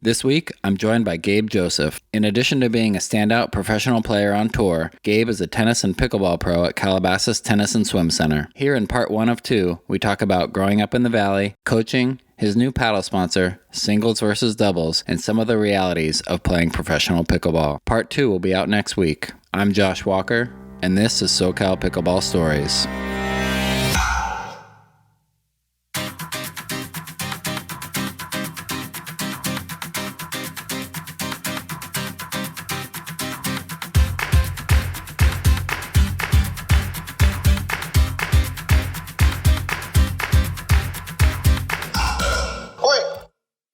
This week, I'm joined by Gabe Joseph. In addition to being a standout professional player on tour, Gabe is a tennis and pickleball pro at Calabasas Tennis and Swim Center. Here in part 1 of 2, we talk about growing up in the Valley, coaching, his new paddle sponsor, singles versus doubles, and some of the realities of playing professional pickleball. Part 2 will be out next week. I'm Josh Walker, and this is SoCal Pickleball Stories.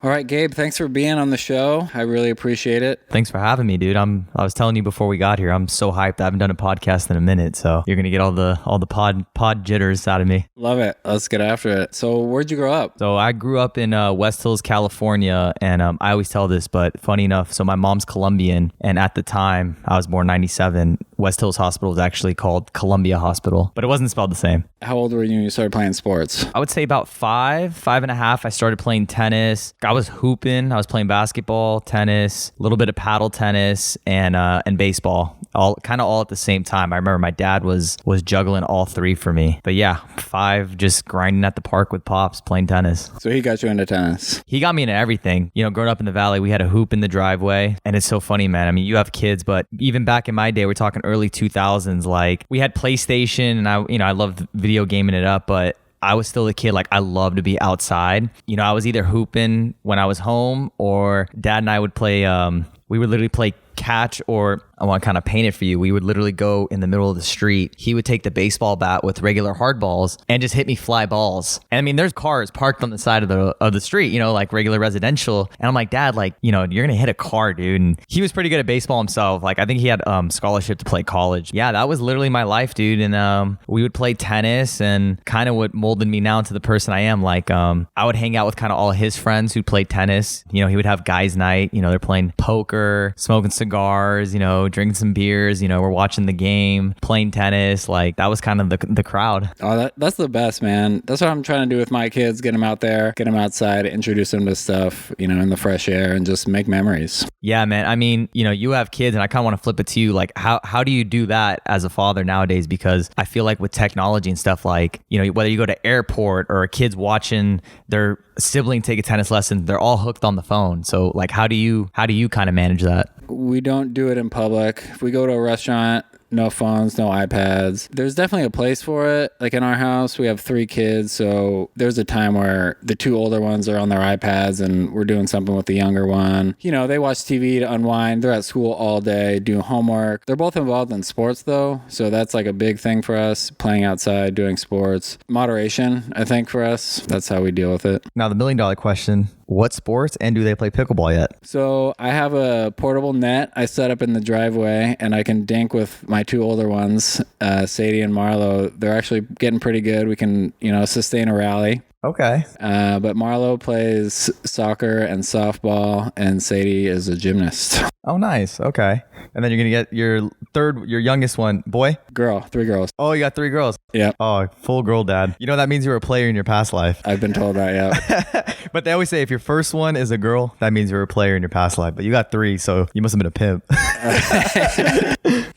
All right, Gabe, thanks for being on the show. I really appreciate it. Thanks for having me, dude. I was telling you before we got here, I'm so hyped. I haven't done a podcast in a minute, so you're gonna get all the pod jitters out of me. Love it. Let's get after it. So, where'd you grow up? So I grew up in West Hills, California, and I always tell this, but funny enough, so my mom's Colombian, and at the time I was born '97. West Hills Hospital was actually called Columbia Hospital, but it wasn't spelled the same. How old were you when you started playing sports? I would say about five and a half. I started playing tennis. I was hooping. I was playing basketball, tennis, a little bit of paddle tennis, and baseball. All at the same time. I remember my dad was juggling all three for me. But yeah, 5, just grinding at the park with pops, playing tennis. So he got you into tennis? He got me into everything. You know, growing up in the Valley, we had a hoop in the driveway, and it's so funny, man. I mean, you have kids, but even back in my day, we're talking early 2000s. Like we had PlayStation, and I loved video gaming it up, but I was still a kid. Like I loved to be outside. You know, I was either hooping when I was home, or Dad and I would play. We would literally play catch, or I want to kind of paint it for you. We would literally go in the middle of the street. He would take the baseball bat with regular hard balls and just hit me fly balls. And I mean, there's cars parked on the side of the street, you know, like regular residential. And I'm like, Dad, like, you know, you're going to hit a car, dude. And he was pretty good at baseball himself. Like, I think he had scholarship to play college. Yeah, that was literally my life, dude. And we would play tennis, and kind of what molded me now into the person I am. Like, I would hang out with kind of all his friends who played tennis. You know, he would have guys' night. You know, they're playing poker, smoking cigars, you know, drinking some beers, you know, we're watching the game, playing tennis. Like that was kind of the crowd. Oh, that's the best, man. That's what I'm trying to do with my kids. Get them out there, get them outside, introduce them to stuff, you know, in the fresh air, and just make memories. Yeah, man. I mean, you know, you have kids, and I kind of want to flip it to you. Like how do you do that as a father nowadays? Because I feel like with technology and stuff, like, you know, whether you go to airport or a kid's watching their sibling take a tennis lesson, they're all hooked on the phone. So like, how do you kind of manage that? We don't do it in public. If we go to a restaurant, no phones, no iPads. There's definitely a place for it. Like in our house, we have 3 kids. So there's a time where the 2 older ones are on their iPads and we're doing something with the younger one. You know, they watch TV to unwind. They're at school all day, doing homework. They're both involved in sports though. So that's like a big thing for us, playing outside, doing sports. Moderation, I think, for us. That's how we deal with it. Now, the $1 million question. What sports, and do they play pickleball yet? So I have a portable net I set up in the driveway, and I can dink with my 2 older ones, Sadie and Marlo. They're actually getting pretty good. We can, you know, sustain a rally. Okay. But Marlo plays soccer and softball, and Sadie is a gymnast. Oh, nice. Okay. And then you're going to get your youngest one, boy? Girl, 3 girls. Oh, you got 3 girls. Yeah. Oh, full girl dad. You know, that means you were a player in your past life. I've been told that, yeah. But they always say if your first one is a girl, that means you're a player in your past life. But you got 3, so you must have been a pimp.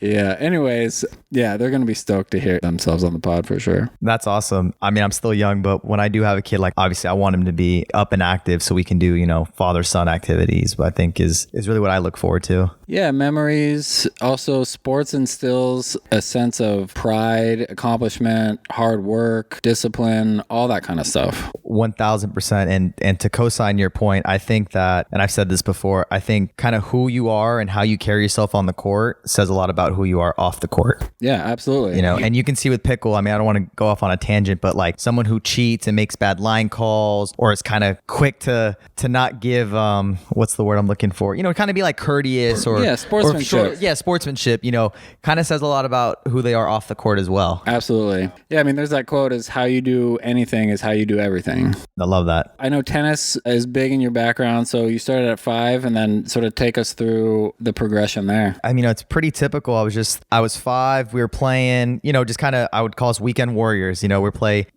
Yeah. Anyways, yeah, they're going to be stoked to hear themselves on the pod for sure. That's awesome. I mean, I'm still young, but when I do have a kid, like obviously I want him to be up and active so we can do, you know, father-son activities, but I think is really what I look forward to. Yeah, memories. Also, sports instills a sense of pride, accomplishment, hard work, discipline, all that kind of stuff. 1000%. And to co-sign your point, I think that, and I've said this before, I think kind of who you are and how you carry yourself on the court says a lot about who you are off the court. Yeah, absolutely. You know, and you can see with pickle, I mean, I don't want to go off on a tangent, but like someone who cheats and makes bad line calls, or is kind of quick to not give, what's the word I'm looking for? You know, kind of be like courteous or sportsmanship. Sportsmanship, you know, kind of says a lot about who they are off the court as well. Absolutely. Yeah, I mean, there's that quote is how you do anything is how you do everything. playing. I love that. I know tennis is big in your background, so you started at 5, and then sort of take us through the progression there. I mean, it's pretty typical. I was 5. We were playing, just kind of, I would call us weekend warriors.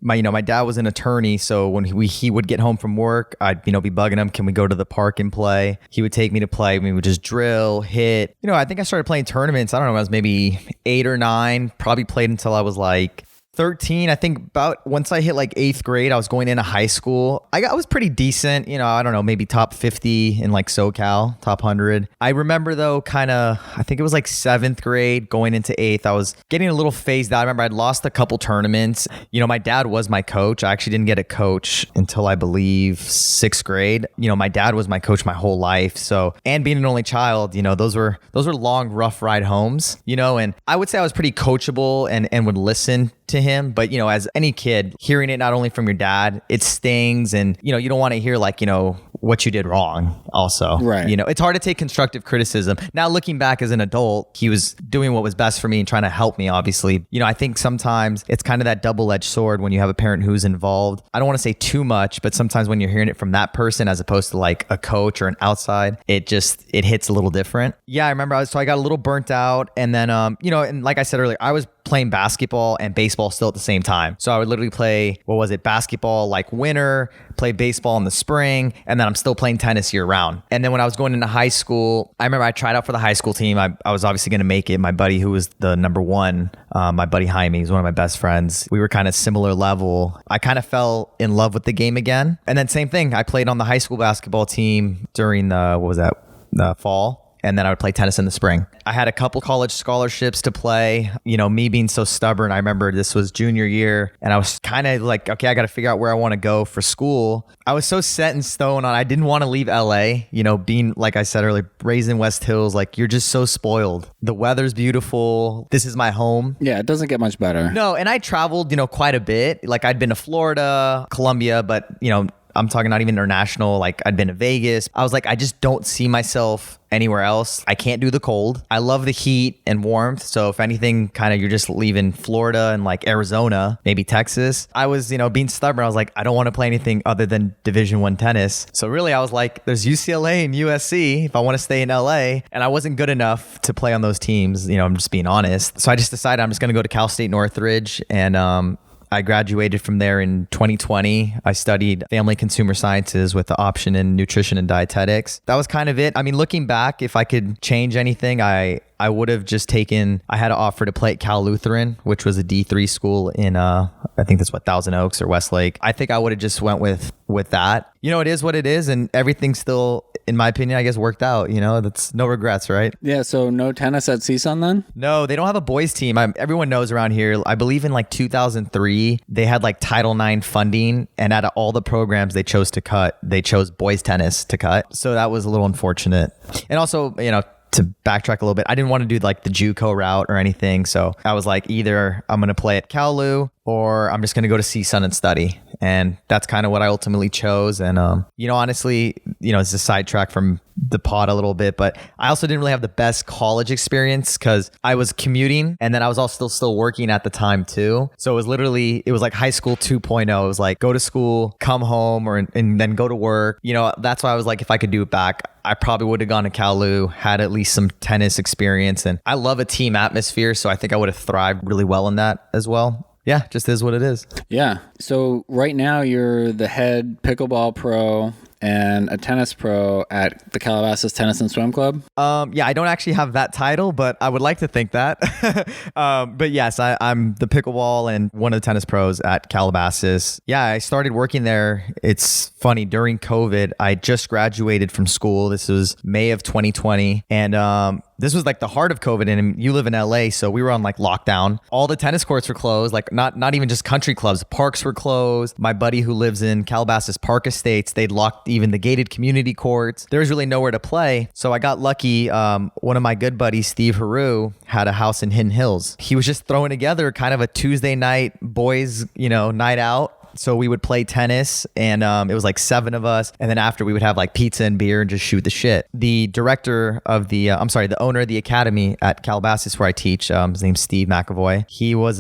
My dad was an attorney. So when he would get home from work, I'd, be bugging him. Can we go to the park and play? He would take me to play. We would just drill, hit. I think I started playing tournaments. I don't know, I was maybe 8 or 9, probably played until I was like 13. I think about once I hit like 8th grade, I was going into high school. I was pretty decent, I don't know, maybe top 50 in like SoCal, top 100. I remember though, I think it was like 7th grade going into 8th. I was getting a little phased out. I remember I'd lost a couple tournaments. My dad was my coach. I actually didn't get a coach until I believe 6th grade. My dad was my coach my whole life. So, and being an only child, those were long, rough ride homes, and I would say I was pretty coachable and would listen to him. But, as any kid, hearing it not only from your dad, it stings. And, you don't want to hear like, what you did wrong also. Right. It's hard to take constructive criticism. Now, looking back as an adult, he was doing what was best for me and trying to help me, obviously. I think sometimes it's kind of that double-edged sword when you have a parent who's involved. I don't want to say too much, but sometimes when you're hearing it from that person as opposed to like a coach or an outside, it hits a little different. Yeah, I remember I got a little burnt out. And then, and like I said earlier, I was playing basketball and baseball still at the same time. So I would literally play, basketball like winter, play baseball in the spring, and then I'm still playing tennis year round. And then when I was going into high school, I remember I tried out for the high school team. I was obviously going to make it. My buddy who was the number 1, my buddy Jaime, he's one of my best friends. We were kind of similar level. I kind of fell in love with the game again. And then same thing, I played on the high school basketball team during the fall. And then I would play tennis in the spring. I had a couple college scholarships to play. Me being so stubborn, I remember this was junior year and I was kind of like, okay, I got to figure out where I want to go for school. I was so set in stone on I didn't want to leave LA, being, like I said earlier, raised in West Hills, like you're just so spoiled. The weather's beautiful. This is my home. Yeah, it doesn't get much better. No, and I traveled, quite a bit. Like I'd been to Florida, Colombia, but, I'm talking not even international. Like I'd been to Vegas. I was like, I just don't see myself anywhere else. I can't do the cold. I love the heat and warmth. So if anything, kind of you're just leaving Florida and like Arizona, maybe Texas. I was, being stubborn. I was like, I don't want to play anything other than Division I tennis. So really I was like, there's UCLA and USC if I want to stay in LA. And I wasn't good enough to play on those teams. I'm just being honest. So I just decided I'm just going to go to Cal State Northridge and, I graduated from there in 2020. I studied family consumer sciences with the option in nutrition and dietetics. That was kind of it. I mean, looking back, if I could change anything, I would have just taken, I had an offer to play at Cal Lutheran, which was a D3 school in, I think that's Thousand Oaks or Westlake. I think I would have just went with that. It is what it is, and everything still, in my opinion, I guess worked out. That's no regrets, right? Yeah. So no tennis at CSUN then? No, they don't have a boys team. Everyone knows around here. I believe in like 2003, they had like Title IX funding, and out of all the programs they chose to cut, they chose boys tennis to cut. So that was a little unfortunate. And also, to backtrack a little bit, I didn't want to do like the JUCO route or anything. So I was like, either I'm going to play at Cal Lu or I'm just going to go to CSUN and study. And that's kind of what I ultimately chose. And, honestly, it's a sidetrack from the pod a little bit, but I also didn't really have the best college experience because I was commuting and then I was also still working at the time too. So it was like high school 2.0. It was like go to school, come home, and then go to work. That's why I was like, if I could do it back, I probably would have gone to Cal Lu, had at least some tennis experience. And I love a team atmosphere. So I think I would have thrived really well in that as well. Yeah, just is what it is. Yeah. So right now you're the head pickleball pro and a tennis pro at the Calabasas Tennis and Swim Club? Yeah, I don't actually have that title, but I would like to think that. But yes, I'm the pickleball and one of the tennis pros at Calabasas. Yeah, I started working there. It's funny, during COVID, I just graduated from school. This was May of 2020. And this was like the heart of COVID, and you live in LA, so we were on like lockdown. All the tennis courts were closed, like not even just country clubs. Parks were closed. My buddy who lives in Calabasas Park Estates, they'd locked even the gated community courts. There was really nowhere to play. So I got lucky. One of my good buddies, Steve Haru, had a house in Hidden Hills. He was just throwing together kind of a Tuesday night boys, night out So we would play tennis, and it was like 7 of us. And then after, we would have like pizza and beer and just shoot the shit. The director of the owner of the academy at Calabasas where I teach, his name's Steve McAvoy. He was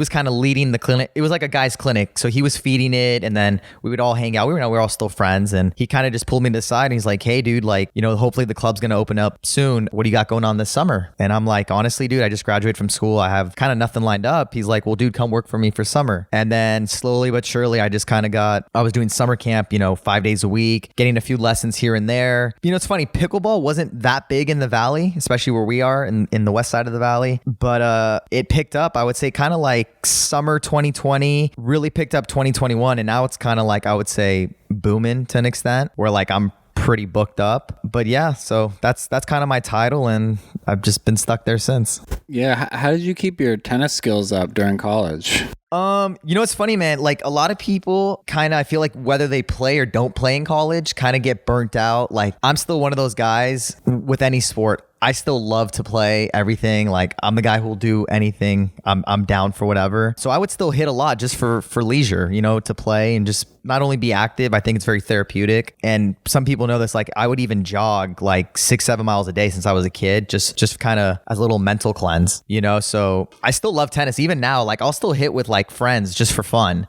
kind of leading the clinic. It was like a guy's clinic, so he was feeding it, and then we would all hang out. We were all still friends, and he kind of just pulled me to the side, and he's like, "Hey, dude, like, hopefully the club's gonna open up soon. What do you got going on this summer?" And I'm like, "Honestly, dude, I just graduated from school. I have kind of nothing lined up." He's like, "Well, dude, come work for me for summer." And then slowly but surely, I was doing summer camp, 5 days a week, getting a few lessons here and there. It's funny, pickleball wasn't that big in the Valley, especially where we are in the west side of the Valley, but it picked up, I would say, kind of like summer 2020, really picked up 2021, and now it's kind of like, I would say, booming to an extent, where like I'm pretty booked up. But yeah, so that's kind of my title, and I've just been stuck there since. Yeah, how did you keep your tennis skills up during college? It's funny, man. Like, a lot of people kind of, I feel like whether they play or don't play in college, kind of get burnt out. Like, I'm still one of those guys with any sport. I still love to play everything. Like, I'm the guy who will do anything. I'm down for whatever. So I would still hit a lot just for leisure, to play and just not only be active. I think it's very therapeutic. And some people know this. Like, I would even jog like 6-7 miles a day since I was a kid, just kind of as a little mental cleanse, So I still love tennis even now. Like, I'll still hit with like friends just for fun.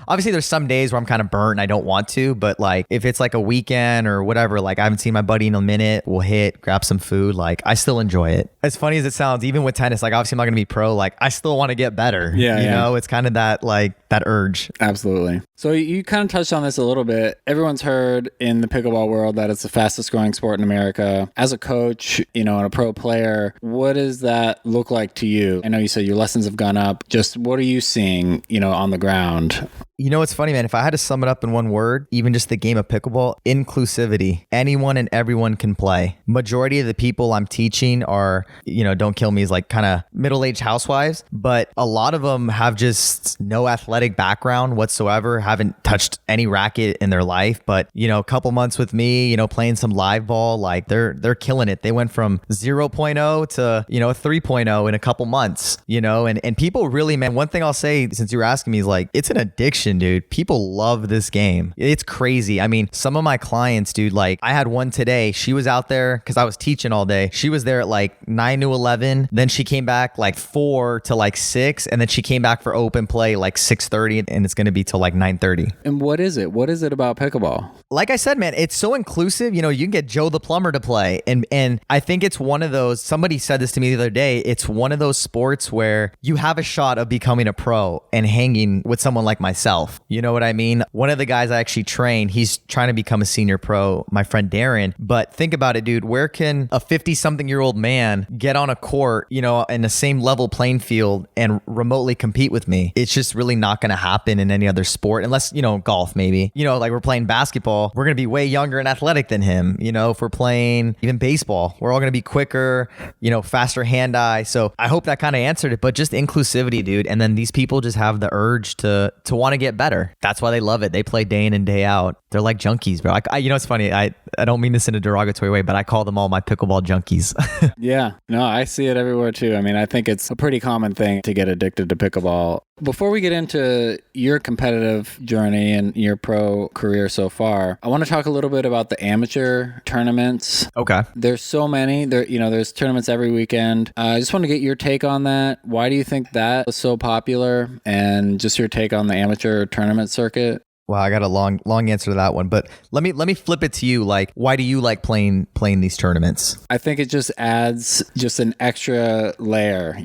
Obviously there's some days where I'm kind of burnt and I don't want to, but like if it's like a weekend or whatever, like I haven't seen my buddy in a minute, we'll hit, grab some food. Like, I still enjoy it. As funny as it sounds, even with tennis, like obviously I'm not going to be pro. Like, I still want to get better. Yeah. It's kind of that urge. Absolutely. So you kind of touched on this a little bit. Everyone's heard in the pickleball world that it's the fastest growing sport in America. As a coach, and a pro player, what does that look like to you? I know you said your lessons have gone up. Just what are you seeing, on the ground? It's funny, man. If I had to sum it up in one word, even just the game of pickleball, inclusivity. Anyone and everyone can play. Majority of the people I'm teaching are, don't kill me, is like kind of middle-aged housewives, but a lot of them have just no athletic background whatsoever, haven't touched any racket in their life. But, a couple months with me, playing some live ball, like they're killing it. They went from 0.0 to, 3.0 in a couple months, and people really, man, one thing I'll say, since you were asking me, is like, it's an addiction, dude. People love this game. It's crazy. I mean, some of my clients, dude, like I had one today. She was out there because I was teaching all day. She was there at like 9 to 11. Then she came back like 4 to like 6. And then she came back for open play like 6:30, and it's going to be till like 9:30. And what is it? What is it about pickleball? Like I said, man, it's so inclusive. You can get Joe the plumber to play. And I think it's one of those, somebody said this to me the other day, it's one of those sports where you have a shot of becoming a pro and hanging with someone like myself. You know what I mean? One of the guys I actually train, he's trying to become a senior pro, my friend Darren. But think about it, dude. Where can a 50-something-year-old man get on a court, in the same level playing field and remotely compete with me? It's just really not going to happen in any other sport, unless, golf maybe. Like we're playing basketball, we're going to be way younger and athletic than him. If we're playing even baseball, we're all going to be quicker, faster hand-eye. So I hope that kind of answered it, but just inclusivity, dude. And then these people just have the urge to want to get better. That's why they love it. They play day in and day out. They're like junkies, bro. It's funny. I don't mean this in a derogatory way, but I call them all my pickleball junkies. Yeah. No, I see it everywhere too. I mean, I think it's a pretty common thing to get addicted to pickleball. Before we get into your competitive journey and your pro career so far, I want to talk a little bit about the amateur tournaments. Okay. There's so many. There's tournaments every weekend. I just want to get your take on that. Why do you think that was so popular? And just your take on the amateur tournament circuit. Wow, I got a long answer to that one, but let me flip it to you. Like, why do you like playing these tournaments? I think it just adds just an extra layer,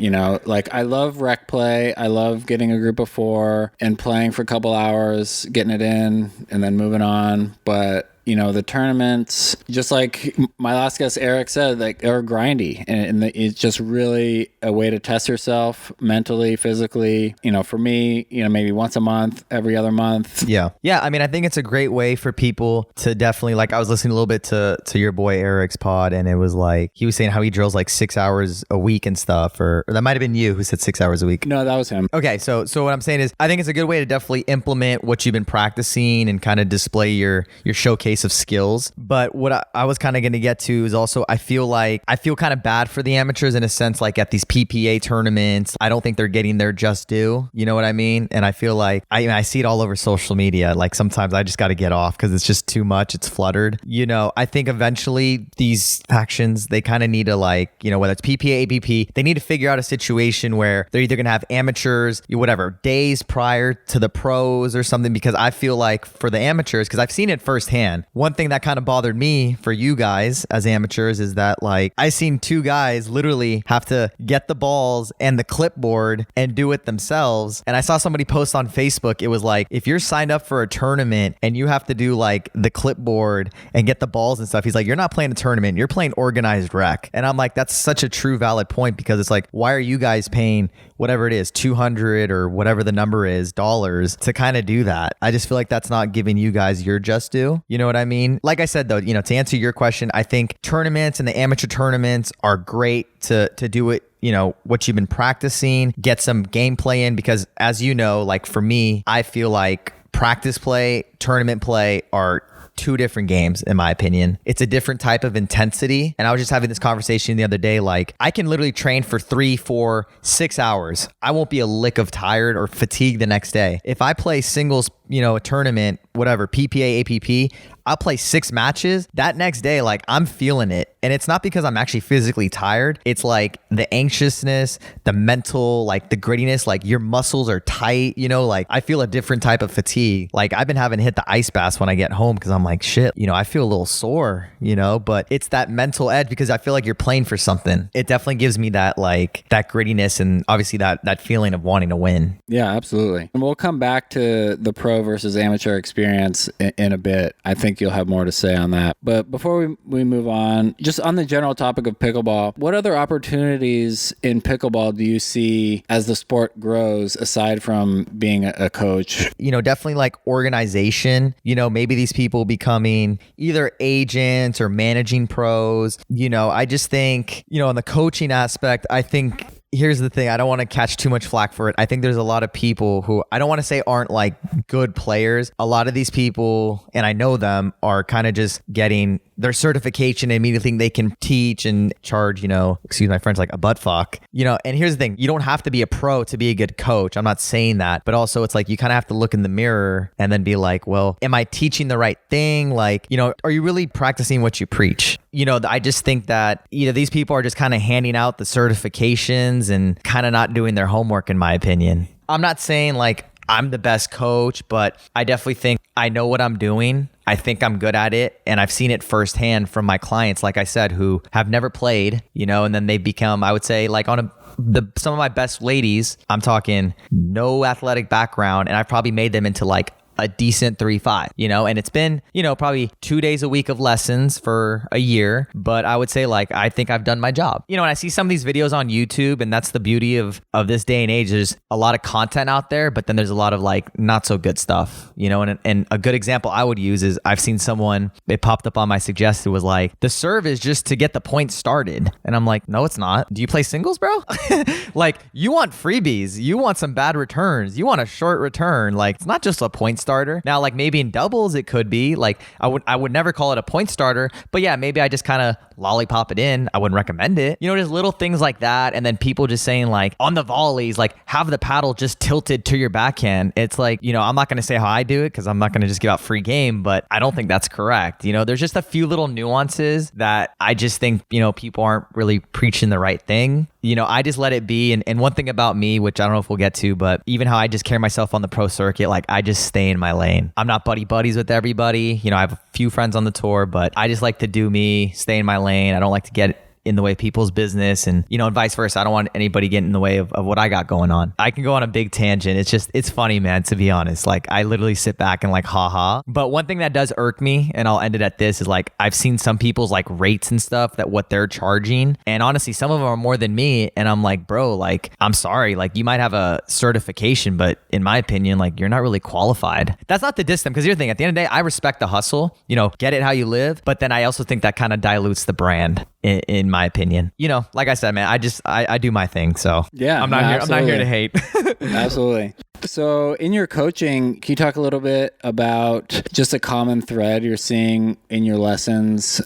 like I love rec play. I love getting a group of 4 and playing for a couple hours, getting it in and then moving on. But the tournaments, just like my last guest, Eric said, like they're grindy, and it's just really a way to test yourself mentally, physically. For me, maybe once a month, every other month. Yeah. I mean, I think it's a great way for people to definitely, like, I was listening a little bit to your boy Eric's pod, and it was like he was saying how he drills like 6 hours a week and stuff, or that might have been you who said 6 hours a week. No, that was him. Okay, so what I'm saying is, I think it's a good way to definitely implement what you've been practicing and kind of display your showcase base of skills. But what I was kind of going to get to is also, I feel kind of bad for the amateurs in a sense, like at these PPA tournaments, I don't think they're getting their just due. You know what I mean? And I feel like, I see it all over social media. Like sometimes I just got to get off because it's just too much. It's fluttered. You know, I think eventually these factions, they kind of need to like, you know, whether it's PPA, APP, they need to figure out a situation where they're either going to have amateurs, whatever, days prior to the pros or something, because I feel like for the amateurs, because I've seen it firsthand, one thing that kind of bothered me for you guys as amateurs is that like I seen two guys literally have to get the balls and the clipboard and do it themselves. And I saw somebody post on Facebook, it was like, if you're signed up for a tournament and you have to do like the clipboard and get the balls and stuff, he's like, you're not playing a tournament, you're playing organized rec. And I'm like, that's such a true valid point, because it's like, why are you guys paying whatever it is, 200 or whatever the number is, dollars to kind of do that? I just feel like that's not giving you guys your just due. You know what I mean? Like I said, though, you know, to answer your question, I think tournaments and the amateur tournaments are great to do it, you know, what you've been practicing, get some gameplay in, because as you know, like for me, I feel like practice play, tournament play are two different games, in my opinion. It's a different type of intensity. And I was just having this conversation the other day, like I can literally train for 3, 4, 6 hours. I won't be a lick of tired or fatigued the next day. If I play singles, you know, a tournament, whatever, PPA, APP, I'll play 6 matches. That next day, like I'm feeling it. And it's not because I'm actually physically tired. It's like the anxiousness, the mental, like the grittiness, like your muscles are tight, you know, like I feel a different type of fatigue. Like I've been having to hit the ice baths when I get home because I'm like, shit, you know, I feel a little sore, you know, but it's that mental edge because I feel like you're playing for something. It definitely gives me that, like that grittiness and obviously that feeling of wanting to win. Yeah, absolutely. And we'll come back to the pro versus amateur experience in a bit. I think you'll have more to say on that. But before we move on, just on the general topic of pickleball, what other opportunities in pickleball do you see as the sport grows aside from being a coach? You know, definitely like organization, you know, maybe these people becoming either agents or managing pros. You know, I just think, you know, in the coaching aspect, I think here's the thing. I don't want to catch too much flack for it. I think there's a lot of people who I don't want to say aren't like good players. A lot of these people, and I know them, are kind of just getting their certification and immediately think they can teach and charge, you know, excuse my French, like a butt fuck, you know. And here's the thing. You don't have to be a pro to be a good coach. I'm not saying that, but also it's like you kind of have to look in the mirror and then be like, well, am I teaching the right thing? Like, you know, are you really practicing what you preach? You know, I just think that either these people are just kind of handing out the certifications and kind of not doing their homework, in my opinion. I'm not saying like I'm the best coach, but I definitely think I know what I'm doing. I think I'm good at it. And I've seen it firsthand from my clients, like I said, who have never played, you know, and then they become, I would say, like some of my best ladies, I'm talking no athletic background, and I've probably made them into like a decent 3-5, you know, and it's been, you know, probably 2 days a week of lessons for a year, but I would say like, I think I've done my job, you know. And I see some of these videos on YouTube, and that's the beauty of this day and age. There's a lot of content out there, but then there's a lot of like not so good stuff, you know. And a good example I would use is I've seen someone, it popped up on my suggested, was like, the serve is just to get the point started. And I'm like, no, it's not. Do you play singles, bro? Like, you want freebies, you want some bad returns, you want a short return. Like, it's not just a point starter. Now, like maybe in doubles it could be like, I would never call it a point starter, but yeah, maybe I just kind of lollipop it in. I wouldn't recommend it. You know, there's little things like that. And then people just saying like on the volleys, like have the paddle just tilted to your backhand. It's like, you know, I'm not going to say how I do it because I'm not going to just give out free game, but I don't think that's correct. You know, there's just a few little nuances that I just think, you know, people aren't really preaching the right thing. You know, I just let it be. And one thing about me, which I don't know if we'll get to, but even how I just carry myself on the pro circuit, like I just stay in my lane. I'm not buddies with everybody. You know, I have a few friends on the tour, but I just like to do me, stay in my lane. I don't like to get in the way of people's business, and, you know, and vice versa. I don't want anybody getting in the way of what I got going on. I can go on a big tangent. It's funny, man, to be honest. Like, I literally sit back and like, haha. But one thing that does irk me, and I'll end it at this, is like, I've seen some people's like rates and stuff, that what they're charging. And honestly, some of them are more than me. And I'm like, bro, like, I'm sorry. Like, you might have a certification, but in my opinion, like, you're not really qualified. That's not to diss them, because here's the thing. At the end of the day, I respect the hustle, you know, get it how you live. But then I also think that kind of dilutes the brand, in my opinion. You know, like I said, man, I do my thing. So yeah, I'm not here to hate. Absolutely. So in your coaching, can you talk a little bit about just a common thread you're seeing in your lessons?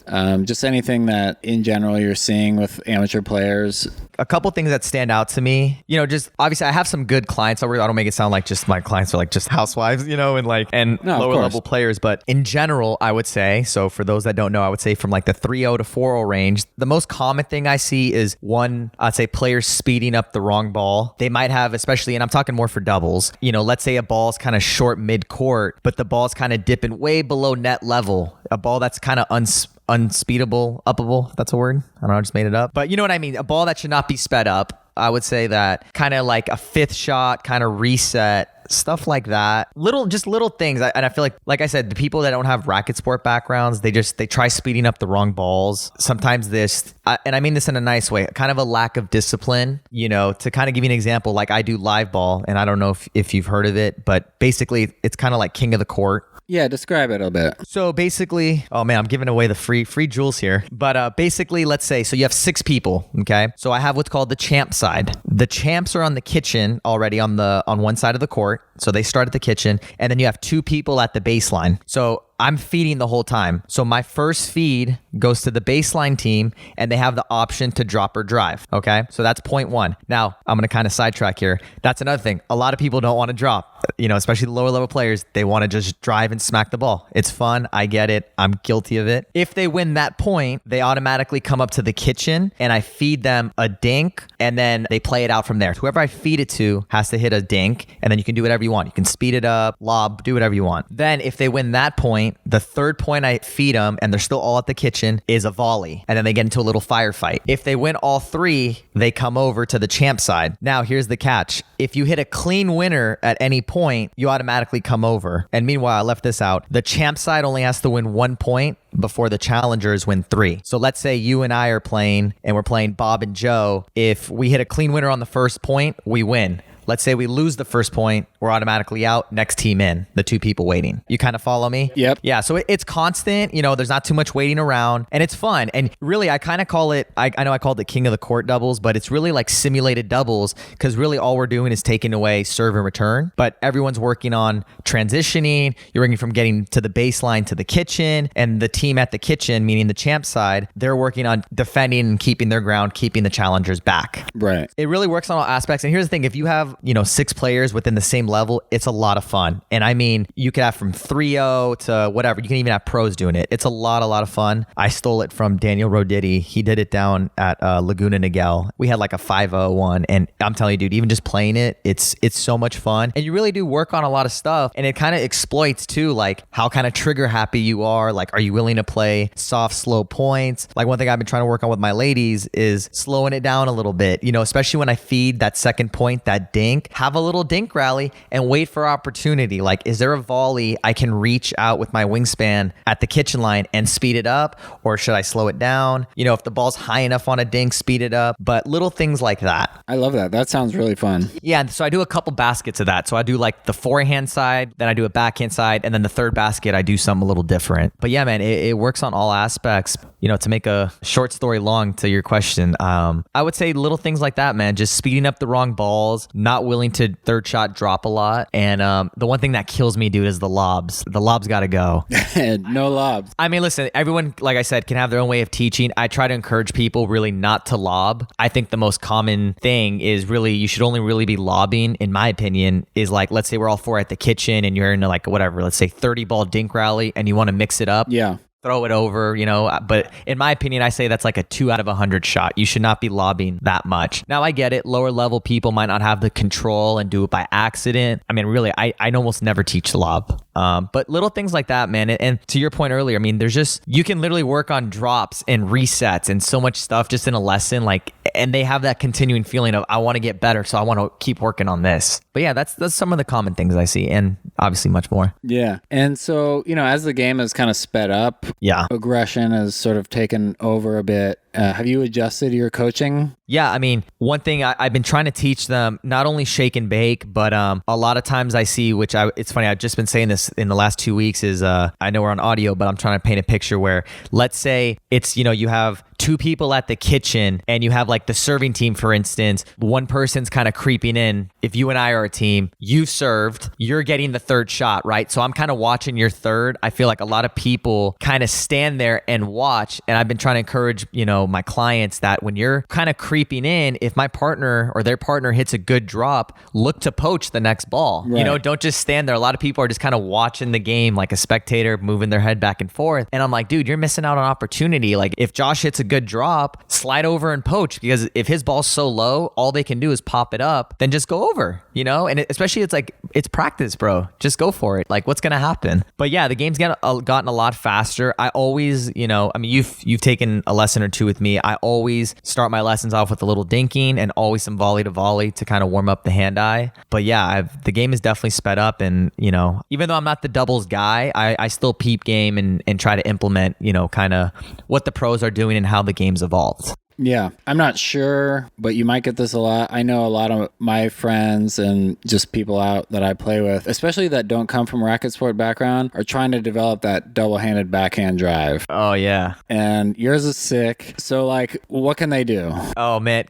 Just anything that in general you're seeing with amateur players? A couple things that stand out to me, just obviously I have some good clients. I don't make it sound like just my clients are like just housewives, and lower level players. But in general, I would say, so for those that don't know, I would say from like the 3-0 to 4-0 range, the most common thing I see is one, I'd say players speeding up the wrong ball. They might have, especially, and I'm talking more for doubles, let's say a ball's kind of short mid-court, but the ball's kind of dipping way below net level. A ball that's kind of unspeedable, uppable, if that's a word. I don't know, I just made it up. But you know what I mean? A ball that should not be sped up. I would say that kind of like a fifth shot, kind of reset, stuff like that. Little things. And I feel like I said, the people that don't have racket sport backgrounds, they try speeding up the wrong balls. Sometimes and I mean this in a nice way, kind of a lack of discipline, to kind of give you an example, like I do live ball, and I don't know if you've heard of it, but basically it's kind of like king of the court. Yeah, describe it a bit. So basically, oh man, I'm giving away the free jewels here. But basically, let's say, so you have 6 people, okay? So I have what's called the champ side. The champs are on the kitchen already on one side of the court. So they start at the kitchen, and then you have 2 people at the baseline. So I'm feeding the whole time. So my first feed goes to the baseline team, and they have the option to drop or drive. Okay. So that's point 1. Now I'm going to kind of sidetrack here. That's another thing. A lot of people don't want to drop, especially the lower level players. They want to just drive and smack the ball. It's fun. I get it. I'm guilty of it. If they win that point, they automatically come up to the kitchen, and I feed them a dink, and then they play it out from there. Whoever I feed it to has to hit a dink, and then you can do whatever you want. You can speed it up, lob, do whatever you want. Then if they win that point, the third point I feed them, and they're still all at the kitchen, is a volley. And then they get into a little firefight. If they win all 3, they come over to the champ side. Now, here's the catch. If you hit a clean winner at any point, you automatically come over. And meanwhile, I left this out. The champ side only has to win 1 point before the challengers win 3. So let's say you and I are playing, and we're playing Bob and Joe. If we hit a clean winner on the first point, we win. Let's say we lose the first point, we're automatically out, next team in, the 2 people waiting. You kind of follow me? Yep. Yeah, so it's constant, there's not too much waiting around, and it's fun. And really, I kind of call it, I know I called it king of the court doubles, but it's really like simulated doubles, because really all we're doing is taking away serve and return, but everyone's working on transitioning, you're working from getting to the baseline to the kitchen, and the team at the kitchen, meaning the champ side, they're working on defending and keeping their ground, keeping the challengers back. Right. It really works on all aspects, and here's the thing, if you have 6 players within the same level, it's a lot of fun. And I mean, you could have from 3-0 to whatever. You can even have pros doing it. It's a lot of fun. I stole it from Daniel Roditi. He did it down at Laguna Niguel. We had like a 5-0 one. And I'm telling you, dude, even just playing it, it's so much fun. And you really do work on a lot of stuff. And it kind of exploits too, like how kind of trigger happy you are. Like, are you willing to play soft, slow points? Like one thing I've been trying to work on with my ladies is slowing it down a little bit, especially when I feed that second point, that dink. Have a little dink rally and wait for opportunity. Like, is there a volley I can reach out with my wingspan at the kitchen line and speed it up? Or should I slow it down? If the ball's high enough on a dink, speed it up. But little things like that. I love that. That sounds really fun. Yeah. So I do a couple baskets of that. So I do like the forehand side, then I do a backhand side, and then the third basket, I do something a little different. But yeah, man, it works on all aspects. To make a short story long to your question, I would say little things like that, man. Just speeding up the wrong balls, not willing to third shot drop a lot. And the one thing that kills me, dude, is the lobs. The lobs got to go. No lobs. I mean, listen, everyone, like I said, can have their own way of teaching. I try to encourage people really not to lob. I think the most common thing is really, you should only really be lobbing, in my opinion, is like, let's say we're all 4 at the kitchen and you're in like whatever, let's say 30 ball dink rally and you want to mix it up. Yeah. Throw it over, but in my opinion, I say that's like a 2 out of 100 shot. You should not be lobbing that much. Now I get it. Lower level people might not have the control and do it by accident. I mean, really, I almost never teach lob. But little things like that, man. And to your point earlier, I mean, you can literally work on drops and resets and so much stuff just in a lesson, and they have that continuing feeling of, I want to get better, so I want to keep working on this. But yeah, that's some of the common things I see, and obviously much more. Yeah. And so, as the game has kind of sped up, yeah, aggression has sort of taken over a bit. Have you adjusted your coaching? Yeah, I mean, one thing I've been trying to teach them, not only shake and bake, but a lot of times I see, it's funny, I've just been saying this in the last 2 weeks, is I know we're on audio, but I'm trying to paint a picture where, let's say it's, you have 2 people at the kitchen and you have like the serving team, for instance. One person's kind of creeping in. If you and I are a team, you served, you're getting the third shot, right? So I'm kind of watching your third. I feel like a lot of people kind of stand there and watch. And I've been trying to encourage, my clients that when you're kind of creeping in, if my partner or their partner hits a good drop, look to poach the next ball. Right. Don't just stand there. A lot of people are just kind of watching the game like a spectator, moving their head back and forth. And I'm like, dude, you're missing out on opportunity. Like if Josh hits a good drop, slide over and poach, because if his ball's so low, all they can do is pop it up, then just go over, and especially it's practice, bro. Just go for it. Like what's going to happen? But yeah, the game's gotten a lot faster. I always, you've taken a lesson or two with me. I always start my lessons off with a little dinking and always some volley to volley to kind of warm up the hand-eye. But yeah, the game is definitely sped up, and even though I'm not the doubles guy, I still peep game and try to implement, kind of what the pros are doing and how the game's evolved. Yeah, I'm not sure, but you might get this a lot. I know a lot of my friends and just people out that I play with, especially that don't come from racket sport background, are trying to develop that double-handed backhand drive. Oh, yeah. And yours is sick. So, like, what can they do? Oh, man.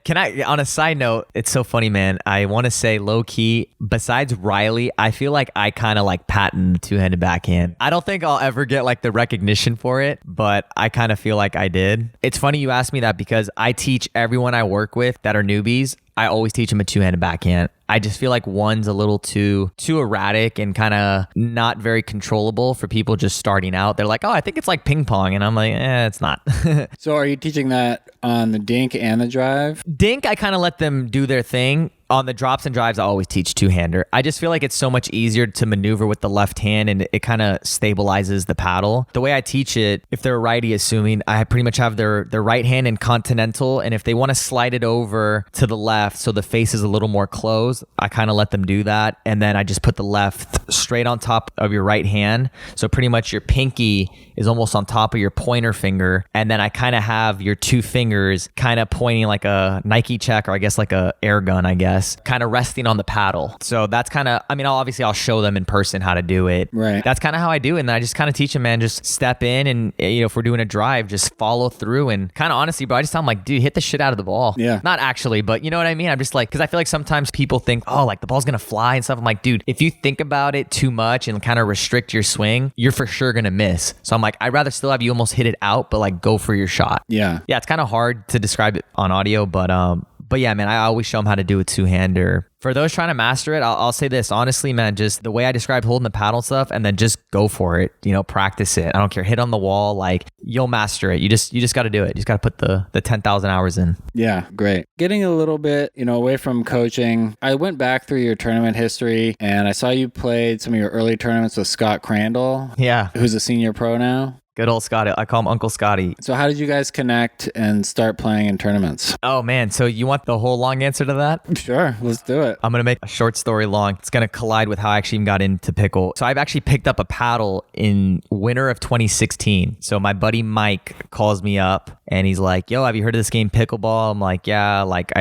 On a side note, it's so funny, man. I want to say low-key, besides Riley, I feel like I kind of like patent the two-handed backhand. I don't think I'll ever get like the recognition for it, but I kind of feel like I did. It's funny you asked me that because I teach everyone I work with that are newbies, I always teach them a two-handed backhand. I just feel like one's a little too erratic and kind of not very controllable for people just starting out. They're like, oh, I think it's like ping pong. And I'm like, it's not. So are you teaching that on the dink and the drive? Dink, I kind of let them do their thing. On the drops and drives, I always teach two-hander. I just feel like it's so much easier to maneuver with the left hand, and it kind of stabilizes the paddle. The way I teach it, if they're a righty, assuming, I pretty much have their right hand in continental, and if they want to slide it over to the left so the face is a little more closed, I kind of let them do that. And then I just put the left straight on top of your right hand. So pretty much your pinky is almost on top of your pointer finger. And then I kind of have your 2 fingers kind of pointing like a Nike check, or I guess like a air gun, I guess, kind of resting on the paddle. So that's kind of, I'll show them in person how to do it. Right. That's kind of how I do it. And I just kind of teach them, man, just step in and, if we're doing a drive, just follow through. And kind of honestly, bro, I just tell them like, dude, hit the shit out of the ball. Yeah. Not actually, but you know what I mean? I'm just like, because I feel like sometimes people think, oh, like the ball's going to fly and stuff. I'm like, dude, if you think about it too much and kind of restrict your swing, you're for sure going to miss. So I'm like, I'd rather still have you almost hit it out, but like go for your shot. Yeah. Yeah. It's kind of hard to describe it on audio, but yeah, man, I always show them how to do a two-hander. For those trying to master it, I'll say this. Honestly, man, just the way I described holding the paddle stuff, and then just go for it. Practice it. I don't care. Hit on the wall. Like, you'll master it. You just got to do it. You just got to put the 10,000 hours in. Yeah, great. Getting a little bit, away from coaching, I went back through your tournament history, and I saw you played some of your early tournaments with Scott Crandall. Yeah. Who's a senior pro now. Good old Scotty. I call him Uncle Scotty. So how did you guys connect and start playing in tournaments? Oh, man. So you want the whole long answer to that? Sure. Let's do it. I'm going to make a short story long. It's going to collide with how I actually even got into pickle. So I've actually picked up a paddle in winter of 2016. So my buddy Mike calls me up and he's like, yo, have you heard of this game pickleball? I'm like, yeah. Like,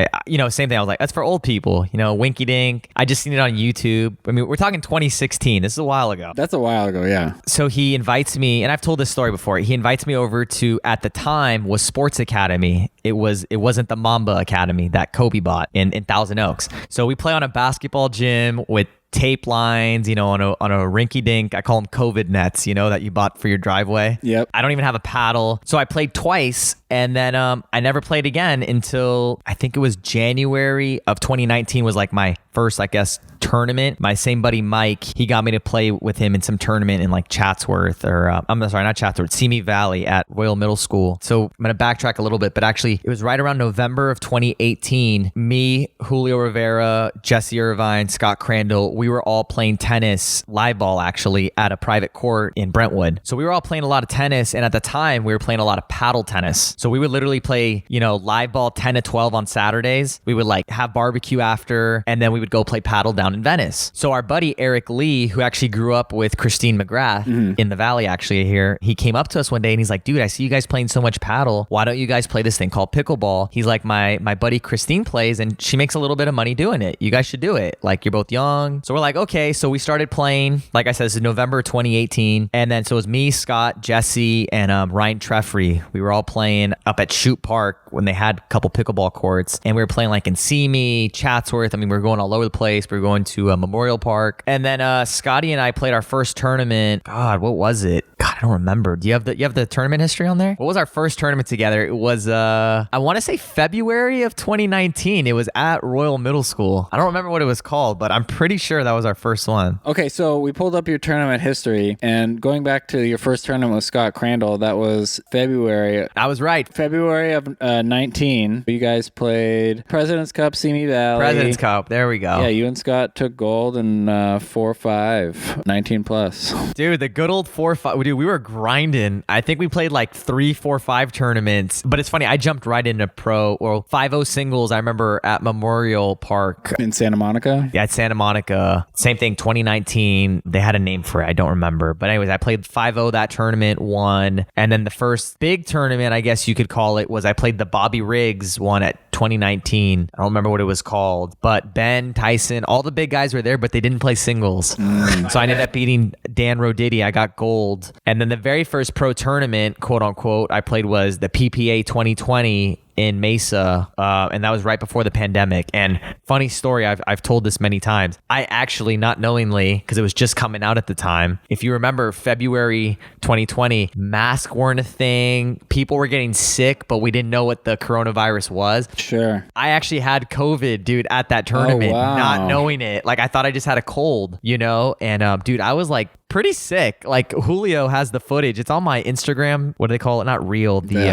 same thing. I was like, that's for old people, winky dink. I just seen it on YouTube. I mean, we're talking 2016. This is a while ago. That's a while ago. Yeah. So he invites me, and I've told this story before. He invites me over to, at the time, was Sports Academy. It wasn't the Mamba Academy that Kobe bought in Thousand Oaks. So we play on a basketball gym with tape lines, on a rinky dink. I call them COVID nets, that you bought for your driveway. Yep. I don't even have a paddle. So I played twice, and then I never played again until I think it was January of 2019 was like my first, I guess, tournament. My same buddy Mike, he got me to play with him in some tournament in like Chatsworth, or I'm sorry, not Chatsworth, Simi Valley at Royal Middle School. So I'm going to backtrack a little bit, but actually it was right around November of 2018. Me, Julio Rivera, Jesse Irvine, Scott Crandall, we we were all playing tennis, live ball actually, at a private court in Brentwood. So we were all playing a lot of tennis, and at the time we were playing a lot of paddle tennis. So we would literally play, live ball 10 to 12 on Saturdays. We would like have barbecue after, and then we would go play paddle down in Venice. So our buddy Eric Lee, who actually grew up with Christine McGrath in the Valley actually here, he came up to us one day and he's like, dude, I see you guys playing so much paddle. Why don't you guys play this thing called pickleball? He's like, my buddy Christine plays and she makes a little bit of money doing it. You guys should do it. Like, you're both young. So we're like, okay. So we started playing, like I said, this is November 2018. And then so it was me, Scott, Jesse, and Ryan Treffrey. We were all playing up at Shoot Park when they had a couple pickleball courts. And we were playing like in Simi, Chatsworth. I mean, we were going all over the place. We were going to Memorial Park. And then Scotty and I played our first tournament. God, what was it? God, I don't remember. Do you have the tournament history on there? What was our first tournament together? It was I want to say February of 2019. It was at Royal Middle School. I don't remember what it was called, but I'm pretty sure that was our first one. Okay, so we pulled up your tournament history, and going back to your first tournament with Scott Crandall, that was February. I was right. February of 19. You guys played President's Cup, Simi Valley. President's Cup. There we go. Yeah, you and Scott took gold in 4-5, 19 plus. Dude, the good old 4-5. Dude, we were grinding. I think we played like 3-4-5 tournaments. But it's funny, I jumped right into pro or 5-0 singles. I remember at Memorial Park in Santa Monica. Yeah, at Santa Monica. Same thing, 2019. They had a name for it. I don't remember. But anyways, I played 5-0 that tournament, won. And then the first big tournament, I guess you could call it, was I played the Bobby Riggs one at 2019. I don't remember what it was called. But Ben, Tyson, all the big guys were there, but they didn't play singles. So I ended up beating Dan Roditi. I got gold. And then the very first pro tournament, quote unquote, I played was the PPA 2020 in Mesa, and that was right before the pandemic. And funny story, I've told this many times. I actually, not knowingly, because it was just coming out at the time, if you remember February 2020, masks weren't a thing. People were getting sick, but we didn't know what the coronavirus was. Sure. I actually had COVID, dude, at that tournament, not knowing it. Like, I thought I just had a cold, And dude, I was like pretty sick. Like, Julio has the footage. It's on my Instagram. What do they call it? Not reel. The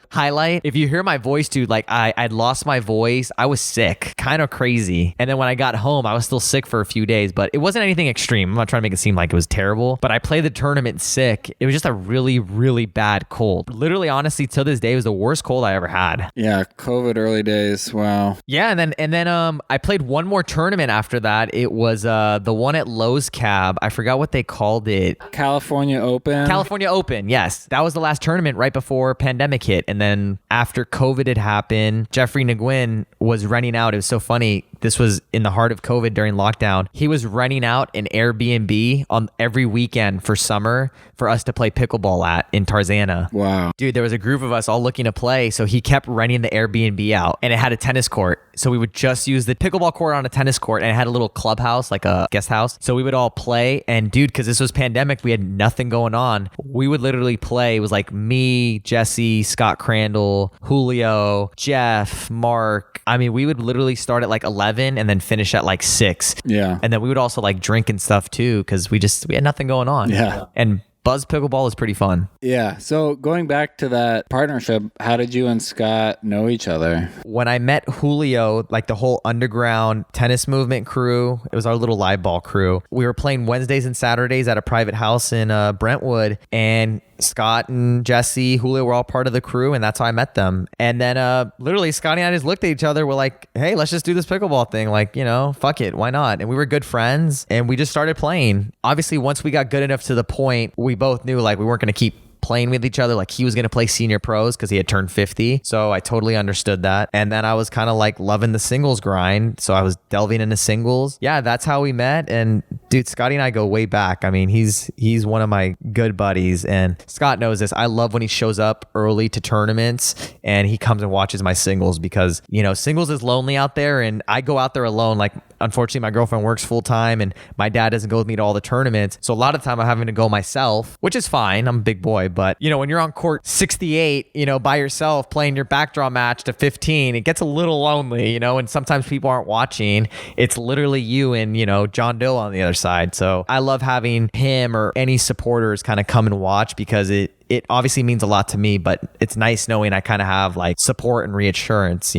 highlight. If you hear my voice, dude, like I'd lost my voice. I was sick, kind of crazy. And then when I got home, I was still sick for a few days, but it wasn't anything extreme. I'm not trying to make it seem like it was terrible, but I played the tournament sick. It was just a really, really bad cold. Literally, honestly, till this day, it was the worst cold I ever had. Yeah, COVID early days. Wow. Yeah, and then I played one more tournament after that. It was the one at Lowe's Cab. I forgot what they called it. California Open, yes. That was the last tournament right before pandemic hit. And then after COVID had happened, Jeffrey Nguyen was renting out. It was so funny. This was in the heart of COVID during lockdown. He was renting out an Airbnb on every weekend for summer for us to play pickleball at in Tarzana. Wow. Dude, there was a group of us all looking to play. So he kept renting the Airbnb out, and it had a tennis court. So we would just use the pickleball court on a tennis court, and it had a little clubhouse, like a guest house. So we would all play. And dude, because this was pandemic, we had nothing going on. We would literally play. It was like me, Jesse, Scott Crandall, Julio, Jeff, Mark. I mean, we would literally start at like 11 and then finish at like 6. Yeah. And then we would also like drink and stuff too, because we had nothing going on. Yeah. And Buzz Pickleball is pretty fun. Yeah. So going back to that partnership, how did you and Scott know each other? When I met Julio, like the whole underground tennis movement crew, it was our little live ball crew. We were playing Wednesdays and Saturdays at a private house in Brentwood, and Scott and Jesse, Julio were all part of the crew, and that's how I met them. And then literally Scotty and I just looked at each other. We're like, hey, let's just do this pickleball thing. Like, fuck it. Why not? And we were good friends, and we just started playing. Obviously, once we got good enough to the point, we both knew like we weren't going to keep playing with each other. Like, he was going to play senior pros because he had turned 50. So I totally understood that. And then I was kind of like loving the singles grind. So I was delving into singles. Yeah, that's how we met. And dude, Scotty and I go way back. I mean, he's one of my good buddies, and Scott knows this. I love when he shows up early to tournaments and he comes and watches my singles, because, singles is lonely out there, and I go out there alone. Like, unfortunately, my girlfriend works full time and my dad doesn't go with me to all the tournaments. So a lot of the time I'm having to go myself, which is fine. I'm a big boy. But, when you're on court 68, by yourself playing your backdraw match to 15, it gets a little lonely, and sometimes people aren't watching. It's literally you and, John Doe on the other side. So I love having him or any supporters kind of come and watch, because it obviously means a lot to me, but it's nice knowing I kind of have like support and reassurance,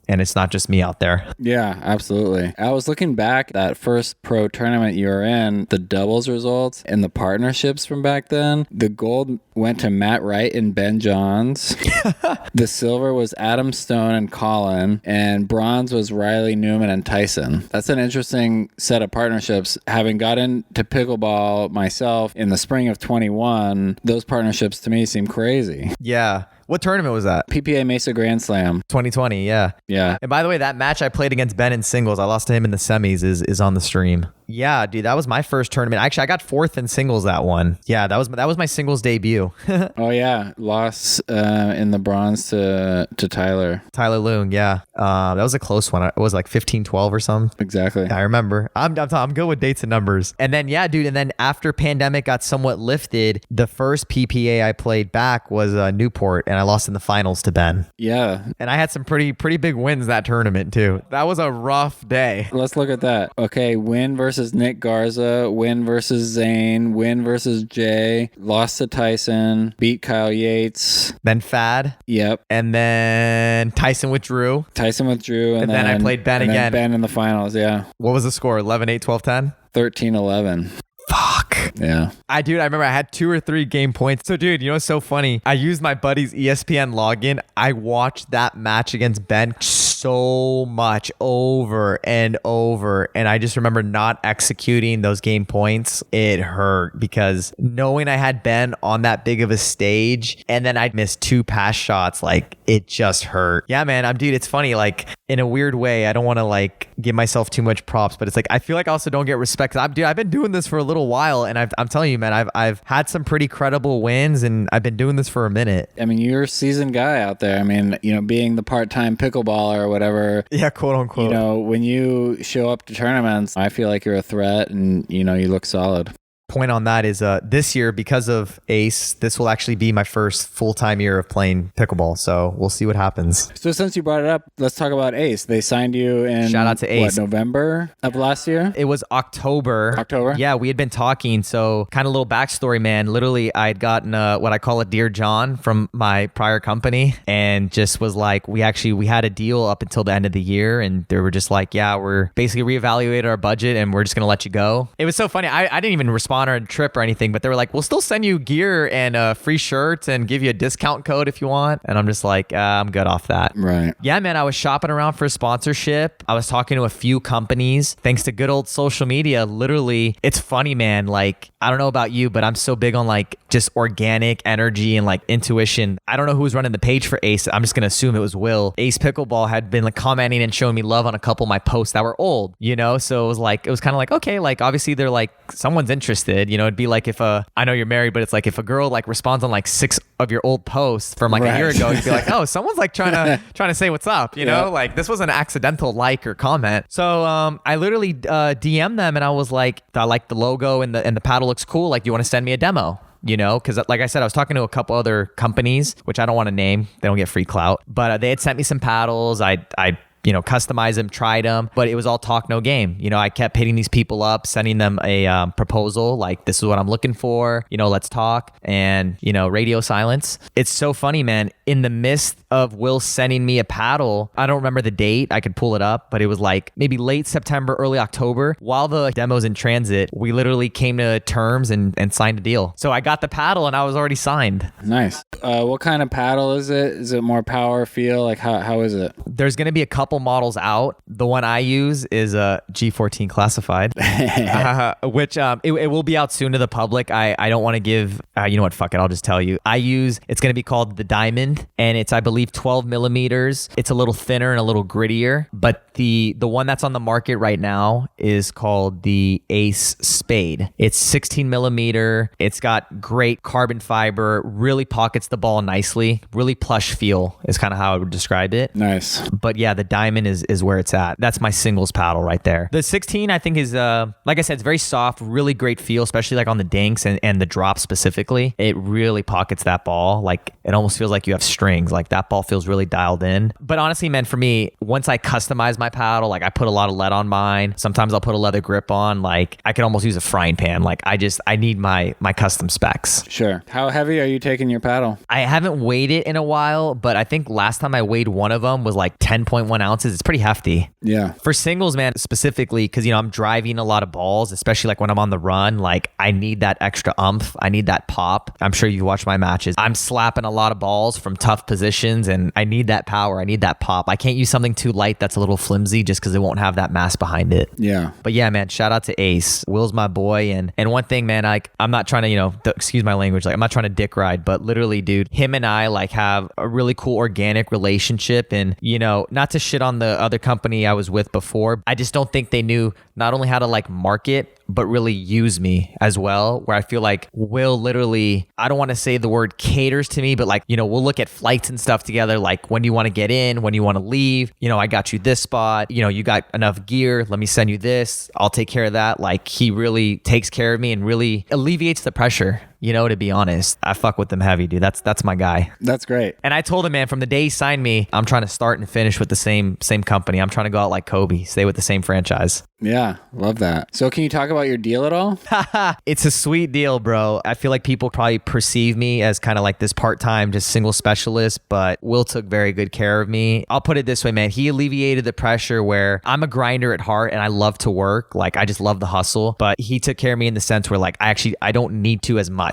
and it's not just me out there. Yeah, absolutely. I was looking back that first pro tournament you were in, the doubles results and the partnerships from back then. The gold went to Matt Wright and Ben Johns. The silver was Adam Stone and Colin, and bronze was Riley Newman and Tyson. That's an interesting set of partnerships. Having got into pickleball myself in the spring of 21, those partnerships to me seem crazy. Yeah. What tournament was that? PPA Mesa Grand Slam. 2020, yeah. Yeah. And by the way, that match I played against Ben in singles, I lost to him in the semis, is on the stream. Yeah, dude, that was my first tournament. Actually, I got fourth in singles that one. Yeah, that was my singles debut. Oh yeah, lost in the bronze to Tyler. Tyler Loong, yeah. That was a close one. It was like 15-12 or something. Exactly. I remember. I'm good with dates and numbers. And then yeah, dude. And then after pandemic got somewhat lifted, the first PPA I played back was Newport, and I lost in the finals to Ben. Yeah. And I had some pretty big wins that tournament too. That was a rough day. Let's look at that. Okay, win versus Nick Garza, win versus Zane, win versus Jay, lost to Tyson, beat Kyle Yates. Then Fad. Yep. And then Tyson withdrew. And then I played Ben again. Ben in the finals, yeah. What was the score? 11-8, 12-10? 13-11. Fuck. Yeah. I remember I had 2 or 3 game points. So dude, you know what's so funny? I used my buddy's ESPN login. I watched that match against Ben so much over and over. And I just remember not executing those game points. It hurt because knowing I had Ben on that big of a stage and then I'd missed 2 pass shots, like it just hurt. Yeah, man. Dude, it's funny. Like in a weird way, I don't want to like give myself too much props, but it's like, I feel like I also don't get respect. I've been doing this for a little while and I'm telling you, man, I've had some pretty credible wins and I've been doing this for a minute. I mean, you're a seasoned guy out there. I mean, you know, being the part-time pickleballer or whatever. Yeah, quote unquote. You know, when you show up to tournaments, I feel like you're a threat and, you know, you look solid. Point on that is this year, because of Ace, this will actually be my first full-time year of playing pickleball. So we'll see what happens. So since you brought it up, let's talk about Ace. They signed you in Shout out to Ace. November of last year? It was October. Yeah, we had been talking. So kind of little backstory, man. Literally, I had gotten what I call a Dear John from my prior company and just was like, we had a deal up until the end of the year. And they were just like, yeah, we're basically reevaluated our budget and we're just going to let you go. It was so funny. I didn't even respond or a trip or anything, but they were like, we'll still send you gear and free shirts and give you a discount code if you want. And I'm just like, I'm good off that. Right. Yeah, man, I was shopping around for sponsorship. I was talking to a few companies thanks to good old social media. Literally, it's funny, man. Like, I don't know about you, but I'm so big on like just organic energy and like intuition. I don't know who was running the page for Ace. I'm just going to assume it was Will. Ace Pickleball had been like commenting and showing me love on a couple of my posts that were old, you know? So it was kind of like, okay, like obviously they're like, someone's interested, you know? It'd be like if I know you're married, but it's like if a girl like responds on like 6 of your old posts from like a year ago, you'd be like, oh, someone's like trying to say what's up, you know? Like this was an accidental like or comment. So I literally DM'd them and I was like, I like the logo and the paddle looks cool. Like, do you want to send me a demo? You know, because like I said, I was talking to a couple other companies, which I don't want to name. They don't get free clout, but they had sent me some paddles. I customize them, tried them, but it was all talk, no game. You know, I kept hitting these people up, sending them a proposal, like, this is what I'm looking for, you know, let's talk. And, you know, radio silence. It's so funny, man. In the midst of Will sending me a paddle, I don't remember the date. I could pull it up, but it was like maybe late September, early October. While the demo's in transit, we literally came to terms and signed a deal. So I got the paddle and I was already signed. Nice. What kind of paddle is it? Is it more power feel? Like how is it? There's going to be a couple models out. The one I use is a G14 classified, which it will be out soon to the public. I don't want to give, you know what, fuck it. I'll just tell you. It's going to be called the Diamond and it's, I believe, 12 millimeters. It's a little thinner and a little grittier, but the one that's on the market right now is called the Ace Spade. It's 16 millimeter. It's got great carbon fiber, really pockets the ball nicely, really plush feel is kind of how I would describe it. Nice. But yeah, the Diamond is where it's at. That's my singles paddle right there. The 16, I think is, like I said, it's very soft, really great feel, especially like on the dinks and the drop specifically. It really pockets that ball. Like it almost feels like you have strings. Like that ball feels really dialed in. But honestly, man, for me, once I customize my paddle, like I put a lot of lead on mine. Sometimes I'll put a leather grip on. Like I could almost use a frying pan. Like I need my custom specs. Sure. How heavy are you taking your paddle? I haven't weighed it in a while, but I think last time I weighed one of them was like 10.1 ounces. It's pretty hefty. Yeah. For singles, man, specifically, because, I'm driving a lot of balls, especially like when I'm on the run, like I need that extra umph. I need that pop. I'm sure you watch my matches. I'm slapping a lot of balls from tough positions and I need that power. I need that pop. I can't use something too light that's a little flimsy just because it won't have that mass behind it. Yeah. But yeah, man, shout out to Ace. Will's my boy. And one thing, man, I'm not trying to, excuse my language, like I'm not trying to dick ride, but literally, dude, him and I like have a really cool organic relationship. And, not to shit on the other company I was with before, I just don't think they knew not only how to like market, but really use me as well, where I feel like Will literally, I don't want to say the word caters to me, but like, we'll look at flights and stuff together. Like, when do you want to get in? When do you want to leave? I got you this spot. You got enough gear. Let me send you this. I'll take care of that. Like, he really takes care of me and really alleviates the pressure. To be honest, I fuck with them heavy, dude. That's my guy. That's great. And I told him, man, from the day he signed me, I'm trying to start and finish with the same company. I'm trying to go out like Kobe, stay with the same franchise. Yeah, love that. So can you talk about your deal at all? It's a sweet deal, bro. I feel like people probably perceive me as kind of like this part-time, just single specialist, but Will took very good care of me. I'll put it this way, man. He alleviated the pressure where I'm a grinder at heart and I love to work. Like, I just love the hustle, but he took care of me in the sense where like, I don't need to as much,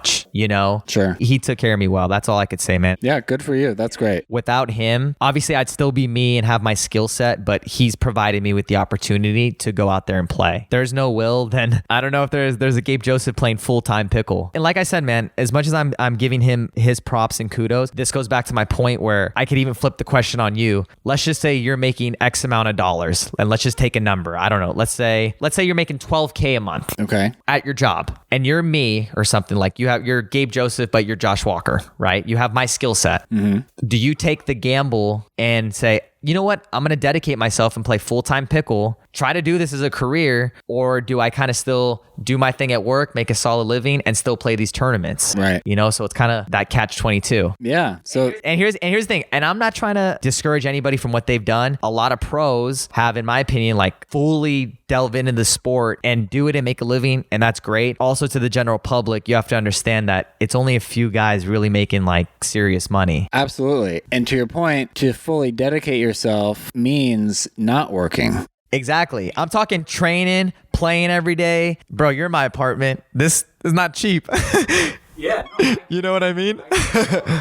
Sure. He took care of me well. That's all I could say, man. Yeah, good for you. That's great. Without him, obviously I'd still be me and have my skill set, but he's provided me with the opportunity to go out there and play. There's no Will, then I don't know if there's a Gabe Joseph playing full-time pickle. And like I said, man, as much as I'm giving him his props and kudos, this goes back to my point where I could even flip the question on you. Let's just say you're making X amount of dollars, and let's just take a number. I don't know. Let's say you're making $12K a month. Okay. At your job, and you're me or something, like you're Gabe Joseph, but you're Josh Walker, right? You have my skill set. Mm-hmm. Do you take the gamble and say, you know what? I'm going to dedicate myself and play full-time pickle, try to do this as a career, or do I kind of still do my thing at work, make a solid living, and still play these tournaments? Right. So it's kind of that catch-22. Yeah. So and here's the thing, and I'm not trying to discourage anybody from what they've done. A lot of pros have, in my opinion, like fully delve into the sport and do it and make a living, and that's great. Also, to the general public, you have to understand that it's only a few guys really making like serious money. Absolutely. And to your point, to fully dedicate yourself means not working. Exactly. I'm talking training, playing every day. Bro, you're in my apartment. This is not cheap. Yeah. You know what I mean?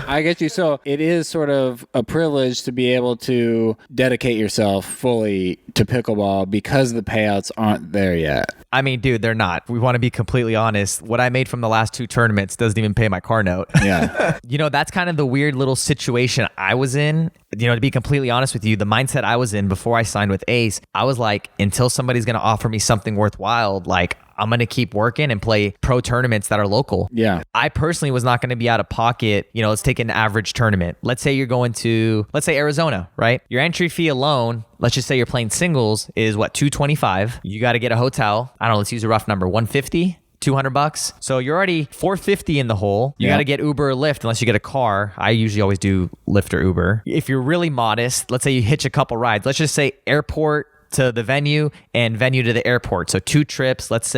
I get you. So it is sort of a privilege to be able to dedicate yourself fully to pickleball because the payouts aren't there yet. I mean, dude, they're not. We want to be completely honest. What I made from the last 2 tournaments doesn't even pay my car note. Yeah. That's kind of the weird little situation I was in. To be completely honest with you, the mindset I was in before I signed with Ace, I was like, until somebody's going to offer me something worthwhile, like I'm going to keep working and play pro tournaments that are local. Yeah. I personally was not going to be out of pocket. Let's take an average tournament. Let's say you're going to, Arizona, right? Your entry fee alone, let's just say you're playing singles, is what, $225. You got to get a hotel. I don't know, let's use a rough number, $150. $200. So you're already $450 in the hole. You got to get Uber or Lyft unless you get a car. I usually always do Lyft or Uber. If you're really modest, let's say you hitch a couple rides. Let's just say airport to the venue and venue to the airport. So 2 trips, let's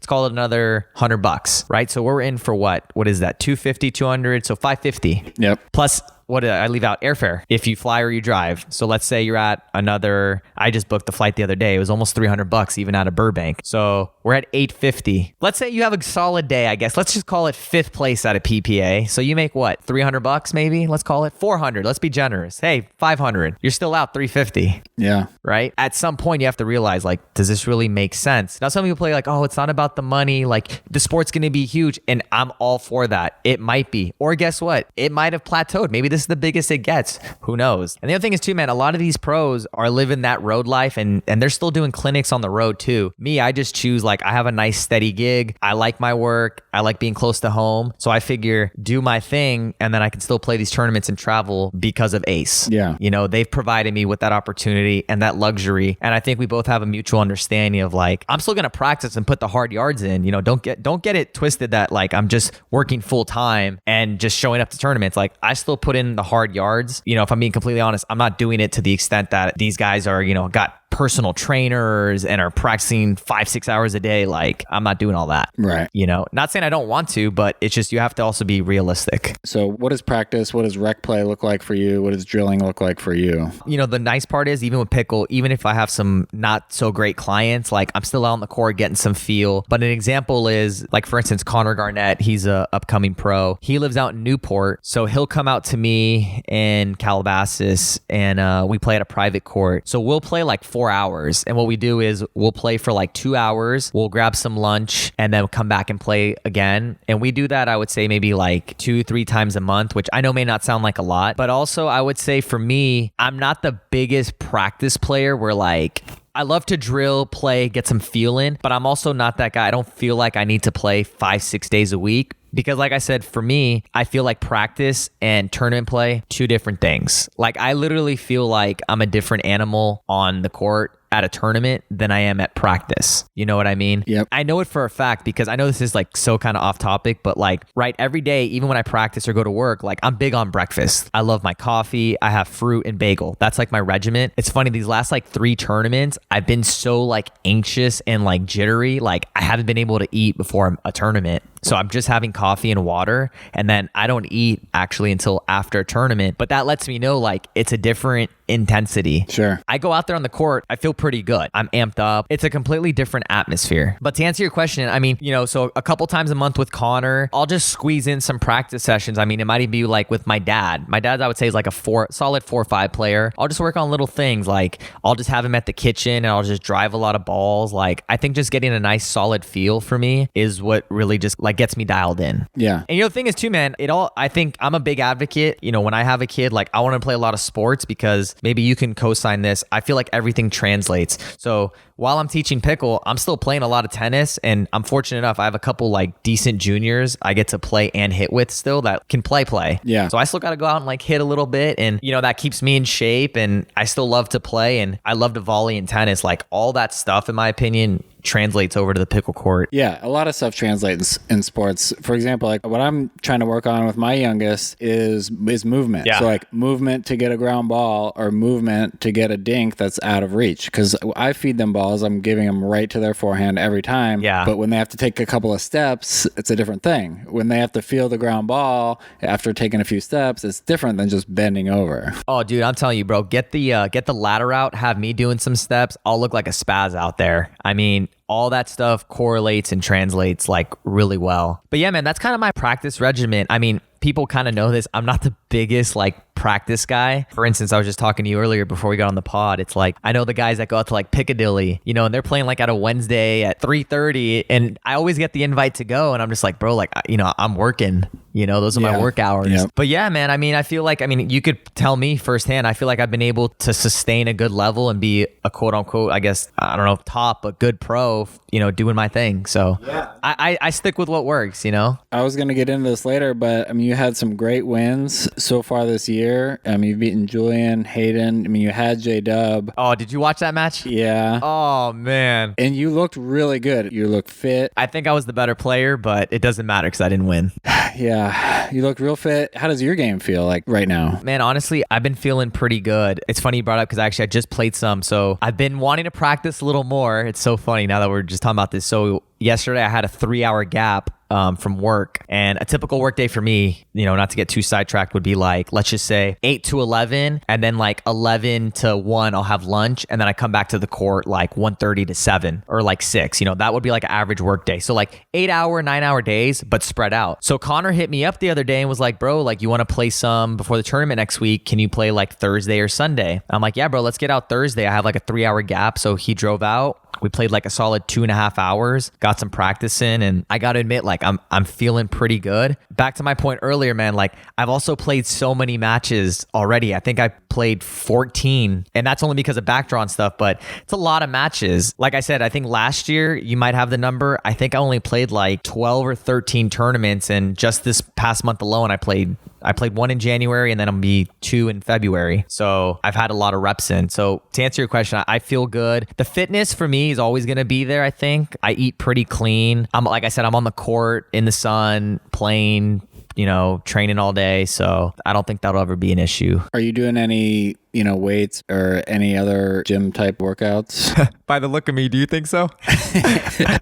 call it another $100, right? So we're in for what? What is that? 250, 200, so 550. Yep. Plus, what did I leave out? Airfare if you fly or you drive. So let's say you're at another, I just booked the flight the other day. It was almost $300 even out of Burbank. So we're at $850. Let's say you have a solid day, I guess. Let's just call it 5th place at a PPA. So you make what? $300 maybe? Let's call it $400. Let's be generous. Hey, $500. You're still out $350. Yeah. Right? At some point you have to realize, like, does this really make sense? Now some people play like, oh, it's not about the money. Like the sport's going to be huge. And I'm all for that. It might be. Or guess what? It might have plateaued. Maybe this is the biggest it gets. Who knows? And the other thing is too, man, a lot of these pros are living that road life and they're still doing clinics on the road too. Me, I just choose, like, I have a nice steady gig. I like my work. I like being close to home. So I figure do my thing and then I can still play these tournaments and travel because of Ace. Yeah. They've provided me with that opportunity and that luxury. And I think we both have a mutual understanding of, like, I'm still going to practice and put the hard yards in. Don't get it twisted that, like, I'm just working full time and just showing up to tournaments. Like, I still put in the hard yards. If I'm being completely honest, I'm not doing it to the extent that these guys are, got personal trainers and are practicing 5-6 hours a day. Like, I'm not doing all that. Right. You know, not saying I don't want to, but it's just, you have to also be realistic. So what does practice, what does rec play look like for you? What does drilling look like for you? You know, the nice part is, even with pickle, even if I have some not so great clients, like I'm still out on the court getting some feel. But an example is, like, for instance, Connor Garnett, he's a upcoming pro. He lives out in Newport. So he'll come out to me in Calabasas and we play at a private court. So we'll play like 4 hours. And what we do is we'll play for like 2 hours. We'll grab some lunch and then come back and play again. And we do that, I would say, maybe like 2-3 times a month, which I know may not sound like a lot. But also, I would say for me, I'm not the biggest practice player where, like, I love to drill, play, get some feel in, but I'm also not that guy. I don't feel like I need to play 5-6 days a week. Because like I said, for me, I feel like practice and tournament play, 2 different things. Like, I literally feel like I'm a different animal on the court at a tournament than I am at practice. You know what I mean? Yep. I know it for a fact because I know this is like so kind of off topic, but like, right, every day, even when I practice or go to work, like, I'm big on breakfast. I love my coffee. I have fruit and bagel. That's like my regiment. It's funny, these last like 3 tournaments, I've been so like anxious and like jittery. Like, I haven't been able to eat before a tournament. So I'm just having coffee and water, and then I don't eat actually until after a tournament. But that lets me know, like, it's a different intensity. Sure. I go out there on the court, I feel pretty good. I'm amped up. It's a completely different atmosphere. But to answer your question, I mean, you know, so a couple times a month with Connor, I'll just squeeze in some practice sessions. I mean, it might even be like with my dad. My dad, I would say, is like a solid 4 or 5 player. I'll just work on little things. Like, I'll just have him at the kitchen and I'll just drive a lot of balls. Like, I think just getting a nice solid feel for me is what really just like gets me dialed in. Yeah. And you know, the thing is too, man, I think I'm a big advocate. You know, when I have a kid, like, I want to play a lot of sports because maybe you can co-sign this. I feel like everything translates. So while I'm teaching pickle, I'm still playing a lot of tennis, and I'm fortunate enough, I have a couple like decent juniors I get to play and hit with still that can play. Yeah. So I still got to go out and like hit a little bit, and you know, that keeps me in shape, and I still love to play, and I love to volley and tennis. Like, all that stuff, in my opinion, translates over to the pickle court. Yeah, a lot of stuff translates in sports. For example, like what I'm trying to work on with my youngest is movement. Yeah. So like movement to get a ground ball or movement to get a dink that's out of reach. Because I feed them balls, I'm giving them right to their forehand every time. Yeah. But when they have to take a couple of steps, it's a different thing. When they have to feel the ground ball after taking a few steps, it's different than just bending over. Oh, dude, I'm telling you, bro, get the ladder out, have me doing some steps. I'll look like a spaz out there. I mean, all that stuff correlates and translates like really well. But yeah, man, that's kind of my practice regimen. I mean, people kind of know this. I'm not the biggest like practice guy. For instance, I was just talking to you earlier before we got on the pod. It's like, I know the guys that go out to like Piccadilly, you know, and they're playing like at a Wednesday at 3:30, and I always get the invite to go, and I'm just like, bro, like, you know, I'm working, you know, those are my work hours. Yeah. But yeah, man, I mean, I feel like, I mean, you could tell me firsthand, I feel like I've been able to sustain a good level and be a quote unquote, I guess, I don't know, top, but good pro, you know, doing my thing. So yeah. I stick with what works, you know? I was going to get into this later, but I mean, you had some great wins so far this year. I mean, you've beaten Julian, Hayden. I mean, you had J-Dub. Oh, did you watch that match? Yeah. Oh, man. And you looked really good. You looked fit. I think I was the better player, but it doesn't matter because I didn't win. Yeah. You looked real fit. How does your game feel like right now? Man, honestly, I've been feeling pretty good. It's funny you brought up because actually I just played some. So I've been wanting to practice a little more. It's so funny now that we're just talking about this. So yesterday I had a 3-hour gap from work, and a typical work day for me, you know, not to get too sidetracked, would be like, let's just say 8 to 11, and then like 11 to 1 I'll have lunch, and then I come back to the court like 1:30 to 7 or like 6. You know, that would be like an average work day. So like 8-hour, 9-hour days, but spread out. So Connor hit me up the other day and was like, bro, like, you want to play some before the tournament next week? Can you play like Thursday or Sunday? I'm like, yeah, bro, let's get out Thursday. I have like a 3-hour gap. So he drove out. We played like a solid 2.5 hours, got some practice in, and I got to admit, like, I'm feeling pretty good. Back to my point earlier, man, like, I've also played so many matches already. I think I played 14, and that's only because of backdraw and stuff, but it's a lot of matches. Like I said, I think last year, you might have the number, I think I only played like 12 or 13 tournaments, and just this past month alone, I played 1 in January, and then I'll be 2 in February. So I've had a lot of reps in. So to answer your question, I feel good. The fitness for me is always going to be there, I think. I eat pretty clean. Like I said, I'm on the court in the sun playing, you know, training all day. So I don't think that'll ever be an issue. Are you doing any weights or any other gym type workouts? By the look of me, do you think so?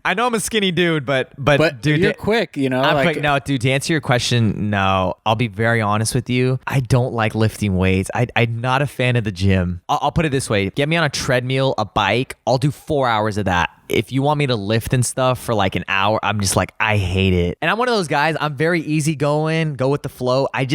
I know I'm a skinny dude, but dude, you're quick, I'm quick. No, dude, to answer your question, no. I'll be very honest with you. I don't like lifting weights. I'm not a fan of the gym. I'll put it this way. Get me on a treadmill, a bike. I'll do 4 hours of that. If you want me to lift and stuff for like an hour, I'm just like, I hate it. And I'm one of those guys, I'm very easygoing, go with the flow. I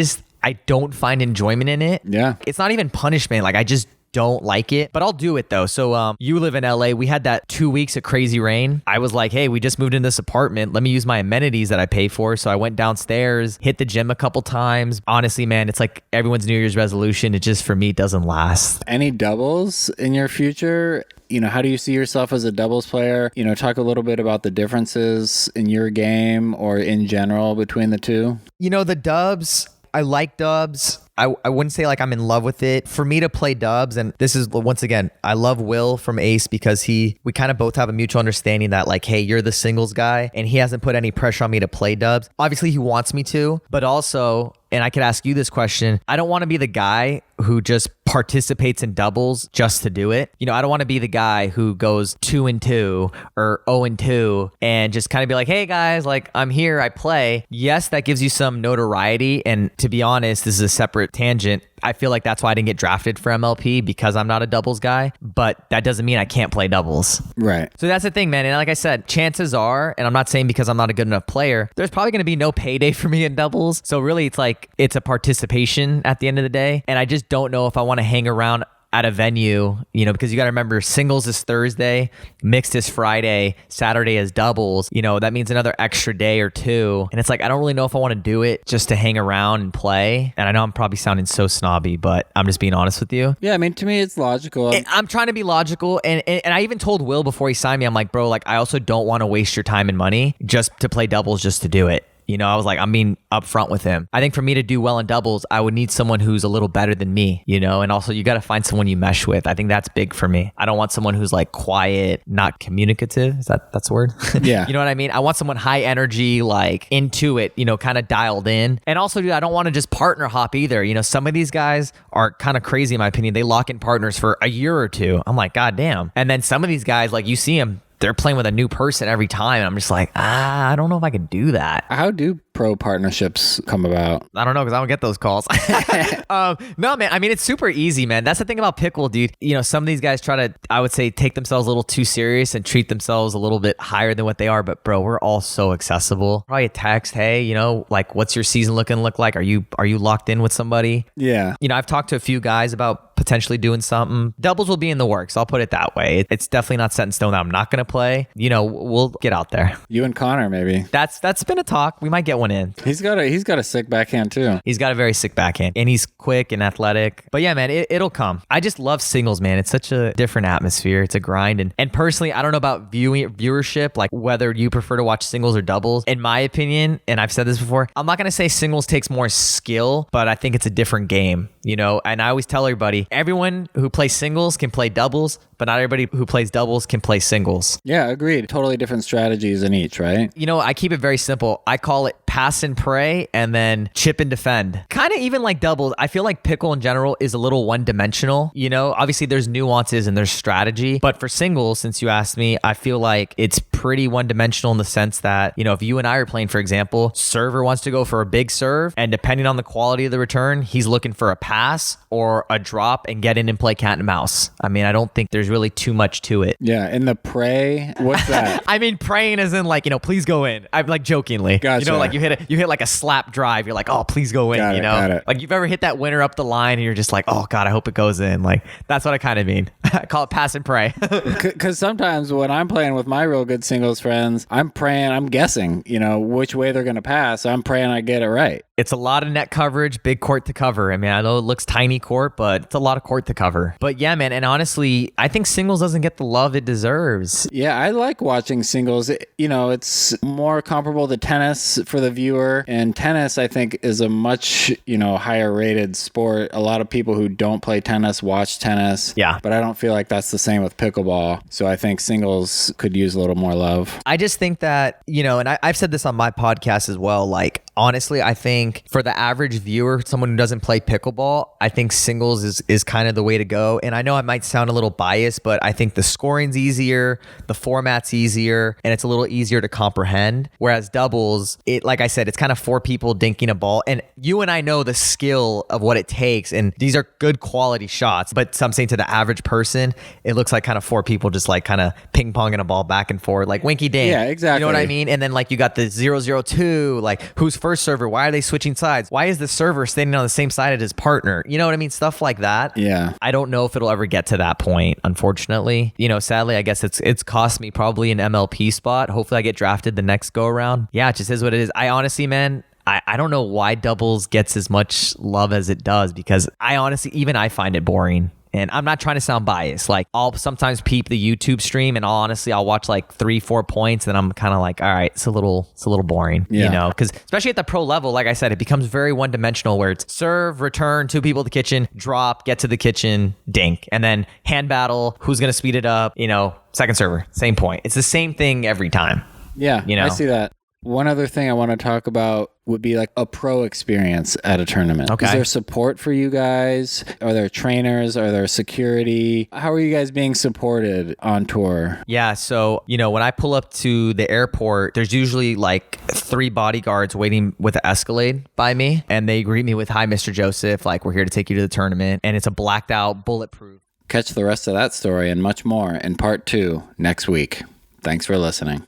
don't find enjoyment in it. Yeah. It's not even punishment. Like I just don't like it, but I'll do it though. So you live in LA. We had that 2 weeks of crazy rain. I was like, hey, we just moved in this apartment. Let me use my amenities that I pay for. So I went downstairs, hit the gym a couple times. Honestly, man, it's like everyone's New Year's resolution. It just, for me, doesn't last. Any doubles in your future? How do you see yourself as a doubles player? Talk a little bit about the differences in your game or in general between the two. The dubs, I like dubs. I wouldn't say like I'm in love with it. For me to play dubs, and this is, once again, I love Will from Ace because we kind of both have a mutual understanding that like, hey, you're the singles guy, and he hasn't put any pressure on me to play dubs. Obviously, he wants me to, but also, and I could ask you this question, I don't want to be the guy who just participates in doubles just to do it. I don't want to be the guy who goes 2-2 or 0-2 and just kind of be like, hey guys, like I'm here, I play. Yes, that gives you some notoriety. And to be honest, this is a separate tangent. I feel like that's why I didn't get drafted for MLP, because I'm not a doubles guy, but that doesn't mean I can't play doubles. Right. So that's the thing, man. And like I said, chances are, and I'm not saying because I'm not a good enough player, there's probably going to be no payday for me in doubles. So really it's like, it's a participation at the end of the day. And I just don't know if I want to hang around at a venue, because you got to remember singles is Thursday, mixed is Friday, Saturday is doubles, that means another extra day or two. And it's like, I don't really know if I want to do it just to hang around and play. And I know I'm probably sounding so snobby, but I'm just being honest with you. Yeah. I mean, to me, it's logical. And I'm trying to be logical. And I even told Will before he signed me, I'm like, bro, like I also don't want to waste your time and money just to play doubles just to do it. I was like, I'm being upfront with him. I think for me to do well in doubles, I would need someone who's a little better than me, and also you got to find someone you mesh with. I think that's big for me. I don't want someone who's like quiet, not communicative. That's a word? Yeah. You know what I mean? I want someone high energy, like into it, kind of dialed in. And also, dude, I don't want to just partner hop either. Some of these guys are kind of crazy in my opinion. They lock in partners for a year or two. I'm like, God damn. And then some of these guys, like you see them, they're playing with a new person every time. And I'm just like, I don't know if I could do that. How do pro partnerships come about? I don't know, because I don't get those calls. No, man. I mean, it's super easy, man. That's the thing about pickle, dude. Some of these guys try to, I would say, take themselves a little too serious and treat themselves a little bit higher than what they are. But bro, we're all so accessible. Probably a text, hey, like what's your season look like? Are you locked in with somebody? Yeah. I've talked to a few guys about potentially doing something. Doubles will be in the works. I'll put it that way. It's definitely not set in stone that I'm not going to play. We'll get out there. You and Connor, maybe. That's been a talk. We might get one in. He's got a sick backhand too. He's got a very sick backhand, and he's quick and athletic. But yeah, man, it'll come. I just love singles, man. It's such a different atmosphere. It's a grind. And personally, I don't know about viewership, like whether you prefer to watch singles or doubles. In my opinion, and I've said this before, I'm not going to say singles takes more skill, but I think it's a different game, and I always tell everybody, everyone who plays singles can play doubles, but not everybody who plays doubles can play singles. Yeah, agreed. Totally different strategies in each, right? I keep it very simple. I call it pass and pray and then chip and defend. Kind of even like doubles. I feel like pickle in general is a little one-dimensional. Obviously there's nuances and there's strategy, but for singles, since you asked me, I feel like it's pretty one-dimensional in the sense that, if you and I are playing, for example, server wants to go for a big serve, and depending on the quality of the return, he's looking for a pass or a drop and get in and play cat and mouse. I mean, I don't think there's really too much to it. Yeah, and the pray, what's that? I mean, praying as in like, please go in. I'm like jokingly. Gotcha. Like you hit like a slap drive. You're like, oh, please go in. Got it. Like you've ever hit that winner up the line and you're just like, oh God, I hope it goes in. Like that's what I kind of mean. I call it pass and pray. Because sometimes when I'm playing with my real good singles friends, I'm praying, I'm guessing, which way they're going to pass. I'm praying I get it right. It's a lot of net coverage, big court to cover. I mean, I know it looks tiny court, but it's a lot of court to cover. But yeah, man. And honestly, I think singles doesn't get the love it deserves. Yeah, I like watching singles. It's more comparable to tennis for the viewer. And tennis, I think, is a much, higher rated sport. A lot of people who don't play tennis watch tennis. Yeah. But I don't feel like that's the same with pickleball. So I think singles could use a little more love. I just think that, and I've said this on my podcast as well, like, honestly, I think for the average viewer, someone who doesn't play pickleball, I think singles is kind of the way to go. And I know I might sound a little biased, but I think the scoring's easier, the format's easier, and it's a little easier to comprehend. Whereas doubles, like I said, it's kind of 4 people dinking a ball. And you and I know the skill of what it takes. And these are good quality shots. But I'm saying to the average person, it looks like kind of 4 people just like kind of ping-ponging a ball back and forth, like winky dink. Yeah, exactly. You know what I mean? And then like you got the 0-0-2, like who's first server? Why are they switching sides? Why is the server standing on the same side as his partner? You know what I mean? Stuff like that. Yeah. I don't know if it'll ever get to that point, unfortunately. You know, sadly, I guess it's cost me probably an MLP spot. Hopefully I get drafted the next go around. Yeah, it just is what it is. I honestly, man, I don't know why doubles gets as much love as it does, because I honestly, even I find it boring. And I'm not trying to sound biased. Like, I'll sometimes peep the YouTube stream, and I'll watch like 3-4 points, and I'm kind of like, all right, it's a little boring, you know? Because especially at the pro level, like I said, it becomes very one-dimensional, where it's serve, return, 2 people at the kitchen, drop, get to the kitchen, dink, and then hand battle, who's gonna speed it up, you know, second server, same point. It's the same thing every time. Yeah, you know? I see that. One other thing I want to talk about would be like a pro experience at a tournament. Okay. Is there support for you guys? Are there trainers? Are there security? How are you guys being supported on tour? Yeah, so, you know, when I pull up to the airport, there's usually like 3 bodyguards waiting with an Escalade by me, and they greet me with, "Hi, Mr. Joseph, like we're here to take you to the tournament," and it's a blacked out, bulletproof. Catch the rest of that story and much more in part 2 next week. Thanks for listening.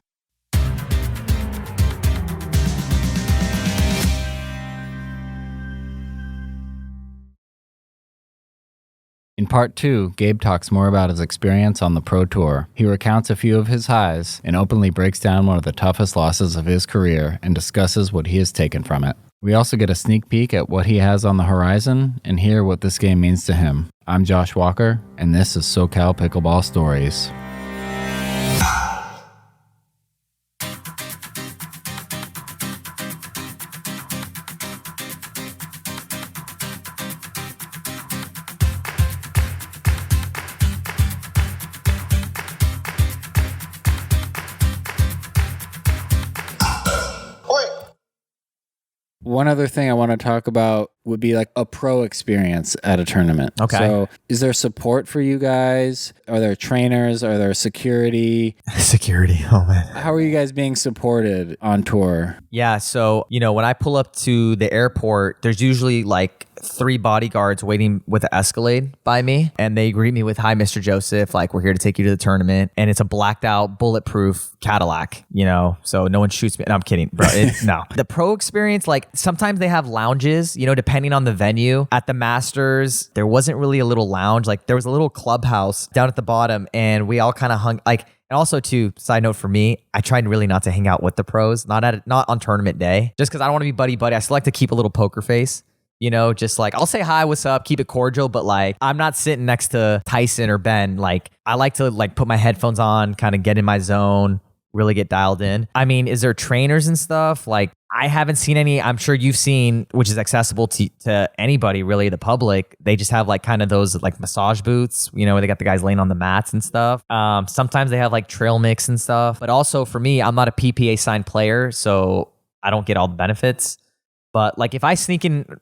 In part 2, Gabe talks more about his experience on the Pro Tour. He recounts a few of his highs and openly breaks down one of the toughest losses of his career and discusses what he has taken from it. We also get a sneak peek at what he has on the horizon and hear what this game means to him. I'm Josh Walker, and this is SoCal Pickleball Stories. One other thing I want to talk about would be like a pro experience at a tournament. Okay. So is there support for you guys? Are there trainers? Are there security? Security, oh man. How are you guys being supported on tour? Yeah, so, you know, when I pull up to the airport, there's usually like 3 bodyguards waiting with an Escalade by me, and they greet me with, "Hi, Mr. Joseph, like we're here to take you to the tournament," and it's a blacked out, bulletproof Cadillac, you know, so no one shoots me. No, I'm kidding, bro. No. The pro experience, like sometimes they have lounges, you know, depending on the venue. At the Masters, there wasn't really a little lounge. Like there was a little clubhouse down at the bottom, and we all kind of hung like. And also, too, side note for me, I tried really not to hang out with the pros, not on tournament day, just because I don't want to be buddy. I still like to keep a little poker face. You know, just like I'll say hi, what's up, keep it cordial, but like I'm not sitting next to Tyson or Ben. Like I like to like put my headphones on, kind of get in my zone, really get dialed in. I mean, is there trainers and stuff? Like I haven't seen any. I'm sure you've seen, which is accessible to anybody, really, the public. They just have like kind of those like massage booths, you know, where they got the guys laying on the mats and stuff. Sometimes they have like trail mix and stuff. But also for me, I'm not a PPA signed player, so I don't get all the benefits. But like if I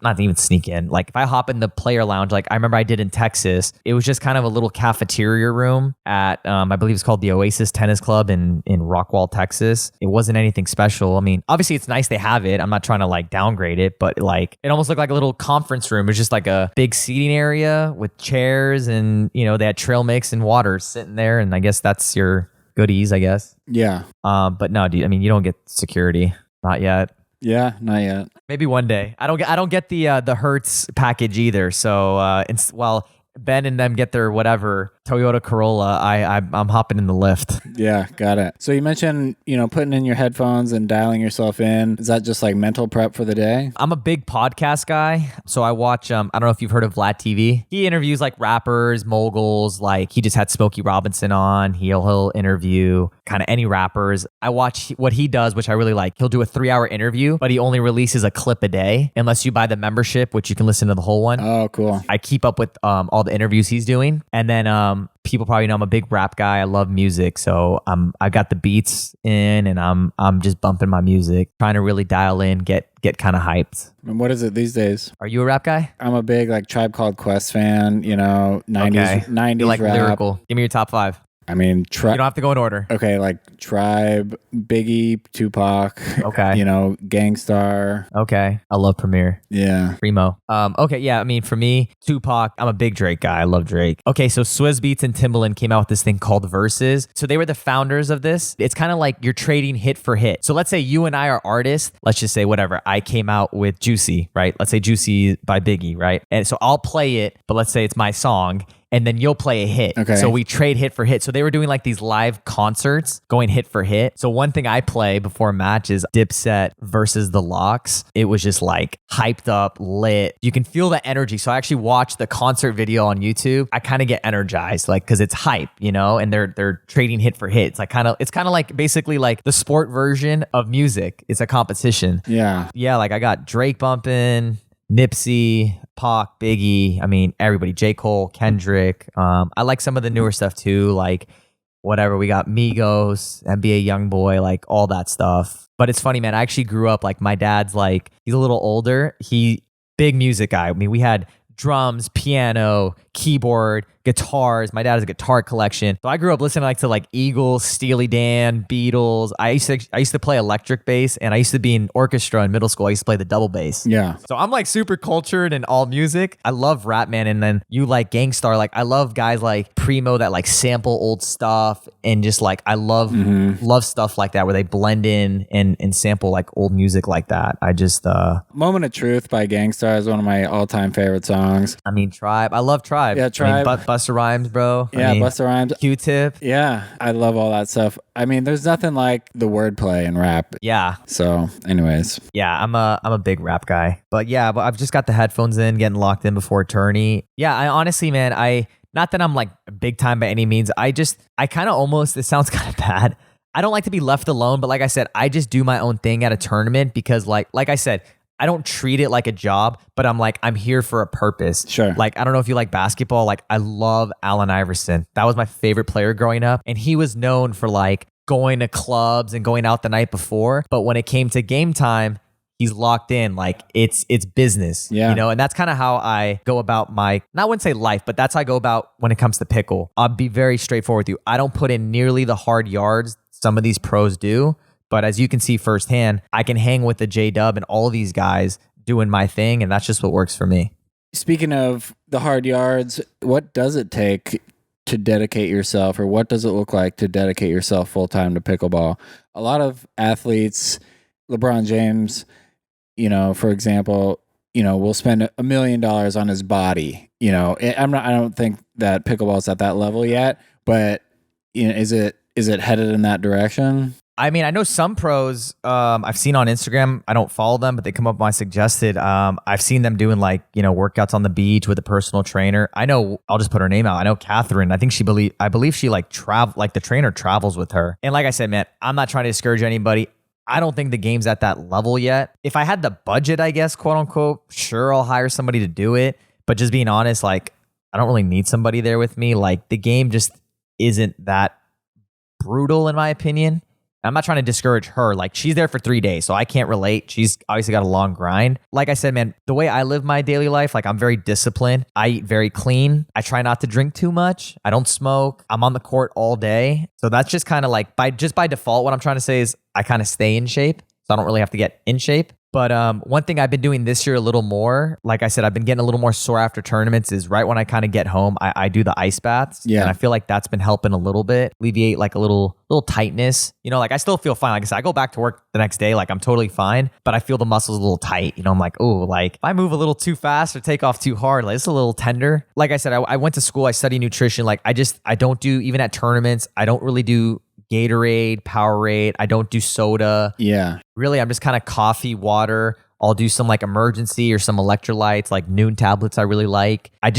not even sneak in, like if I hop in the player lounge, like I remember I did in Texas, it was just kind of a little cafeteria room at, I believe it's called the Oasis Tennis Club in Rockwall, Texas. It wasn't anything special. I mean, obviously it's nice they have it. I'm not trying to like downgrade it, but like it almost looked like a little conference room. It was just like a big seating area with chairs, and, you know, they had trail mix and water sitting there. And I guess that's your goodies, I guess. Yeah. But no, dude, I mean, you don't get security. Not yet. Yeah, not yet. Maybe one day. I don't get the Hertz package either. So while Ben and them get their whatever Toyota Corolla, I'm hopping in the lift. Yeah, got it. So you mentioned, you know, putting in your headphones and dialing yourself in. Is that just like mental prep for the day? I'm a big podcast guy, so I watch. I don't know if you've heard of Vlad TV. He interviews like rappers, moguls. Like he just had Smokey Robinson on. He'll interview kind of any rappers. I watch what he does, which I really like. He'll do a 3-hour interview, but he only releases a clip a day, unless you buy the membership, which you can listen to the whole one. Oh, cool. I keep up with all the interviews he's doing, and then People probably know I'm a big rap guy. I love music. So I got the beats in and I'm just bumping my music, trying to really dial in, get kind of hyped. And what is it these days? Are you a rap guy? I'm a big like Tribe Called Quest fan, 90s You like rap. lyrical. Give me your top 5. I mean, You don't have to go in order. okay, like Tribe, Biggie, Tupac, Okay. Gangstar. Okay. I love Premier. Yeah. Primo. Okay, yeah, I mean, for me, Tupac, I'm a big Drake guy. I love Drake. Okay, so Swizz Beatz and Timbaland came out with this thing called Versus. So they were the founders of this. It's kind of like you're trading hit for hit. So let's say you and I are artists. Let's just say whatever. I came out with Juicy, right? Let's say Juicy by Biggie, right? And so I'll play it, but let's say it's my song. And then you'll play a hit. Okay. So we trade hit for hit. So they were doing like these live concerts going hit for hit. So one thing I play before a match is Dipset versus the Lox. It was just like hyped up, lit. You can feel the energy. So I actually watched the concert video on YouTube. I kind of get energized, like, because it's hype, and they're trading hit for hit. It's kind of like basically like the sport version of music. It's a competition. Yeah. Yeah, like I got Drake bumping, Nipsey, Pac, Biggie, I mean, everybody, J. Cole, Kendrick. I like some of the newer stuff too, like whatever. We got Migos, NBA Youngboy, like all that stuff. But it's funny, man. I actually grew up, like my dad's like, he's a little older. Big music guy. I mean, we had drums, piano, keyboard, guitars. My dad has a guitar collection. So I grew up listening to Eagles, Steely Dan, Beatles. I used to play electric bass, and I used to be in orchestra in middle school. I used to play the double bass. Yeah. So I'm like super cultured in all music. I love rap, man. And then you like Gangstar. Like I love guys like Primo that like sample old stuff, and just like I love stuff like that where they blend in and sample like old music like that. I just Moment of Truth by Gangstar is one of my all-time favorite songs. I mean, Tribe. I love Tribe. Yeah, Tribe. I mean, Busta Rhymes, bro. Yeah, Busta Rhymes. Q-Tip. Yeah, I love all that stuff. I mean, there's nothing like the wordplay in rap. Yeah. So, anyways. Yeah, I'm a big rap guy. But yeah, I've just got the headphones in, getting locked in before tourney. Yeah, I honestly, man, not that I'm like big time by any means. I kind of almost, it sounds kind of bad. I don't like to be left alone, but like I said, I just do my own thing at a tournament because like I said, I don't treat it like a job, but I'm here for a purpose. Sure. Like, I don't know if you like basketball. Like, I love Allen Iverson. That was my favorite player growing up. And he was known for like going to clubs and going out the night before. But when it came to game time, he's locked in. Like it's business, Yeah. and that's kind of how I go about I wouldn't say life, but that's how I go about when it comes to pickle. I'll be very straightforward with you. I don't put in nearly the hard yards some of these pros do. But as you can see firsthand, I can hang with the J-Dub and all of these guys doing my thing, and that's just what works for me. Speaking of the hard yards, what does it take to dedicate yourself, or what does it look like to dedicate yourself full-time to pickleball? A lot of athletes, LeBron James, for example, will spend $1 million on his body. I don't think that pickleball's at that level yet, but is it headed in that direction? I mean, I know some pros I've seen on Instagram. I don't follow them, but they come up my suggested. I've seen them doing workouts on the beach with a personal trainer. I know, I'll just put her name out. I know Catherine. I believe she the trainer travels with her. And like I said, man, I'm not trying to discourage anybody. I don't think the game's at that level yet. If I had the budget, I guess, quote unquote, sure, I'll hire somebody to do it. But just being honest, I don't really need somebody there with me. Like the game just isn't that brutal in my opinion. I'm not trying to discourage her. Like she's there for 3 days, so I can't relate. She's obviously got a long grind. Like I said, man, the way I live my daily life, I'm very disciplined. I eat very clean. I try not to drink too much. I don't smoke. I'm on the court all day. So that's just kind of by default, what I'm trying to say is I kind of stay in shape. So I don't really have to get in shape. But one thing I've been doing this year a little more, like I said, I've been getting a little more sore after tournaments is right when I kind of get home, I do the ice baths. Yeah. And I feel like that's been helping a little bit, alleviate a little tightness. I still feel fine. Like I said, I go back to work the next day, I'm totally fine, but I feel the muscles a little tight. I'm like, oh, if I move a little too fast or take off too hard, it's a little tender. Like I said, I went to school, I study nutrition. I don't do, even at tournaments, I don't really do Gatorade, Powerade. I don't do soda. Yeah. Really, I'm just kind of coffee, water. I'll do some emergency or some electrolytes, like Noon tablets I really like. I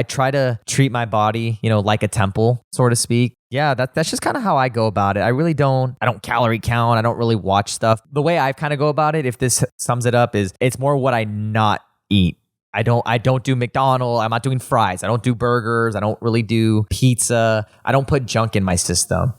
try to treat my body, like a temple, so to speak. Yeah, that's just kind of how I go about it. I don't calorie count. I don't really watch stuff. The way I kind of go about it, if this sums it up, is it's more what I not eat. I don't do McDonald's. I'm not doing fries. I don't do burgers. I don't really do pizza. I don't put junk in my system.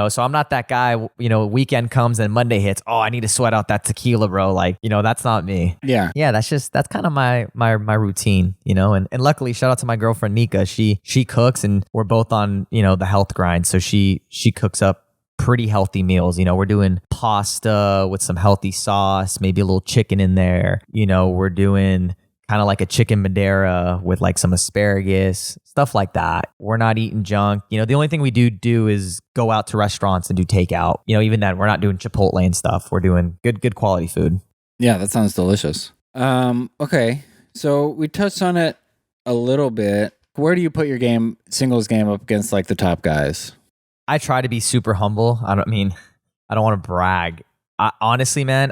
So I'm not that guy, weekend comes and Monday hits. Oh, I need to sweat out that tequila, bro. Like, that's not me. Yeah. Yeah, that's kind of my routine, and luckily shout out to my girlfriend, Nika. She cooks and we're both on, the health grind. So she cooks up pretty healthy meals. We're doing pasta with some healthy sauce, maybe a little chicken in there. We're doing kind of like a chicken Madeira with like some asparagus, stuff like that. We're not eating junk. The only thing we do is go out to restaurants and do takeout. Even then, we're not doing Chipotle and stuff. We're doing good quality food. Yeah, that sounds delicious. Okay, so we touched on it a little bit. Where do you put your singles game up against like the top guys? I try to be super humble. I don't want to brag. Honestly, man,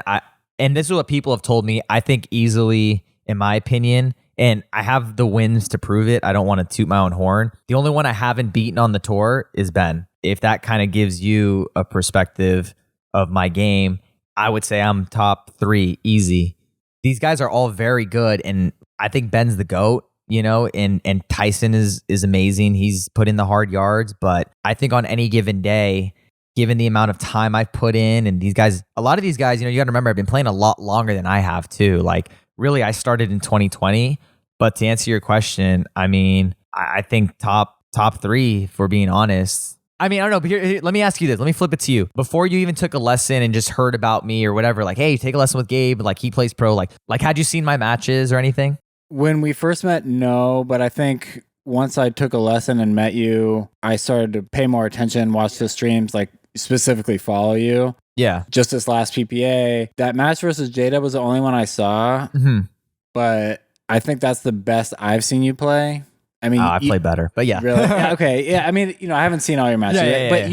and this is what people have told me. I think easily, in my opinion, and I have the wins to prove it. I don't want to toot my own horn. The only one I haven't beaten on the tour is Ben. If that kind of gives you a perspective of my game, I would say I'm top 3 easy. These guys are all very good, and I think Ben's the GOAT, and Tyson is amazing. He's put in the hard yards, but I think on any given day, given the amount of time I've put in, and a lot of these guys, you got to remember, I've been playing a lot longer than I have too. Like, really, I started in 2020, but to answer your question, I think top 3, for being honest. I don't know, but here, let me ask you this. Let me flip it to you. Before you even took a lesson and just heard about me or whatever, like, hey, take a lesson with Gabe, like he plays pro, like had you seen my matches or anything? When we first met, no, but I think once I took a lesson and met you, I started to pay more attention, watch the streams, like specifically follow you. Yeah. Just this last PPA, that match versus Jada was the only one I saw, but I think that's the best I've seen you play. I play better, but yeah. Really? Yeah, okay. Yeah. I haven't seen all your matches yet, but yeah.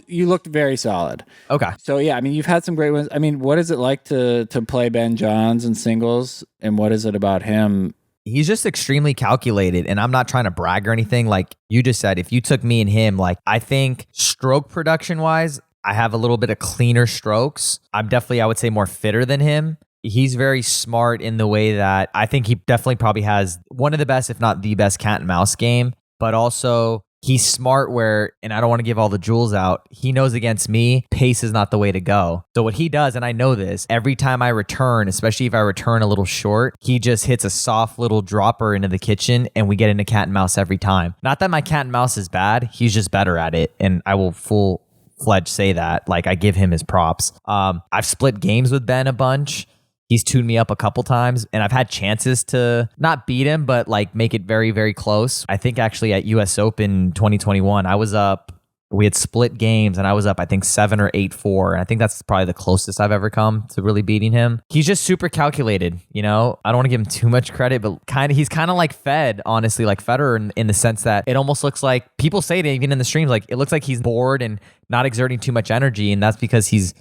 you looked very solid. Okay. So yeah, you've had some great wins. What is it like to play Ben Johns in singles, and what is it about him? He's just extremely calculated, and I'm not trying to brag or anything. Like you just said, if you took me and him, like I think stroke production wise, I have a little bit of cleaner strokes. I'm definitely, I would say, more fitter than him. He's very smart in the way that I think he definitely probably has one of the best, if not the best, cat and mouse game. But also, he's smart where, and I don't want to give all the jewels out, he knows against me, pace is not the way to go. So what he does, and I know this, every time I return, especially if I return a little short, he just hits a soft little dropper into the kitchen and we get into cat and mouse every time. Not that my cat and mouse is bad, he's just better at it. And I will full-fledged say that. Like, I give him his props. I've split games with Ben a bunch. He's tuned me up a couple times, and I've had chances to not beat him, but like make it very, very close. I think actually at US Open 2021, I was up, we had split games, and I was up, I think 7 or 8-4. And I think that's probably the closest I've ever come to really beating him. He's just super calculated, I don't want to give him too much credit, but he's kind of like Fed, honestly, like Federer in the sense that it almost looks like, people say it even in the streams, like it looks like he's bored and not exerting too much energy. And that's because he's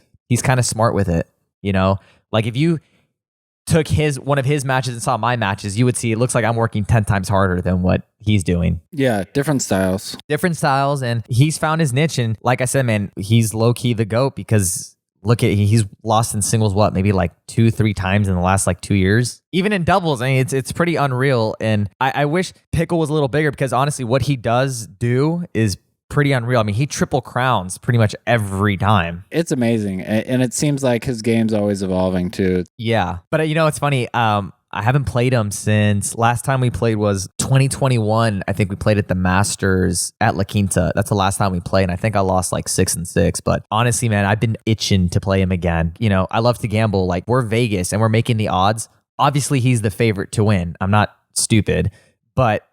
kind of smart with it, Like if you took one of his matches and saw my matches, you would see it looks like I'm working 10 times harder than what he's doing. Yeah, different styles. And he's found his niche. And like I said, man, he's low-key the GOAT because he's lost in singles, maybe like 2-3 times in the last like 2 years. Even in doubles, it's pretty unreal. And I wish Pickle was a little bigger because honestly, what he does do is pretty unreal. He triple crowns pretty much every time. It's amazing. And it seems like his game's always evolving too. Yeah. But it's funny. I haven't played him since last time we played was 2021. I think we played at the Masters at La Quinta. That's the last time we played. And I think I lost like 6-6. But honestly, man, I've been itching to play him again. I love to gamble. Like, we're Vegas and we're making the odds. Obviously, he's the favorite to win. I'm not stupid. But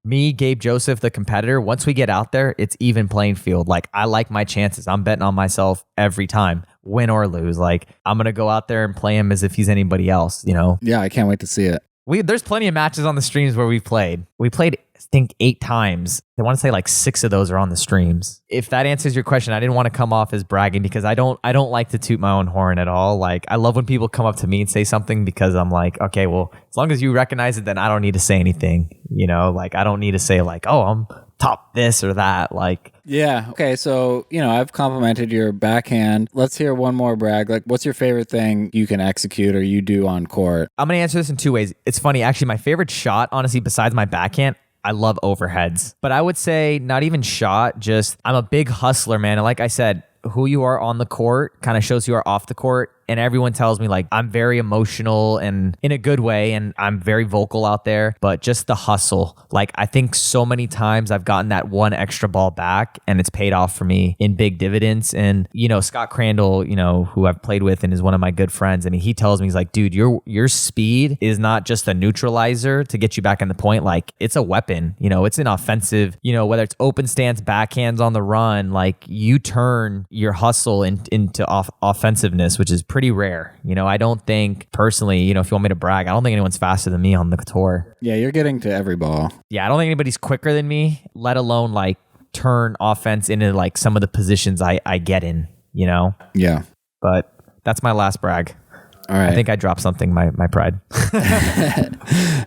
me, Gabe Joseph, the competitor, once we get out there, it's even playing field. Like, I like my chances. I'm betting on myself every time, win or lose. Like, I'm going to go out there and play him as if he's anybody else, Yeah, I can't wait to see it. There's plenty of matches on the streams where we've played. We played think 8 times. I want to say like 6 of those are on the streams. If that answers your question, I didn't want to come off as bragging because I don't like to toot my own horn at all. Like I love when people come up to me and say something because I'm like, okay, well, as long as you recognize it, then I don't need to say anything. Like I don't need to say like, oh, I'm top this or that. Like, yeah. Okay. So, I've complimented your backhand. Let's hear one more brag. Like, what's your favorite thing you can execute or you do on court? I'm going to answer this in 2 ways. It's funny. Actually, my favorite shot, honestly, besides my backhand, I love overheads. But I would say not even shot, just I'm a big hustler, man. And like I said, who you are on the court kind of shows you are off the court. And everyone tells me like I'm very emotional and in a good way, and I'm very vocal out there, but just the hustle. Like I think so many times I've gotten that one extra ball back and it's paid off for me in big dividends. And Scott Crandall, who I've played with and is one of my good friends, and he tells me, he's like, dude, your speed is not just a neutralizer to get you back on the point. Like it's a weapon, it's an offensive, whether it's open stance, backhands on the run, like you turn your hustle into offensiveness, which is pretty rare. I don't think personally, if you want me to brag, I don't think anyone's faster than me on the tour. Yeah, you're getting to every ball. Yeah, I don't think anybody's quicker than me, let alone like turn offense into like some of the positions I get in, Yeah. But that's my last brag. All right. I think I dropped something, my pride.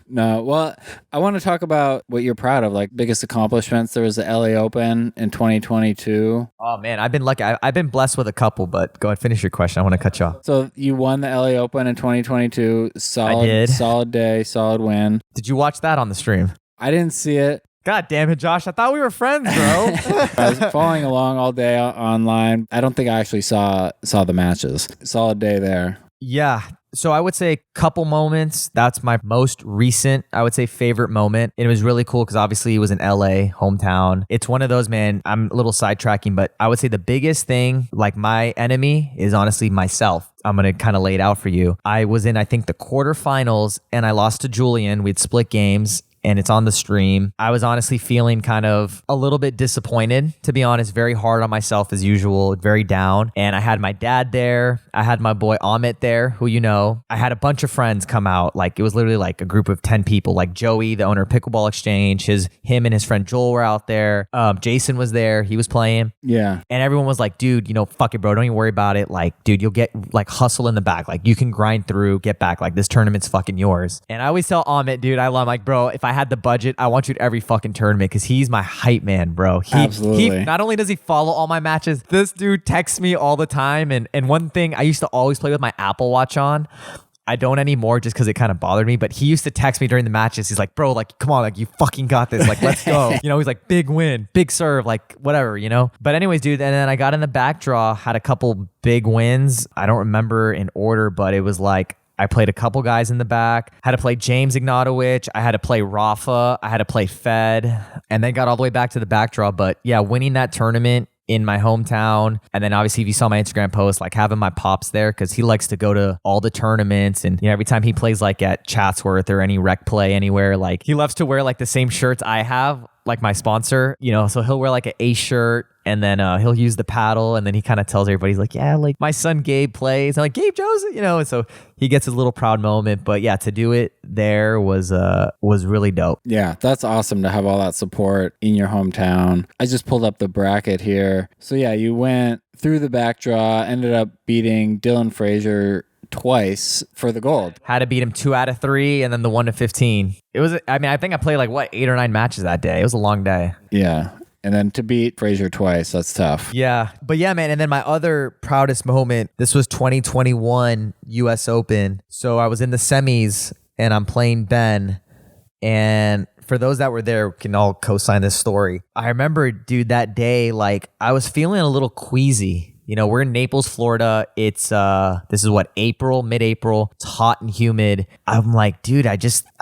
No, well, I want to talk about what you're proud of, like biggest accomplishments. There was the LA Open in 2022. Oh man, I've been lucky. I've been blessed with a couple, but go ahead, finish your question. I want to cut you off. So you won the LA Open in 2022. I did. Solid day, solid win. Did you watch that on the stream? I didn't see it. God damn it, Josh. I thought we were friends, bro. I was following along all day online. I don't think I actually saw the matches. Solid day there. Yeah. So I would say a couple moments. That's my most recent, I would say, favorite moment. And it was really cool because obviously it was in LA, hometown. It's one of those, man, I'm a little sidetracking, but I would say the biggest thing, like my enemy, is honestly myself. I'm going to kind of lay it out for you. I was in, I think, the quarterfinals and I lost to Julian. We'd split games. And it's on the stream. I was honestly feeling kind of a little bit disappointed, to be honest, very hard on myself as usual, very down. And I had my dad there. I had my boy Amit there, who I had a bunch of friends come out. Like it was literally like a group of 10 people, like Joey, the owner of Pickleball Exchange, him and his friend Joel were out there. Jason was there. He was playing. Yeah. And everyone was like, dude, fuck it, bro. Don't even worry about it. Like, dude, you'll get like hustle in the back. Like you can grind through, get back. Like this tournament's fucking yours. And I always tell Amit, dude, I'm like, bro, if I had the budget, I want you at every fucking tournament because he's my hype man, bro. Absolutely. Not only does he follow all my matches, this dude texts me all the time. And one thing, I used to always play with my Apple Watch on. I don't anymore just because it kind of bothered me, but he used to text me during the matches. He's like, bro, like, come on, like, you fucking got this. Like, let's go. He's like, big win, big serve, like, whatever, But anyways, dude, and then I got in the back draw, had a couple big wins. I don't remember in order, but it was like, I played a couple guys in the back, had to play James Ignatowicz, I had to play Rafa, I had to play Fed, and then got all the way back to the back draw. But yeah, winning that tournament in my hometown. And then obviously if you saw my Instagram post, like having my pops there because he likes to go to all the tournaments. And every time he plays like at Chatsworth or any rec play anywhere, like he loves to wear like the same shirts I have, like my sponsor, so he'll wear like an Ace shirt and then he'll use the paddle and then he kind of tells everybody, he's like, yeah, like my son Gabe plays. I'm like, Gabe Joseph, and so he gets his little proud moment. But yeah, to do it there was really dope. Yeah, that's awesome to have all that support in your hometown. I just pulled up the bracket here. So yeah, you went through the back draw, ended up beating Dylan Frazier twice for the gold. Had to beat him 2 out of 3 and then the 1 to 15. It was, I think I played like 8 or 9 matches that day. It was a long day. Yeah. And then to beat Frazier twice, that's tough. Yeah. But yeah, man. And then my other proudest moment, this was 2021 US Open. So I was in the semis and I'm playing Ben. And for those that were there, can all co-sign this story. I remember, dude, that day, like I was feeling a little queasy. We're in Naples, Florida. It's, this is what, mid-April. It's hot and humid. I'm like, dude, I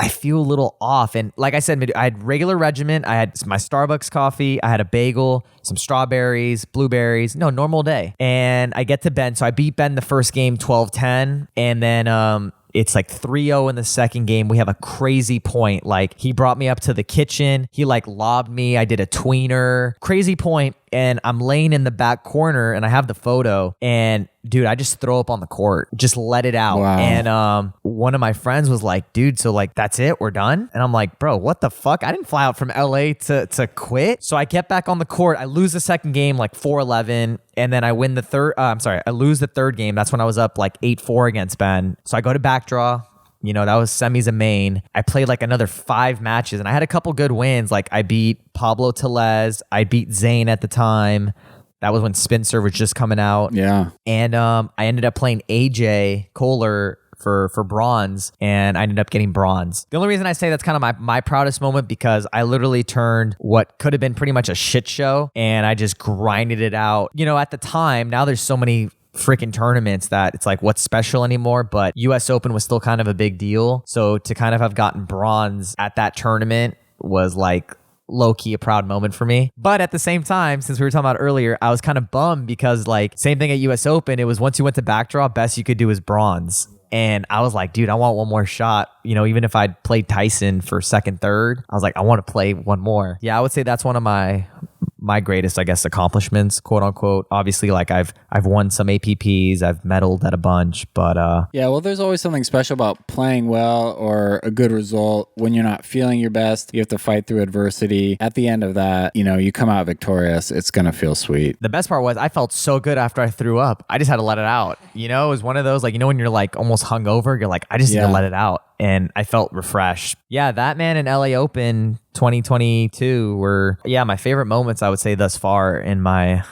feel a little off. And like I said, I had regular regimen. I had my Starbucks coffee. I had a bagel, some strawberries, blueberries. No, normal day. And I get to Ben. So I beat Ben the first game 12-10. And then, it's like 3-0 in the second game. We have a crazy point. Like he brought me up to the kitchen. He like lobbed me. I did a tweener. Crazy point. And I'm laying in the back corner and I have the photo and dude, I just throw up on the court, just let it out. Wow. And one of my friends was like, dude, so like that's it, we're done. And I'm like, bro, what the fuck? I didn't fly out from LA to quit. So I get back on the court. I lose the second game like 4-11. And then I win the third. I lose the third game. That's when I was up like 8-4 against Ben. So I go to back draw. That was semis and main. I played like another 5 matches and I had a couple good wins. Like I beat Pablo Tellez. I beat Zane at the time. That was when Spin Serve was just coming out. Yeah. And I ended up playing AJ Kohler for bronze, and I ended up getting bronze. The only reason I say that's kind of my proudest moment because I literally turned what could have been pretty much a shit show and I just grinded it out. At the time, now there's so many freaking tournaments that it's like what's special anymore, but US Open was still kind of a big deal. So to kind of have gotten bronze at that tournament was like low-key a proud moment for me. But at the same time, since we were talking about earlier, I was kind of bummed because like same thing at US Open, it was once you went to backdraw, best you could do is bronze. And I was like, dude, I want one more shot. Even if I'd played Tyson for second, third, I was like, I want to play one more. Yeah, I would say that's one of my greatest, I guess, accomplishments, quote unquote. Obviously, like I've won some APPs, I've medaled at a bunch, but yeah, well, there's always something special about playing well or a good result when you're not feeling your best. You have to fight through adversity. At the end of that, you come out victorious. It's gonna feel sweet. The best part was I felt so good after I threw up. I just had to let it out. It was one of those like when you're like almost hungover, you're like, I just need to let it out. And I felt refreshed. Yeah, that man in LA Open 2022 were, my favorite moments, I would say, thus far in my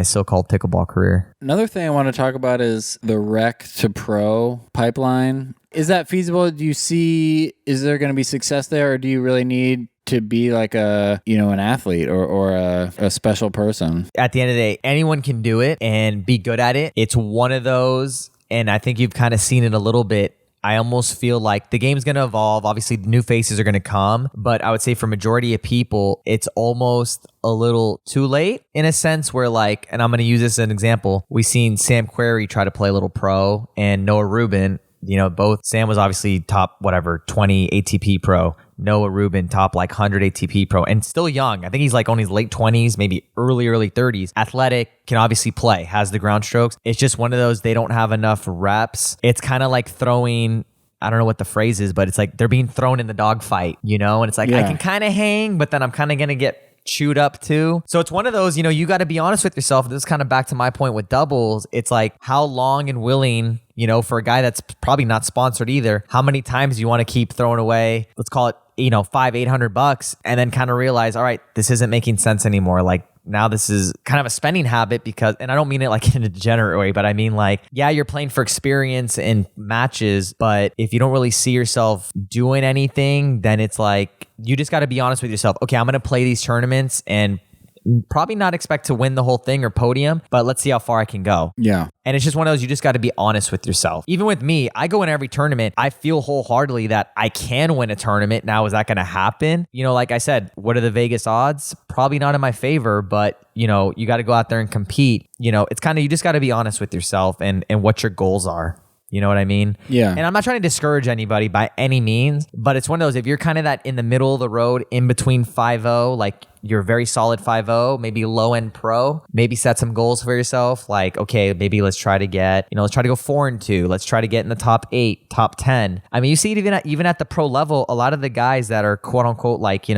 so-called pickleball career. Another thing I want to talk about is the rec to pro pipeline. Is that feasible? Do you see, is there going to be success there, or do you really need to be like an athlete or a special person? At the end of the day, anyone can do it and be good at it. It's one of those, and I think you've kind of seen it a little bit. I almost feel like the game's going to evolve. Obviously, new faces are going to come. But I would say for majority of people, it's almost a little too late in a sense where like, and I'm going to use this as an example. We've seen Sam Querrey try to play a little pro and Noah Rubin. Both. Sam was obviously top, 20 ATP pro. Noah Rubin, top 100 ATP pro, and still young. I think he's like on his late 20s, maybe early 30s. Athletic, can obviously play, has the ground strokes. It's just one of those, they don't have enough reps. It's kind of like throwing, I don't know what the phrase is, but it's like they're being thrown in the dogfight, and it's like, I can kind of hang, but then I'm kind of going to get chewed up too. So it's one of those, you got to be honest with yourself. This is kind of back to my point with doubles. It's like how long and willing, for a guy that's probably not sponsored either, how many times you want to keep throwing away, let's call it, $500-800 and then kind of realize, all right, this isn't making sense anymore. Like now this is kind of a spending habit because, and I don't mean it like in a degenerate way, but I mean like, yeah, you're playing for experience in matches, but if you don't really see yourself doing anything, then it's like, you just got to be honest with yourself. Okay, I'm going to play these tournaments and probably not expect to win the whole thing or podium, but let's see how far I can go. Yeah. And it's just one of those, you just got to be honest with yourself. Even with me, I go in every tournament, I feel wholeheartedly that I can win a tournament. Now, is that going to happen? Like I said, what are the Vegas odds? Probably not in my favor, but you got to go out there and compete. It's kind of, you just got to be honest with yourself and what your goals are. You know what I mean? Yeah. And I'm not trying to discourage anybody by any means, but it's one of those, if you're kind of that in the middle of the road, in between 5-0, like you're very solid 5-0, maybe low end pro, maybe set some goals for yourself. Like, okay, maybe let's try to get, let's try to go 4-2. Let's try to get in the top 8, top 10. I mean, you see it even at the pro level, a lot of the guys that are quote unquote, like,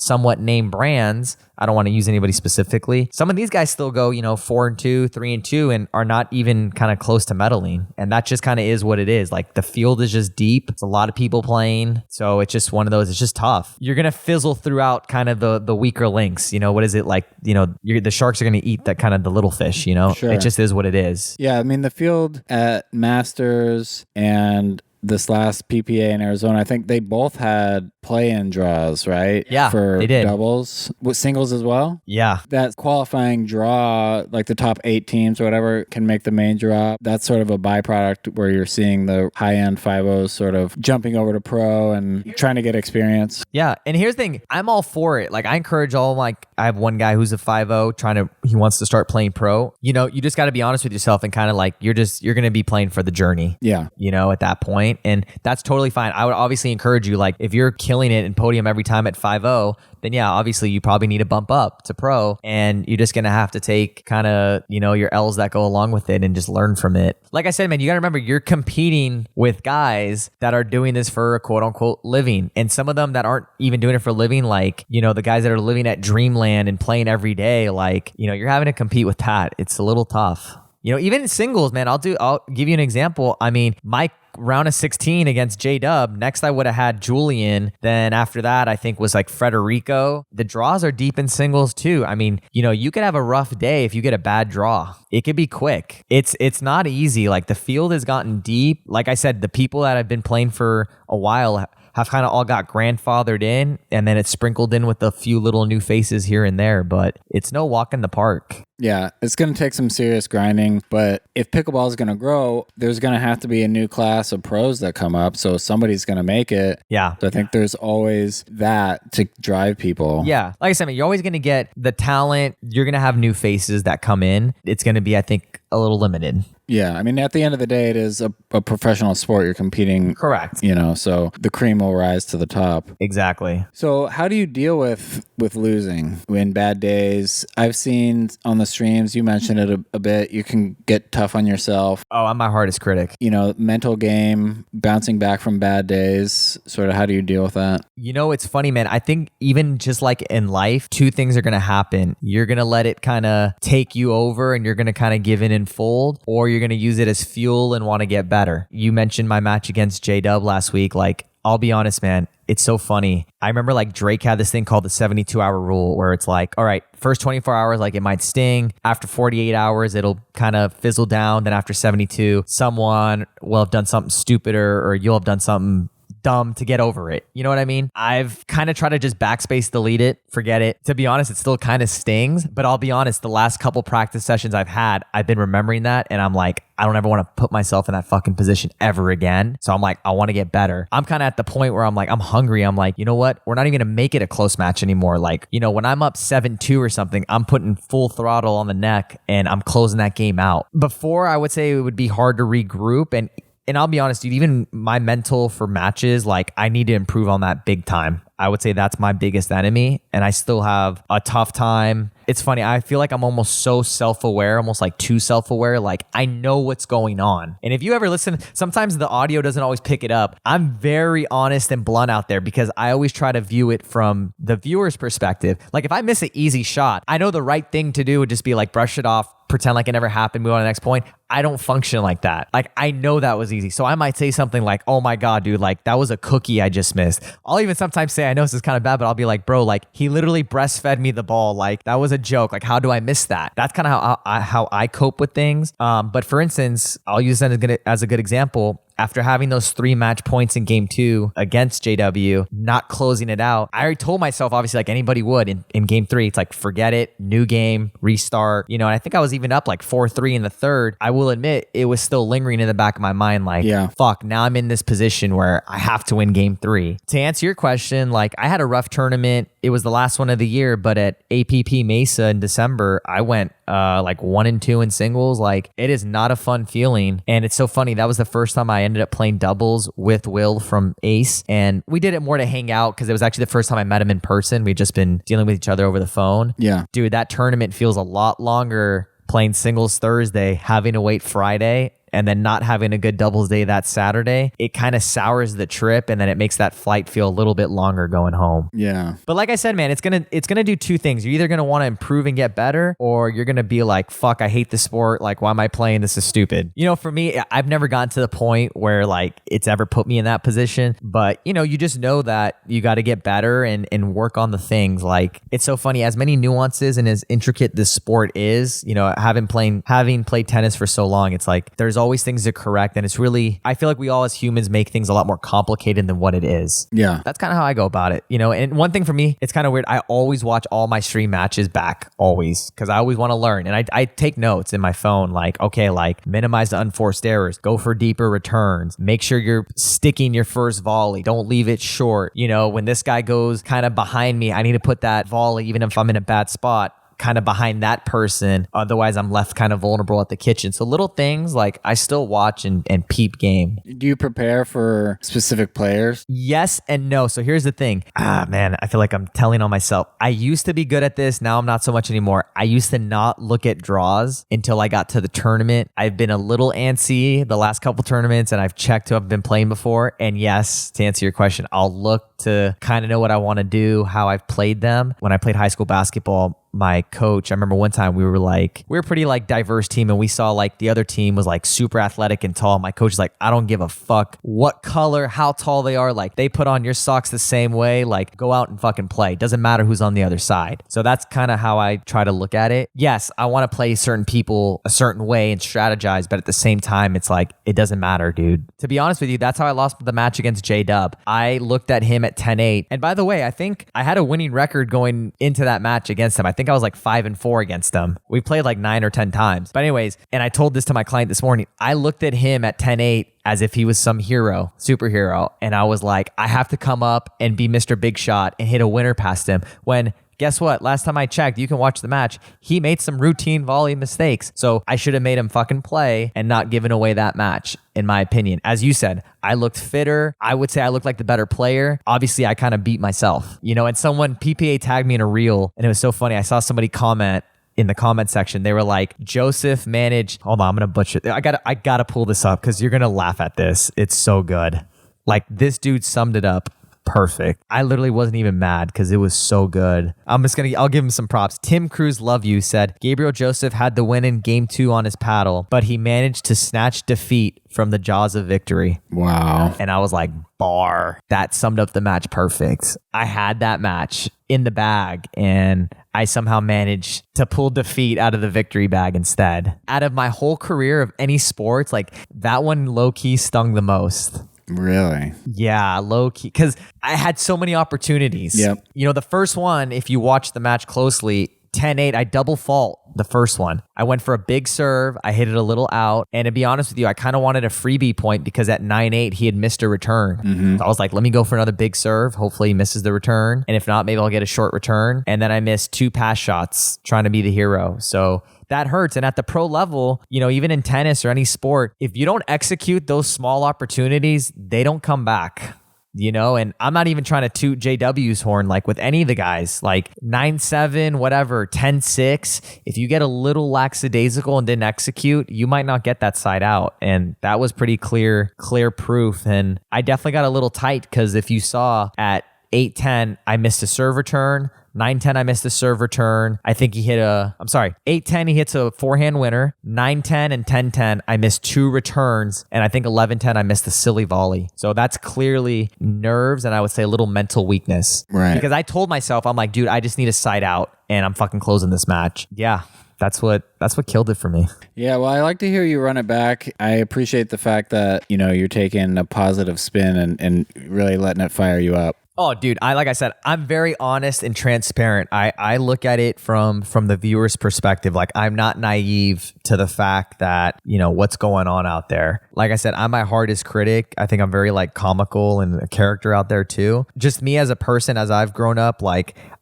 somewhat name brands. I don't want to use anybody specifically. Some of these guys still go, 4-2, 3-2, and are not even kind of close to medaling. And that just kind of is what it is. Like the field is just deep. It's a lot of people playing. So it's just one of those, it's just tough. You're going to fizzle throughout kind of the weaker links. What is it like? The sharks are going to eat that kind of the little fish, Sure. It just is what it is. Yeah. I mean, the field at Masters and this last PPA in Arizona, I think they both had play-in draws, right? Yeah, for they did. Doubles. With singles as well? Yeah. That qualifying draw, like the top 8 teams or whatever, can make the main draw. That's sort of a byproduct where you're seeing the high-end 5-0s sort of jumping over to pro and trying to get experience. Yeah. And here's the thing. I'm all for it. Like I encourage I have one guy who's a 5-0 he wants to start playing pro. You just got to be honest with yourself and kind of like, you're going to be playing for the journey. Yeah. At that point. point. And that's totally fine. I would obviously encourage you, like if you're killing it in podium every time at 5-0, then yeah, obviously you probably need to bump up to pro, and you're just going to have to take kind of, your L's that go along with it and just learn from it. Like I said, man, you got to remember you're competing with guys that are doing this for a quote unquote living. And some of them that aren't even doing it for a living, like, the guys that are living at dreamland and playing every day, like, you're having to compete with that. It's a little tough. Even in singles, man, I'll give you an example. I mean, my round of 16 against J-Dub, next I would have had Julian. Then after that, I think was like Federico. The draws are deep in singles too. I mean, you could have a rough day if you get a bad draw. It could be quick. It's not easy. Like the field has gotten deep. Like I said, the people that have been playing for a while have kind of all got grandfathered in, and then it's sprinkled in with a few little new faces here and there, but it's no walk in the park. Yeah, it's going to take some serious grinding, but if pickleball is going to grow, there's going to have to be a new class of pros that come up, so somebody's going to make it. Yeah. So I think there's always that to drive people. Yeah. Like I said, man, you're always going to get the talent. You're going to have new faces that come in. It's going to be, I think, a little limited. Yeah, I mean, at the end of the day, it is a professional sport. You're competing. Correct. So the cream will rise to the top. Exactly. So how do you deal with losing in bad days? I've seen on the streams, you mentioned it a bit, you can get tough on yourself. Oh, I'm my hardest critic. Mental game, bouncing back from bad days, sort of how do you deal with that? It's funny, man. I think even just like in life, two things are going to happen. You're going to let it kind of take you over and you're going to kind of give in and fold, or you're going to use it as fuel and want to get better. You mentioned my match against J-Dub last week. Like, I'll be honest, man, it's so funny. I remember like Drake had this thing called the 72-hour rule where it's like, all right, first 24 hours, like it might sting. After 48 hours, it'll kind of fizzle down. Then after 72, someone will have done something stupider or you'll have done something dumb to get over it. You know what I mean? I've kind of tried to just backspace delete it, forget it. To be honest, it still kind of stings, but I'll be honest, the last couple practice sessions I've had, I've been remembering that and I'm like, I don't ever want to put myself in that fucking position ever again. So I'm like, I want to get better. I'm kind of at the point where I'm like, I'm hungry. I'm like, you know what? We're not even going to make it a close match anymore. Like, when I'm up 7-2 or something, I'm putting full throttle on the neck and I'm closing that game out. Before, I would say it would be hard to regroup, and I'll be honest, dude, even my mental for matches, like I need to improve on that big time. I would say that's my biggest enemy, and I still have a tough time. It's funny. I feel like I'm almost so self-aware, almost like too self-aware. Like I know what's going on. And if you ever listen, sometimes the audio doesn't always pick it up. I'm very honest and blunt out there because I always try to view it from the viewer's perspective. Like if I miss an easy shot, I know the right thing to do would just be like brush it off, pretend like it never happened, move on to the next point. I don't function like that. Like I know that was easy. So I might say something like, oh my God, dude, like that was a cookie I just missed. I'll even sometimes say, I know this is kind of bad, but I'll be like, bro, like he literally breastfed me the ball. Like that was a joke. Like how do I miss that? That's kind of how I cope with things. But for instance, I'll use that as a good example. After having those 3 match points in game 2 against JW, not closing it out, I already told myself, obviously, like anybody would in game 3, it's like, forget it, new game, restart. And I think I was even up like 4-3 in the third. I will admit it was still lingering in the back of my mind, like, fuck, now I'm in this position where I have to win game 3. To answer your question, like I had a rough tournament. It was the last one of the year, but at APP Mesa in December, I went like 1-2 in singles. Like it is not a fun feeling. And it's so funny. That was the first time I ended up playing doubles with Will from Ace. And we did it more to hang out because it was actually the first time I met him in person. We'd just been dealing with each other over the phone. Yeah. Dude, that tournament feels a lot longer playing singles Thursday, having to wait Friday, and then not having a good doubles day that Saturday. It kind of sours the trip, and then it makes that flight feel a little bit longer going home. Yeah. But like I said, man, it's gonna do 2 things. You're either gonna want to improve and get better, or you're gonna be like, fuck, I hate the sport. Like, why am I playing? This is stupid. For me, I've never gotten to the point where like it's ever put me in that position. But you just know that you got to get better and work on the things. Like it's so funny, as many nuances and as intricate this sport is, having played tennis for so long, it's like there's always things to correct, and it's really, I feel like we all as humans make things a lot more complicated than what it is. Yeah. That's kind of how I go about it. And one thing for me, it's kind of weird. I always watch all my stream matches back, always, because I always want to learn. And I take notes in my phone, like, okay, like minimize the unforced errors, go for deeper returns, make sure you're sticking your first volley, don't leave it short. When this guy goes kind of behind me, I need to put that volley, even if I'm in a bad spot, kind of behind that person. Otherwise, I'm left kind of vulnerable at the kitchen. So little things like I still watch and peep game. Do you prepare for specific players? Yes and no. So here's the thing. Man, I feel like I'm telling on myself. I used to be good at this. Now I'm not so much anymore. I used to not look at draws until I got to the tournament. I've been a little antsy the last couple tournaments, and I've checked who I've been playing before. And yes, to answer your question, I'll look to kind of know what I want to do, how I've played them. When I played high school basketball, my coach, I remember one time we were pretty like diverse team, and we saw like the other team was like super athletic and tall. My coach is like, I don't give a fuck what color, how tall they are. Like they put on your socks the same way, like go out and fucking play. Doesn't matter who's on the other side. So that's kind of how I try to look at it. Yes, I want to play certain people a certain way and strategize, but at the same time, it's like, it doesn't matter, dude. To be honest with you, that's how I lost the match against J-Dub. I looked at him at 10-8. And by the way, I think I had a winning record going into that match against him. I think I was like 5-4 against him. We played like 9 or 10 times. But anyways, and I told this to my client this morning, I looked at him at 10-8 as if he was some hero, superhero. And I was like, I have to come up and be Mr. Big Shot and hit a winner past him. When guess what? Last time I checked, you can watch the match. He made some routine volley mistakes. So I should have made him fucking play and not given away that match, in my opinion. As you said, I looked fitter. I would say I looked like the better player. Obviously, I kind of beat myself, and someone PPA tagged me in a reel, and it was so funny. I saw somebody comment in the comment section. They were like, Joseph managed, hold on, I'm going to butcher it. I gotta pull this up because you're going to laugh at this. It's so good. Like this dude summed it up perfect. I literally wasn't even mad because it was so good. I'll give him some props. Tim Cruz, love you, said Gabriel Joseph had the win in game 2 on his paddle, but he managed to snatch defeat from the jaws of victory. Wow. And I was like, bar. That summed up the match perfect. I had that match in the bag and I somehow managed to pull defeat out of the victory bag instead. Out of my whole career of any sports, like that one low key stung the most. Really? Yeah, low key. Because I had so many opportunities. Yep. The first one, if you watch the match closely, 10-8, I double fault the first one. I went for a big serve. I hit it a little out. And to be honest with you, I kind of wanted a freebie point because at 9-8, he had missed a return. Mm-hmm. So I was like, let me go for another big serve. Hopefully he misses the return. And if not, maybe I'll get a short return. And then I missed 2 pass shots trying to be the hero. So that hurts. And at the pro level, even in tennis or any sport, if you don't execute those small opportunities, they don't come back. And I'm not even trying to toot JW's horn, like with any of the guys, like 9-7, whatever, 10-6. If you get a little lackadaisical and didn't execute, you might not get that side out. And that was pretty clear proof. And I definitely got a little tight because if you saw at 8-10, I missed a serve return. 9-10, I missed a serve return. I think he hit 8-10, he hits a forehand winner. 9-10 and 10-10, I missed 2 returns. And I think 11-10, I missed the silly volley. So that's clearly nerves and I would say a little mental weakness. Right. Because I told myself, I'm like, dude, I just need a side out and I'm fucking closing this match. Yeah. That's what killed it for me. Yeah, well, I like to hear you run it back. I appreciate the fact that, you're taking a positive spin and really letting it fire you up. Oh, dude, like I said, I'm very honest and transparent. I look at it from the viewer's perspective. Like, I'm not naive to the fact that, what's going on out there. Like I said, I'm my hardest critic. I think I'm very, comical and a character out there, too. Just me as a person, as I've grown up,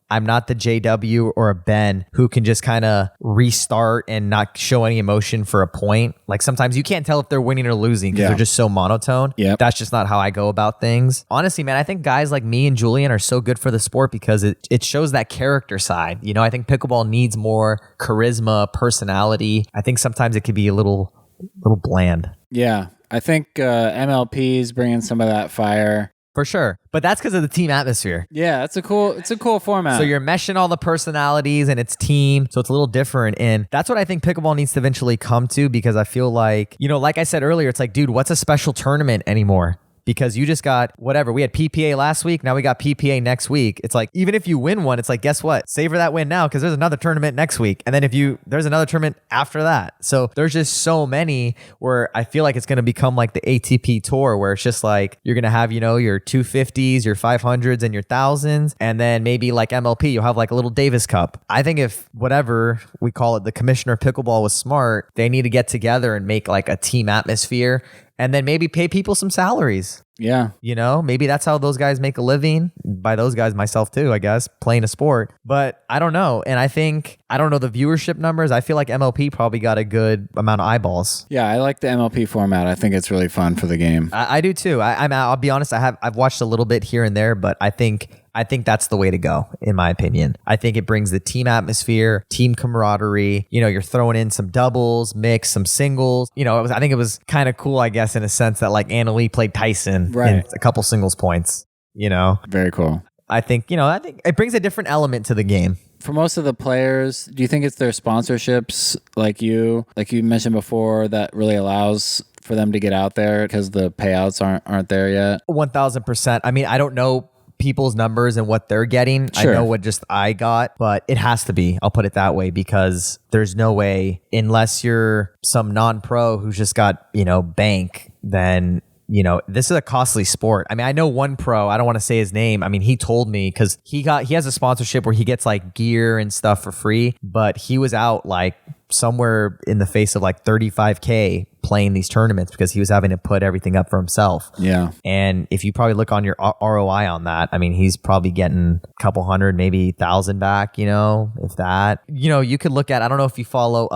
I'm not the JW or a Ben who can just kind of restart and not show any emotion for a point. Like sometimes you can't tell if they're winning or losing because they're just so monotone. Yep. That's just not how I go about things. Honestly, man, I think guys like me and Julian are so good for the sport because it shows that character side. I think pickleball needs more charisma, personality. I think sometimes it could be a little bland. Yeah, I think MLP is bringing some of that fire. For sure. But that's because of the team atmosphere. Yeah, it's a cool format. So you're meshing all the personalities and it's team. So it's a little different. And that's what I think pickleball needs to eventually come to because I feel like, like I said earlier, it's like, dude, what's a special tournament anymore? Because you just got whatever. We had PPA last week. Now we got PPA next week. It's like, even if you win one, it's like, guess what? Savor that win now because there's another tournament next week. And then there's another tournament after that. So there's just so many where I feel like it's going to become like the ATP tour where it's just like, you're going to have, your 250s, your 500s and your 1000s. And then maybe like MLP, you'll have like a little Davis Cup. I think if whatever we call it, the commissioner of pickleball was smart, they need to get together and make like a team atmosphere. And then maybe pay people some salaries. Yeah. You know, maybe that's how those guys make a living. By those guys, myself too, I guess, playing a sport. But I don't know. And I don't know the viewership numbers. I feel like MLP probably got a good amount of eyeballs. Yeah, I like the MLP format. I think it's really fun for the game. I do too. I'll be honest. I've watched a little bit here and there, but I think that's the way to go, in my opinion. I think it brings the team atmosphere, team camaraderie. You know, you're throwing in some doubles, mix, some singles. You know, I think it was kind of cool, I guess, in a sense that like Anna Lee played Tyson in a couple singles points. You know, very cool. I think it brings a different element to the game. For most of the players, do you think it's their sponsorships, like you mentioned before, that really allows for them to get out there because the payouts aren't there yet? 1,000%. I mean, I don't know people's numbers and what they're getting. Sure. I know what just I got, but it has to be. I'll put it that way, because there's no way, unless you're some non-pro who's just got, bank, then this is a costly sport. I mean, I know one pro, I don't want to say his name. I mean, he told me, because he has a sponsorship where he gets like gear and stuff for free, but he was out like somewhere in the face of like $35K playing these tournaments because he was having to put everything up for himself. Yeah. And if you probably look on your ROI on that, I mean, he's probably getting a couple hundred, maybe 1,000 back, if that. You could look at, I don't know if you follow,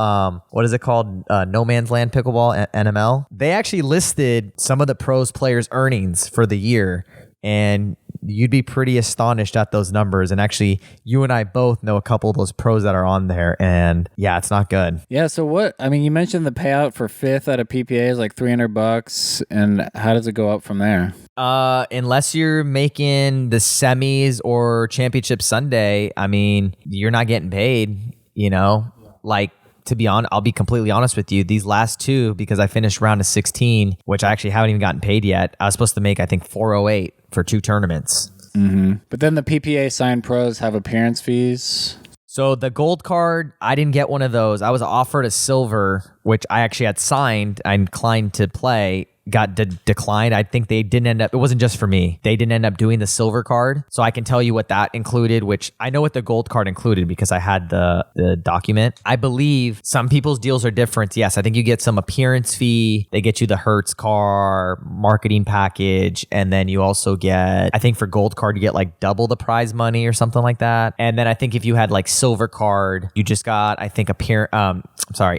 what is it called? No Man's Land Pickleball, NML. They actually listed some of the pros players' earnings for the year, and you'd be pretty astonished at those numbers. And actually, you and I both know a couple of those pros that are on there, and yeah, it's not good. Yeah. So you mentioned the payout for fifth at a PPA is like $300, and how does it go up from there? Unless you're making the semis or championship Sunday, I mean, you're not getting paid, like, to be honest, I'll be completely honest with you. These last two, because I finished round of 16, which I actually haven't even gotten paid yet. I was supposed to make, I think, 408 for 2 tournaments. Mm-hmm. But then the PPA signed pros have appearance fees. So the gold card, I didn't get one of those. I was offered a silver, which I actually had signed. I inclined to play. Got declined. I think they didn't end up, it wasn't just for me. They didn't end up doing the silver card. So I can tell you what that included, which I know what the gold card included because I had the document. I believe some people's deals are different. Yes, I think you get some appearance fee. They get you the Hertz car, marketing package. And then you also get, I think for gold card, you get like double the prize money or something like that. And then I think if you had like silver card, you just got, I think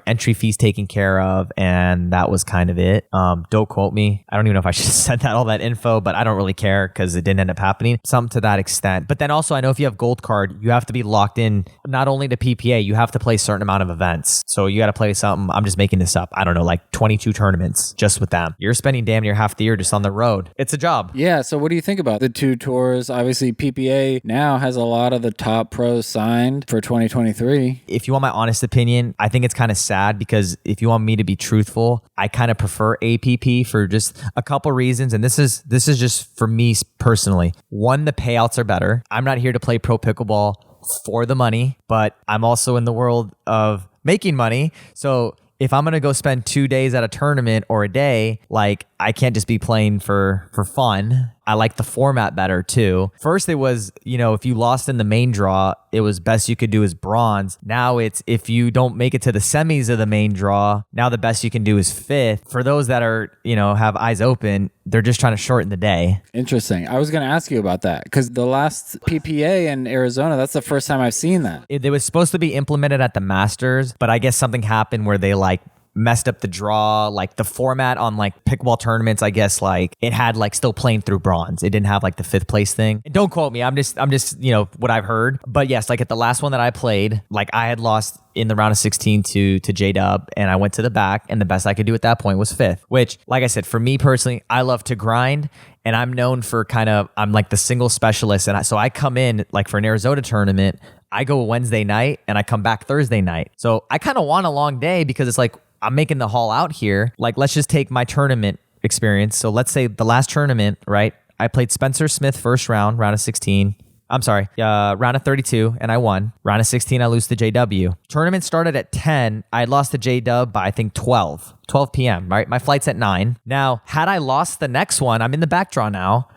entry fees taken care of. And that was kind of it. Don't quote me. I don't even know if I should have said all that info, but I don't really care because it didn't end up happening. Something to that extent. But then also, I know if you have gold card, you have to be locked in not only to PPA, you have to play a certain amount of events. So you got to play something, I'm just making this up, I don't know, like 22 tournaments just with them. You're spending damn near half the year just on the road. It's a job. Yeah. So what do you think about the 2 tours? Obviously, PPA now has a lot of the top pros signed for 2023. If you want my honest opinion, I think it's kind of sad, because if you want me to be truthful, I kind of prefer APP for just a couple reasons. And this is just for me personally. One, the payouts are better. I'm not here to play pro pickleball for the money, but I'm also in the world of making money. So if I'm going to go spend 2 days at a tournament or a day, like, I can't just be playing for fun. I like the format better too. First, it was, if you lost in the main draw, it was best you could do is bronze. Now it's, if you don't make it to the semis of the main draw, now the best you can do is fifth. For those that are, have eyes open, they're just trying to shorten the day. Interesting. I was going to ask you about that, because the last PPA in Arizona, that's the first time I've seen that. It was supposed to be implemented at the Masters, but I guess something happened where they messed up the draw, like the format on like pickleball tournaments. I guess like it had like still playing through bronze. It didn't have like the 5th place thing. And don't quote me. I'm just what I've heard. But yes, like at the last one that I played, like I had lost in the round of 16 to J-Dub, and I went to the back, and the best I could do at that point was 5th, which, like I said, for me personally, I love to grind, and I'm known for I'm like the single specialist. And so I come in like for an Arizona tournament, I go Wednesday night and I come back Thursday night. So I kind of want a long day, because it's like, I'm making the haul out here. Like, let's just take my tournament experience. So let's say the last tournament, right? I played Spencer Smith first round of 16. I'm sorry, round of 32, and I won. Round of 16, I lose to JW. Tournament started at 10. I had lost to JW by, I think, 12 p.m., right? My flight's at 9. Now, had I lost the next one, I'm in the back draw now.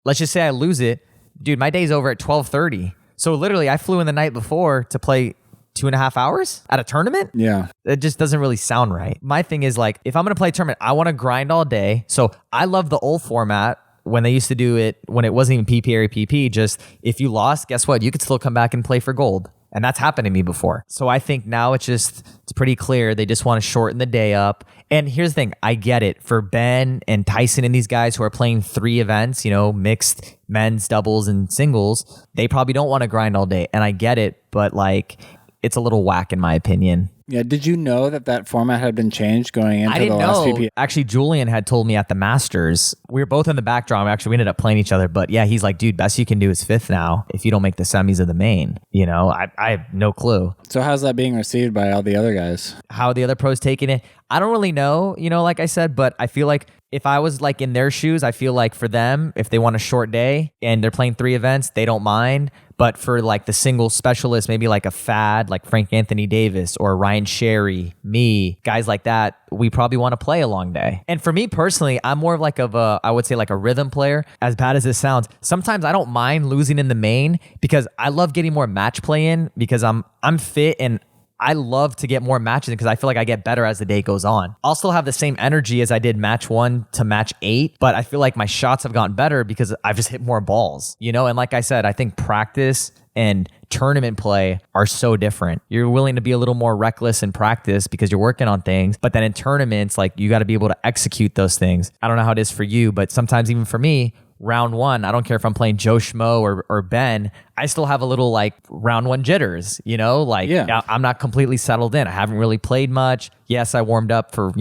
Let's just say I lose it. Dude, my day's over at 12:30. So literally, I flew in the night before to play 2.5 hours at a tournament? Yeah. It just doesn't really sound right. My thing is like, if I'm going to play a tournament, I want to grind all day. So I love the old format when they used to do it, when it wasn't even PP or PP, just if you lost, guess what? You could still come back and play for gold. And that's happened to me before. So I think now it's pretty clear. They just want to shorten the day up. And here's the thing. I get it. For Ben and Tyson and these guys who are playing 3 events, mixed men's, doubles, and singles, they probably don't want to grind all day. And I get it. But like, it's a little whack in my opinion. Yeah. Did you know that format had been changed going into the last PP? Actually, Julian had told me at the Masters. We were both in the backdrop. Actually, we ended up playing each other. But yeah, he's like, dude, best you can do is 5th now if you don't make the semis of the main. I have no clue. So how's that being received by all the other guys? How the other pros taking it? I don't really know, like I said, but I feel like if I was like in their shoes, I feel like for them, if they want a short day and they're playing 3 events, they don't mind. But for like the single specialist, maybe like a Fad, like Frank Anthony Davis or Ryan Sherry, me, guys like that, we probably want to play a long day. And for me personally, I'm more of like I would say like a rhythm player. As bad as this sounds, sometimes I don't mind losing in the main because I love getting more match play in because I'm fit and I love to get more matches in because I feel like I get better as the day goes on. I'll still have the same energy as I did match 1 to match 8, but I feel like my shots have gotten better because I've just hit more balls, And like I said, I think practice and tournament play are so different. You're willing to be a little more reckless in practice because you're working on things, but then in tournaments, like you got to be able to execute those things. I don't know how it is for you, but sometimes even for me, round 1, I don't care if I'm playing Joe Schmo or Ben, I still have a little like round 1 jitters, I'm not completely settled in. I haven't really played much. Yes, I warmed up for,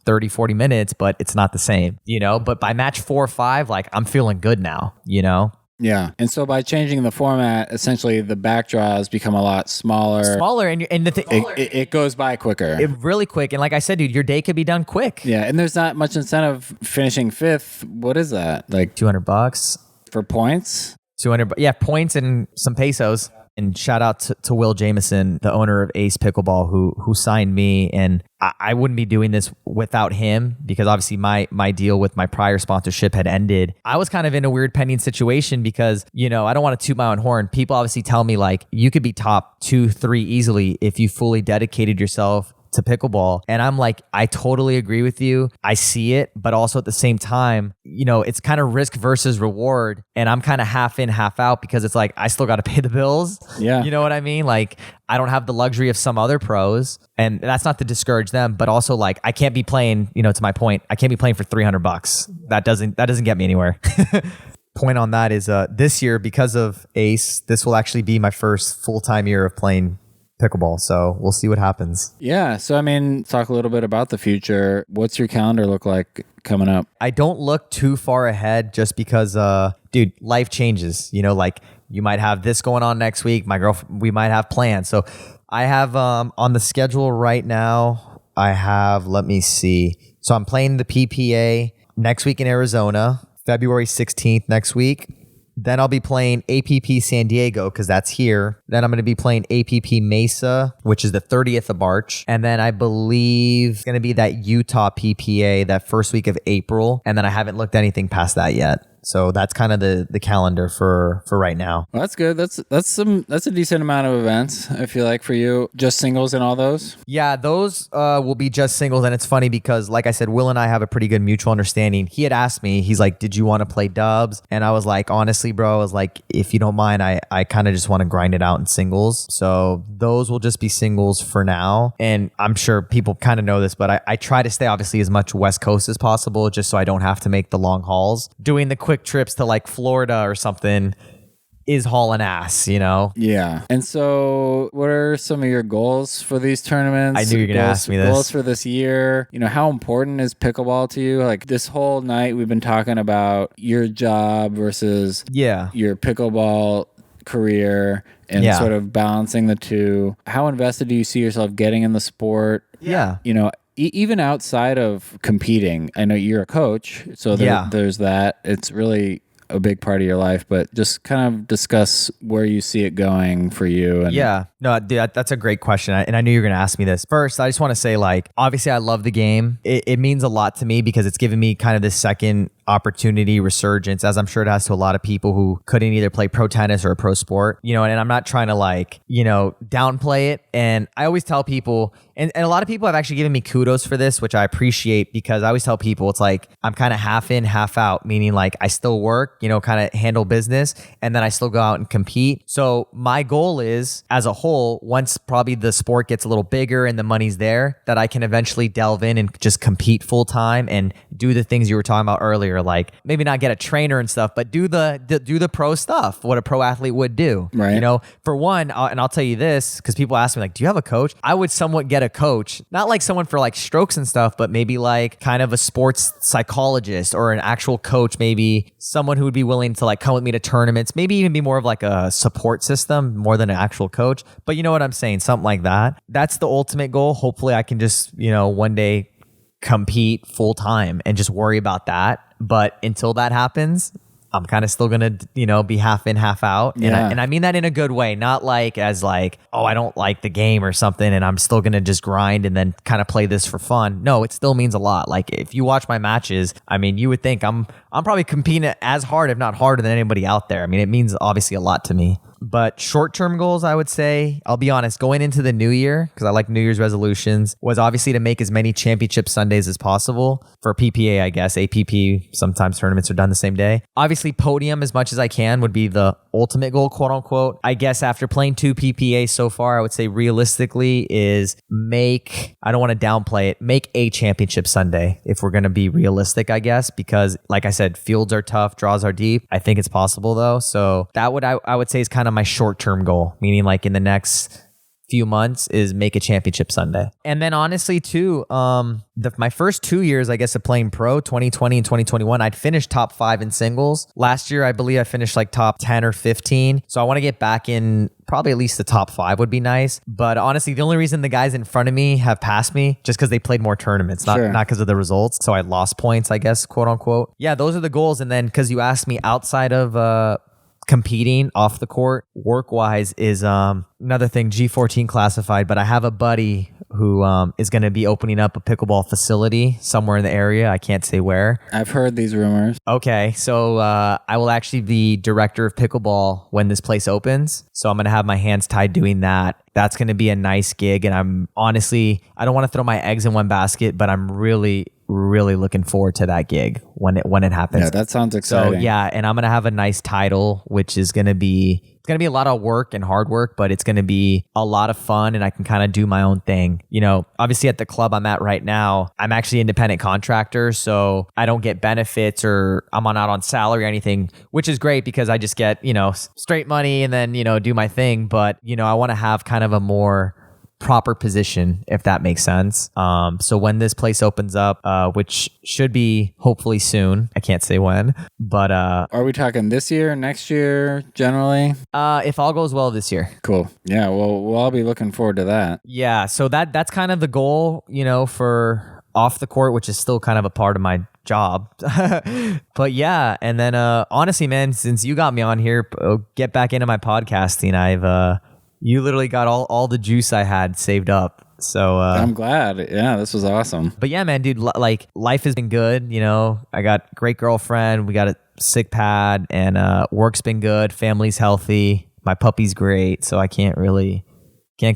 30, 40 minutes, but it's not the same, but by match 4 or 5, like I'm feeling good now, Yeah. And so by changing the format, essentially the back draws become a lot smaller. And the thing, it goes by quicker. Really quick. And like I said, dude, your day could be done quick. Yeah. And there's not much incentive finishing 5th. What is that? Like $200 for points? 200. Yeah. Points and some pesos. And shout out to Will Jameson, the owner of Ace Pickleball, who signed me. And I wouldn't be doing this without him because obviously my deal with my prior sponsorship had ended. I was kind of in a weird pending situation because, I don't want to toot my own horn. People obviously tell me like you could be top 2, 3 easily if you fully dedicated yourself to pickleball. And I'm like, I totally agree with you. I see it, but also at the same time, it's kind of risk versus reward. And I'm kind of half in, half out because it's like, I still got to pay the bills. Yeah. You know what I mean? Like I don't have the luxury of some other pros, and that's not to discourage them, but also like, I can't be playing, to my point, I can't be playing for $300. That doesn't get me anywhere. Point on that is this year, because of Ace, this will actually be my first full-time year of playing pickleball. So we'll see what happens. Yeah. So, talk a little bit about the future. What's your calendar look like coming up? I don't look too far ahead just because, dude, life changes. Like you might have this going on next week. My girlfriend, we might have plans. So I have on the schedule right now, let me see. So I'm playing the PPA next week in Arizona, February 16th next week. Then I'll be playing APP San Diego because that's here. Then I'm going to be playing APP Mesa, which is the 30th of March. And then I believe it's going to be that Utah PPA that first week of April. And then I haven't looked anything past that yet. So that's kind of the calendar for right now. Well, that's good. That's a decent amount of events, I feel like, for you. Just singles and all those? Yeah, those will be just singles. And it's funny because, like I said, Will and I have a pretty good mutual understanding. He had asked me, he's like, did you want to play dubs? And I was like, honestly, bro, I was like, if you don't mind, I kind of just want to grind it out in singles. So those will just be singles for now. And I'm sure people kind of know this, but I try to stay obviously as much West Coast as possible just so I don't have to make the long hauls. Doing the quick trips to like Florida or something is hauling ass, Yeah. And so what are some of your goals for these tournaments? I knew you were going to ask me this. Goals for this year. How important is pickleball to you? Like this whole night we've been talking about your job versus your pickleball career and sort of balancing the two. How invested do you see yourself getting in the sport? Yeah. Even outside of competing, I know you're a coach, so there's that. It's really a big part of your life, but just kind of discuss where you see it going for you. Yeah. No, dude, that's a great question. And I knew you were going to ask me this. First, I just want to say, like, obviously I love the game. It means a lot to me because it's given me kind of this second opportunity, resurgence, as I'm sure it has to a lot of people who couldn't either play pro tennis or a pro sport, you know, and I'm not trying to like, you know, downplay it. And I always tell people, and a lot of people have actually given me kudos for this, which I appreciate, because I always tell people it's like I'm kind of half in, half out, meaning like I still work, you know, kind of handle business, and then I still go out and compete. So my goal is, as a whole, once probably the sport gets a little bigger and the money's there, that I can eventually delve in and just compete full time and do the things you were talking about earlier, like maybe not get a trainer and stuff, but do the pro stuff, what a pro athlete would do. Right. You know, for one, and I'll tell you this, because people ask me like, do you have a coach? I would somewhat get a coach, not like someone for like strokes and stuff, but maybe like kind of a sports psychologist or an actual coach, maybe someone who would be willing to like come with me to tournaments, maybe even be more of like a support system more than an actual coach. But you know what I'm saying? Something like that. That's the ultimate goal. Hopefully I can just, you know, one day compete full time and just worry about that. But until that happens, I'm kind of still going to, you know, be half in, half out. Yeah. And I mean that in a good way, not like as like, oh, I don't like the game or something and I'm still going to just grind and then kind of play this for fun. No, it still means a lot. Like if you watch my matches, I mean, you would think I'm probably competing as hard, if not harder than anybody out there. I mean, it means obviously a lot to me. But short-term goals, I would say, I'll be honest, going into the new year, because I like New Year's resolutions, was obviously to make as many championship Sundays as possible for PPA, I guess. APP, sometimes tournaments are done the same day. Obviously, podium as much as I can would be the ultimate goal, quote unquote. I guess after playing 2 PPA so far, I would say realistically is I don't want to downplay it, make a championship Sunday if we're going to be realistic, I guess, because like I said, fields are tough, draws are deep. I think it's possible though. So that I would say is kind of my short-term goal, meaning like in the next few months is make a championship Sunday. And then honestly too, my first 2 years, I guess, of playing pro, 2020 and 2021, I'd finished top 5 in singles. Last year, I believe I finished like top 10 or 15. So I want to get back in probably at least the top 5 would be nice. But honestly, the only reason the guys in front of me have passed me just because they played more tournaments, not because of the results. So I lost points, I guess, quote unquote. Yeah, those are the goals. And then because you asked me outside of competing off the court, work-wise is another thing, G14 classified, but I have a buddy who is going to be opening up a pickleball facility somewhere in the area. I can't say where. I've heard these rumors. Okay, so I will actually be director of pickleball when this place opens. So I'm going to have my hands tied doing that. That's going to be a nice gig. And I'm honestly, I don't want to throw my eggs in one basket, but I'm really looking forward to that gig when it happens. Yeah, that sounds exciting. So yeah, and I'm going to have a nice title, which is going to be, it's going to be a lot of work and hard work, but it's going to be a lot of fun and I can kind of do my own thing. You know, obviously at the club I'm at right now, I'm actually an independent contractor, so I don't get benefits or I'm not on salary or anything, which is great because I just get, you know, straight money and then, you know, do my thing. But, you know, I want to have kind of a more proper position, if that makes sense. So when this place opens up, which should be hopefully soon, I can't say when, but are we talking this year, next year, generally? If all goes well this year. Cool. Yeah, well, we'll all be looking forward to that. Yeah, so that's kind of the goal, you know, for off the court, which is still kind of a part of my job. But yeah, and then honestly, man, since you got me on here, get back into my podcasting. You literally got all the juice I had saved up. So I'm glad. Yeah, this was awesome. But yeah, man, dude, like life has been good. You know, I got a great girlfriend. We got a sick pad and work's been good. Family's healthy. My puppy's great. So I can't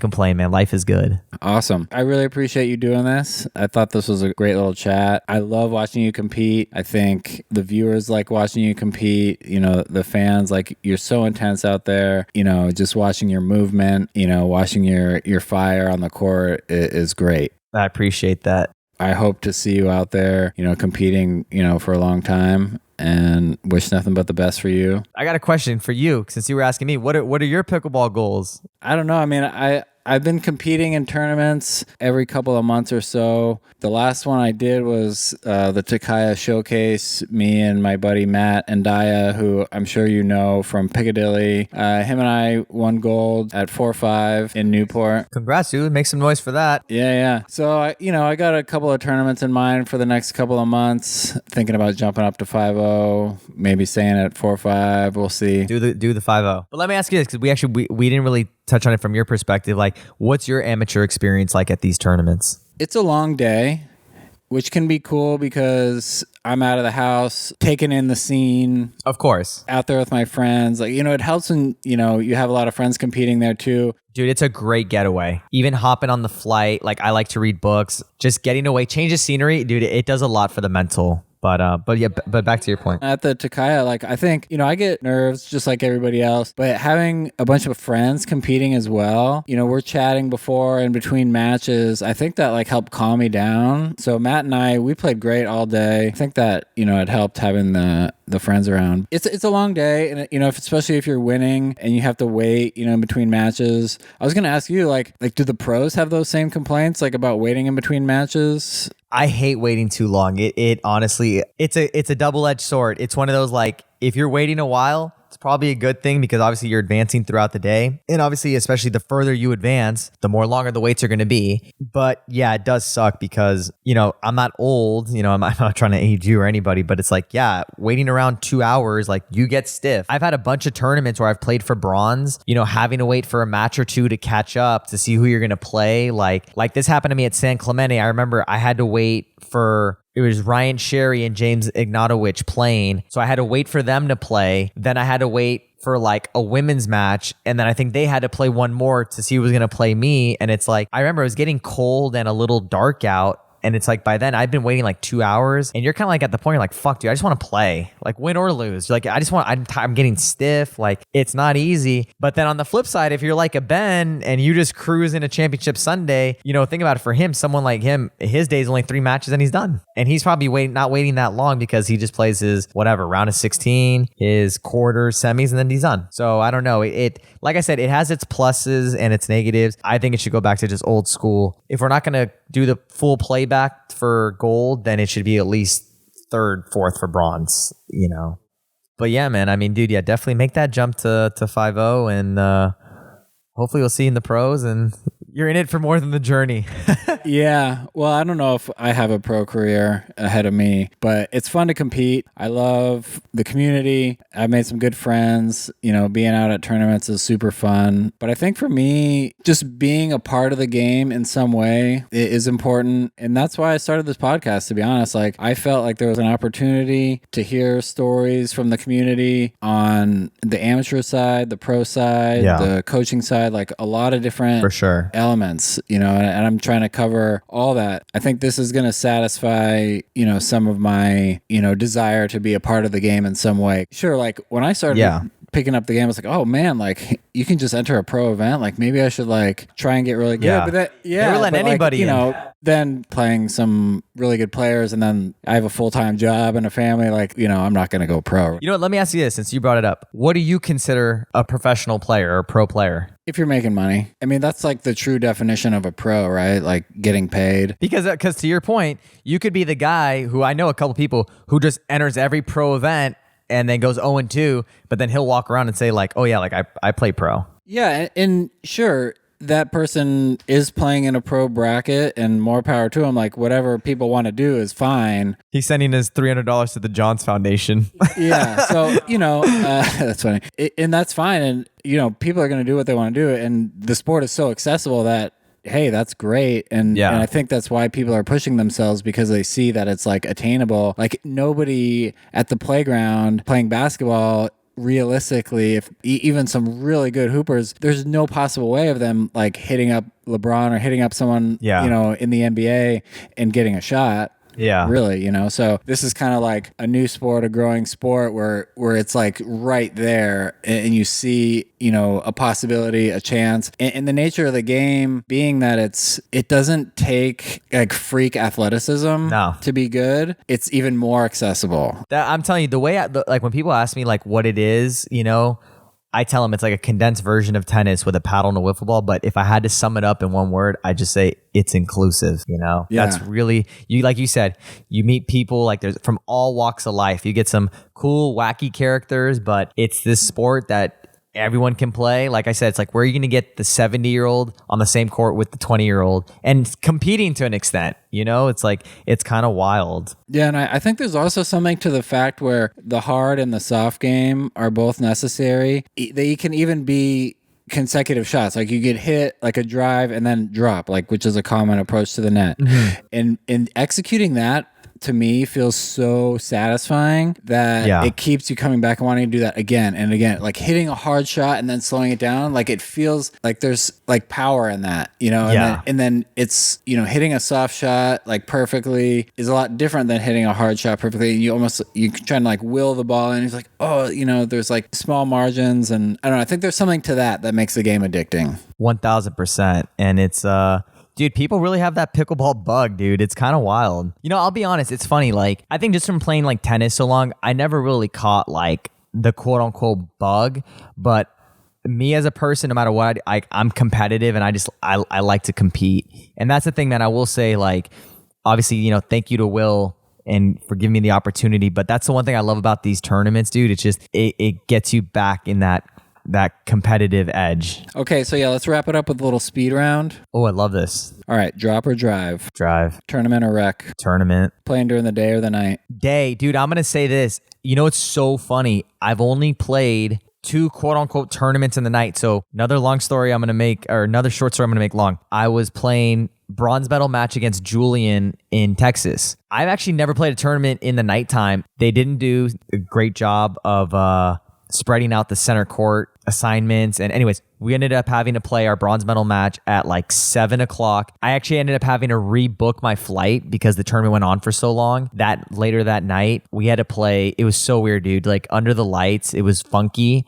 complain, man. Life is good. Awesome. I really appreciate you doing this. I thought this was a great little chat. I love watching you compete. I think the viewers like watching you compete. You know, the fans, like, you're so intense out there. You know, just watching your movement, you know, watching your fire on the court is great. I appreciate that. I hope to see you out there, you know, competing, you know, for a long time. And wish nothing but the best for you. I got a question for you, since you were asking me. What are your pickleball goals? I don't know. I mean, I've been competing in tournaments every couple of months or so. The last one I did was the Takaya Showcase. Me and my buddy Matt and Daya, who I'm sure you know from Piccadilly. Him and I won gold at 4-5 in Newport. Congrats, dude. Make some noise for that. Yeah. So, I got a couple of tournaments in mind for the next couple of months. Thinking about jumping up to 5-0, maybe staying at 4-5. We'll see. Do the 5-0. But let me ask you this, because we didn't really touch on it from your perspective. Like, what's your amateur experience like at these tournaments? It's a long day. which can be cool because I'm out of the house, taking in the scene. Of course. Out there with my friends. Like, it helps when, you have a lot of friends competing there too. Dude, it's a great getaway. Even hopping on the flight, like I like to read books, just getting away, change of scenery, dude, it does a lot for the mental. But back to your point. At the Takaya, like I think, I get nerves just like everybody else, but having a bunch of friends competing as well, we're chatting before and between matches. I think that like helped calm me down. So Matt and I, we played great all day. I think that, it helped having the friends around. It's a long day, and especially if you're winning and you have to wait, in between matches. I was gonna ask you, like do the pros have those same complaints, like about waiting in between matches? I hate waiting too long. It honestly, it's a double-edged sword. It's one of those, like, if you're waiting a while, it's probably a good thing because obviously you're advancing throughout the day. And obviously, especially the further you advance, the more longer the waits are going to be. But yeah, it does suck because, I'm not old, I'm not trying to age you or anybody, but it's like, yeah, waiting around 2 hours, like you get stiff. I've had a bunch of tournaments where I've played for bronze, having to wait for a match or two to catch up to see who you're going to play. Like this happened to me at San Clemente. I remember I had to wait for... It was Ryan Sherry and James Ignatowicz playing. So I had to wait for them to play. Then I had to wait for like a women's match. And then I think they had to play one more to see who was going to play me. And it's like, I remember it was getting cold and a little dark out. And it's like, by then I've been waiting like 2 hours and you're kind of like at the point you're like, fuck, dude, I just want to play, like win or lose. You're like, I'm getting stiff. Like it's not easy. But then on the flip side, if you're like a Ben and you just cruise in a championship Sunday, think about it, for him, someone like him, his day's only 3 matches and he's done. And he's probably not waiting that long because he just plays his round of 16, his quarters, semis, and then he's done. So I don't know. It like I said, it has its pluses and its negatives. I think it should go back to just old school. If we're not going to do the full playback for gold, then it should be at least third, fourth for bronze, But yeah, man, I mean, dude, yeah, definitely make that jump to 5-0 and hopefully we'll see you in the pros and you're in it for more than the journey. Yeah. Well, I don't know if I have a pro career ahead of me, but it's fun to compete. I love the community. I've made some good friends. Being out at tournaments is super fun. But I think for me, just being a part of the game in some way is important. And that's why I started this podcast, to be honest. Like, I felt like there was an opportunity to hear stories from the community on the amateur side, the pro side, the coaching side, like a lot of different for sure elements, and I'm trying to cover all that. I think this is going to satisfy, some of my, desire to be a part of the game in some way. Sure. Like when I started picking up the game, I was like, oh man, like you can just enter a pro event. Like maybe I should like try and get really good. Yeah. But that, Never let anybody in. Then playing some really good players and then I have a full-time job and a family, like, I'm not going to go pro. You know what? Let me ask you this, since you brought it up. What do you consider a professional player or a pro player? If you're making money. I mean, that's like the true definition of a pro, right? Like getting paid. Because to your point, you could be the guy who, I know a couple people who just enters every pro event and then goes 0-2, but then he'll walk around and say like, oh yeah, like I play pro. Yeah. And sure, that person is playing in a pro bracket and more power to him. Like whatever people want to do is fine. He's sending his $300 to the Johns Foundation. Yeah. So, that's funny. And that's fine. And, people are going to do what they want to do. And the sport is so accessible that, hey, that's great. And I think that's why people are pushing themselves, because they see that it's like attainable. Like nobody at the playground playing basketball, realistically, if even some really good hoopers, there's no possible way of them like hitting up LeBron or hitting up someone, in the NBA and getting a shot. Yeah. Really, so this is kind of like a new sport, a growing sport where it's like right there and you see, a possibility, a chance. And the nature of the game being that it doesn't take like freak athleticism to be good. It's even more accessible. I'm telling you, the way, like when people ask me like what it is, I tell them it's like a condensed version of tennis with a paddle and a wiffle ball. But if I had to sum it up in one word, I just say it's inclusive. Yeah. That's really, like you said, you meet people like there's from all walks of life. You get some cool, wacky characters, but it's this sport that everyone can play. Like I said, it's like, where are you going to get the 70-year-old on the same court with the 20-year-old and competing to an extent? It's like, it's kind of wild. Yeah. And I think there's also something to the fact where the hard and the soft game are both necessary. They can even be consecutive shots. Like you get hit like a drive and then drop, like which is a common approach to the net. And executing that to me feels so satisfying that it keeps you coming back and wanting to do that again and again. Like hitting a hard shot and then slowing it down, like it feels like there's like power in that, you know. And then it's, you know, hitting a soft shot like perfectly is a lot different than hitting a hard shot perfectly. And you trying to like will the ball in. It's like, oh, you know, there's like small margins, and I don't know. I think there's something to that makes the game addicting. 1000%. And it's dude, people really have that pickleball bug, dude. It's kind of wild. You know, I'll be honest, it's funny. Like, I think just from playing like tennis so long, I never really caught like the quote unquote bug. But me as a person, no matter what, I'm competitive, and I like to compete. And that's the thing, man. I will say, like, obviously, you know, thank you to Will and for giving me the opportunity. But that's the one thing I love about these tournaments, dude. It's just, it gets you back in that competitive edge. Okay, so yeah, let's wrap it up with a little speed round. Oh, I love this. All right, drop or drive? Drive. Tournament or rec? Tournament. Playing during the day or the night? Day. Dude, I'm going to say this. You know, it's so funny. I've only played 2 quote unquote tournaments in the night. So another long story I'm going to make, or another short story I'm going to make long. I was playing bronze medal match against Julian in Texas. I've actually never played a tournament in the nighttime. They didn't do a great job of spreading out the center court assignments. And anyways, we ended up having to play our bronze medal match at like 7 o'clock. I actually ended up having to rebook my flight because the tournament went on for so long. That later that night, we had to play. It was so weird, dude. Like under the lights, it was funky.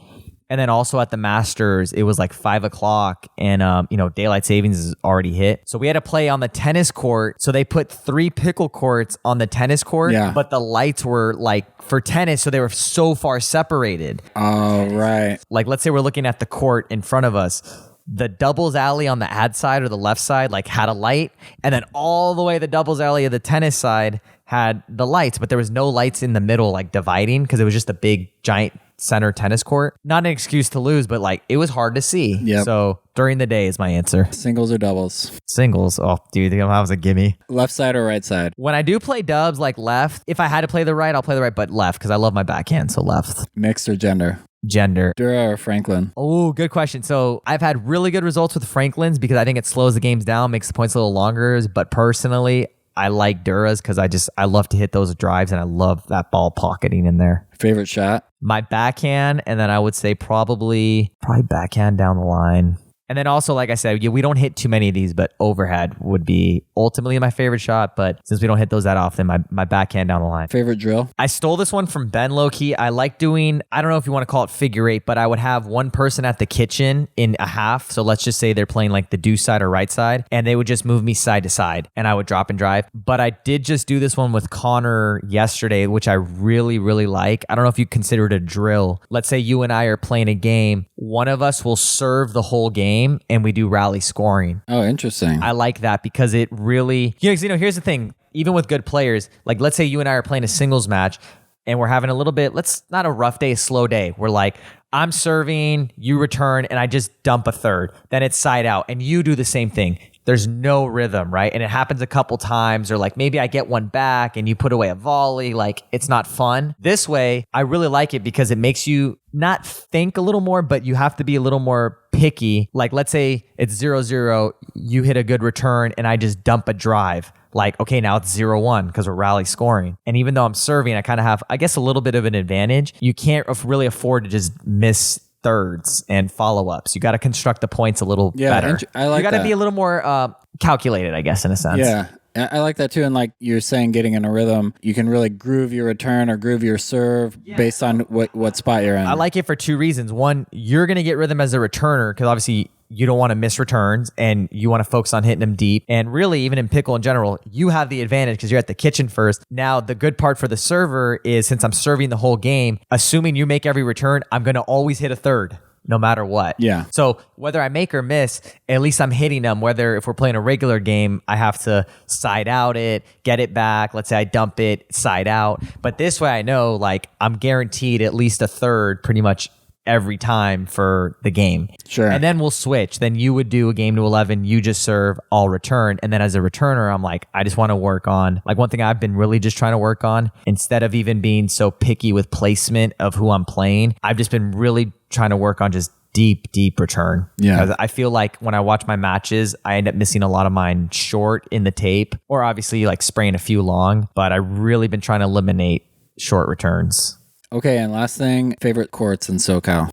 And then also at the Masters, it was like 5 o'clock and, you know, daylight savings is already hit. So we had to play on the tennis court. So they put 3 pickle courts on the tennis court, but the lights were like for tennis. So they were so far separated. Oh, right. Like, let's say we're looking at the court in front of us. The doubles alley on the ad side or the left side, like had a light. And then all the way the doubles alley of the tennis side had the lights, but there was no lights in the middle, like dividing, because it was just a big giant center tennis court. Not an excuse to lose, but like it was hard to see. Yep. So during the day is my answer. Singles or doubles? Singles. Oh, dude, that was a gimme. Left side or right side? When I do play dubs, like left. If I had to play the right, I'll play the right, but left because I love my backhand. So left. Mixed or gender? Gender. Dura or Franklin? Oh, good question. So I've had really good results with Franklins because I think it slows the games down, makes the points a little longer. But personally, I like Duras because I love to hit those drives and I love that ball pocketing in there. Favorite shot? My backhand, and then I would say probably backhand down the line. And then also, like I said, we don't hit too many of these, but overhead would be ultimately my favorite shot. But since we don't hit those that often, my backhand down the line. Favorite drill? I stole this one from Ben Lowkey. I like doing, I don't know if you want to call it figure eight, but I would have one person at the kitchen in a half. So let's just say they're playing like the deuce side or right side, and they would just move me side to side, and I would drop and drive. But I did just do this one with Connor yesterday, which I really, really like. I don't know if you consider it a drill. Let's say you and I are playing a game. One of us will serve the whole game, and we do rally scoring. Oh, interesting. I like that because it really, you know, here's the thing. Even with good players, like let's say you and I are playing a singles match and we're having a little bit, not a rough day, a slow day. We're like, I'm serving, you return, and I just dump a third. Then it's side out, and you do the same thing. There's no rhythm, right? And it happens a couple times, or like maybe I get one back and you put away a volley. Like it's not fun. This way, I really like it because it makes you not think a little more, but you have to be a little more picky. Like let's say it's 0-0, you hit a good return and I just dump a drive. Like, okay, now it's 0-1 because we're rally scoring. And even though I'm serving, I kind of have, I guess, a little bit of an advantage. You can't really afford to just miss thirds and follow-ups. You got to construct the points a little better. I like that. You got to be a little more calculated, I guess, in a sense. Yeah. I like that too. And like you're saying, getting in a rhythm, you can really groove your return or groove your serve based on what spot you're in. I like it for 2 reasons. One, you're going to get rhythm as a returner because obviously you don't want to miss returns and you want to focus on hitting them deep. And really, even in pickle in general, you have the advantage because you're at the kitchen first. Now, the good part for the server is since I'm serving the whole game, assuming you make every return, I'm going to always hit a third. No matter what. Yeah. So whether I make or miss, at least I'm hitting them. Whether if we're playing a regular game, I have to side out it, get it back. Let's say I dump it, side out. But this way I know like I'm guaranteed at least a third pretty much every time for the game. Sure. And then we'll switch. Then you would do a game to 11, you just serve, I'll return. And then as a returner, I'm like, I just want to work on, like one thing I've been really just trying to work on, instead of even being so picky with placement of who I'm playing, I've just been really trying to work on just deep return. Yeah. 'Cause I feel like when I watch my matches, I end up missing a lot of mine short in the tape, or obviously like spraying a few long, but I've really been trying to eliminate short returns. Okay, and last thing, favorite courts in SoCal?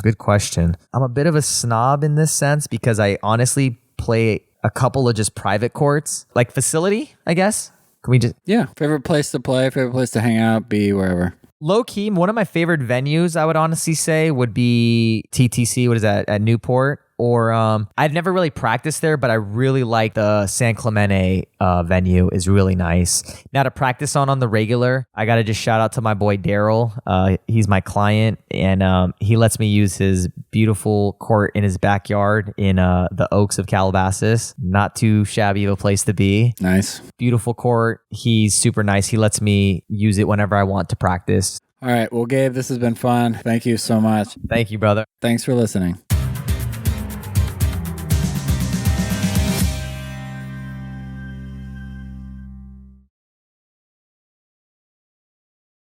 Good question. I'm a bit of a snob in this sense because I honestly play a couple of just private courts, like facility, I guess. Can we just... Yeah, favorite place to play, favorite place to hang out, be wherever. Low key, one of my favorite venues, I would honestly say, would be TTC. What is that? At Newport. Or I've never really practiced there, but I really like the San Clemente venue. Is really nice. Now to practice on the regular, I got to just shout out to my boy Daryl. He's my client, and he lets me use his beautiful court in his backyard in the Oaks of Calabasas. Not too shabby of a place to be. Nice. Beautiful court. He's super nice. He lets me use it whenever I want to practice. All right. Well, Gabe, this has been fun. Thank you so much. Thank you, brother. Thanks for listening.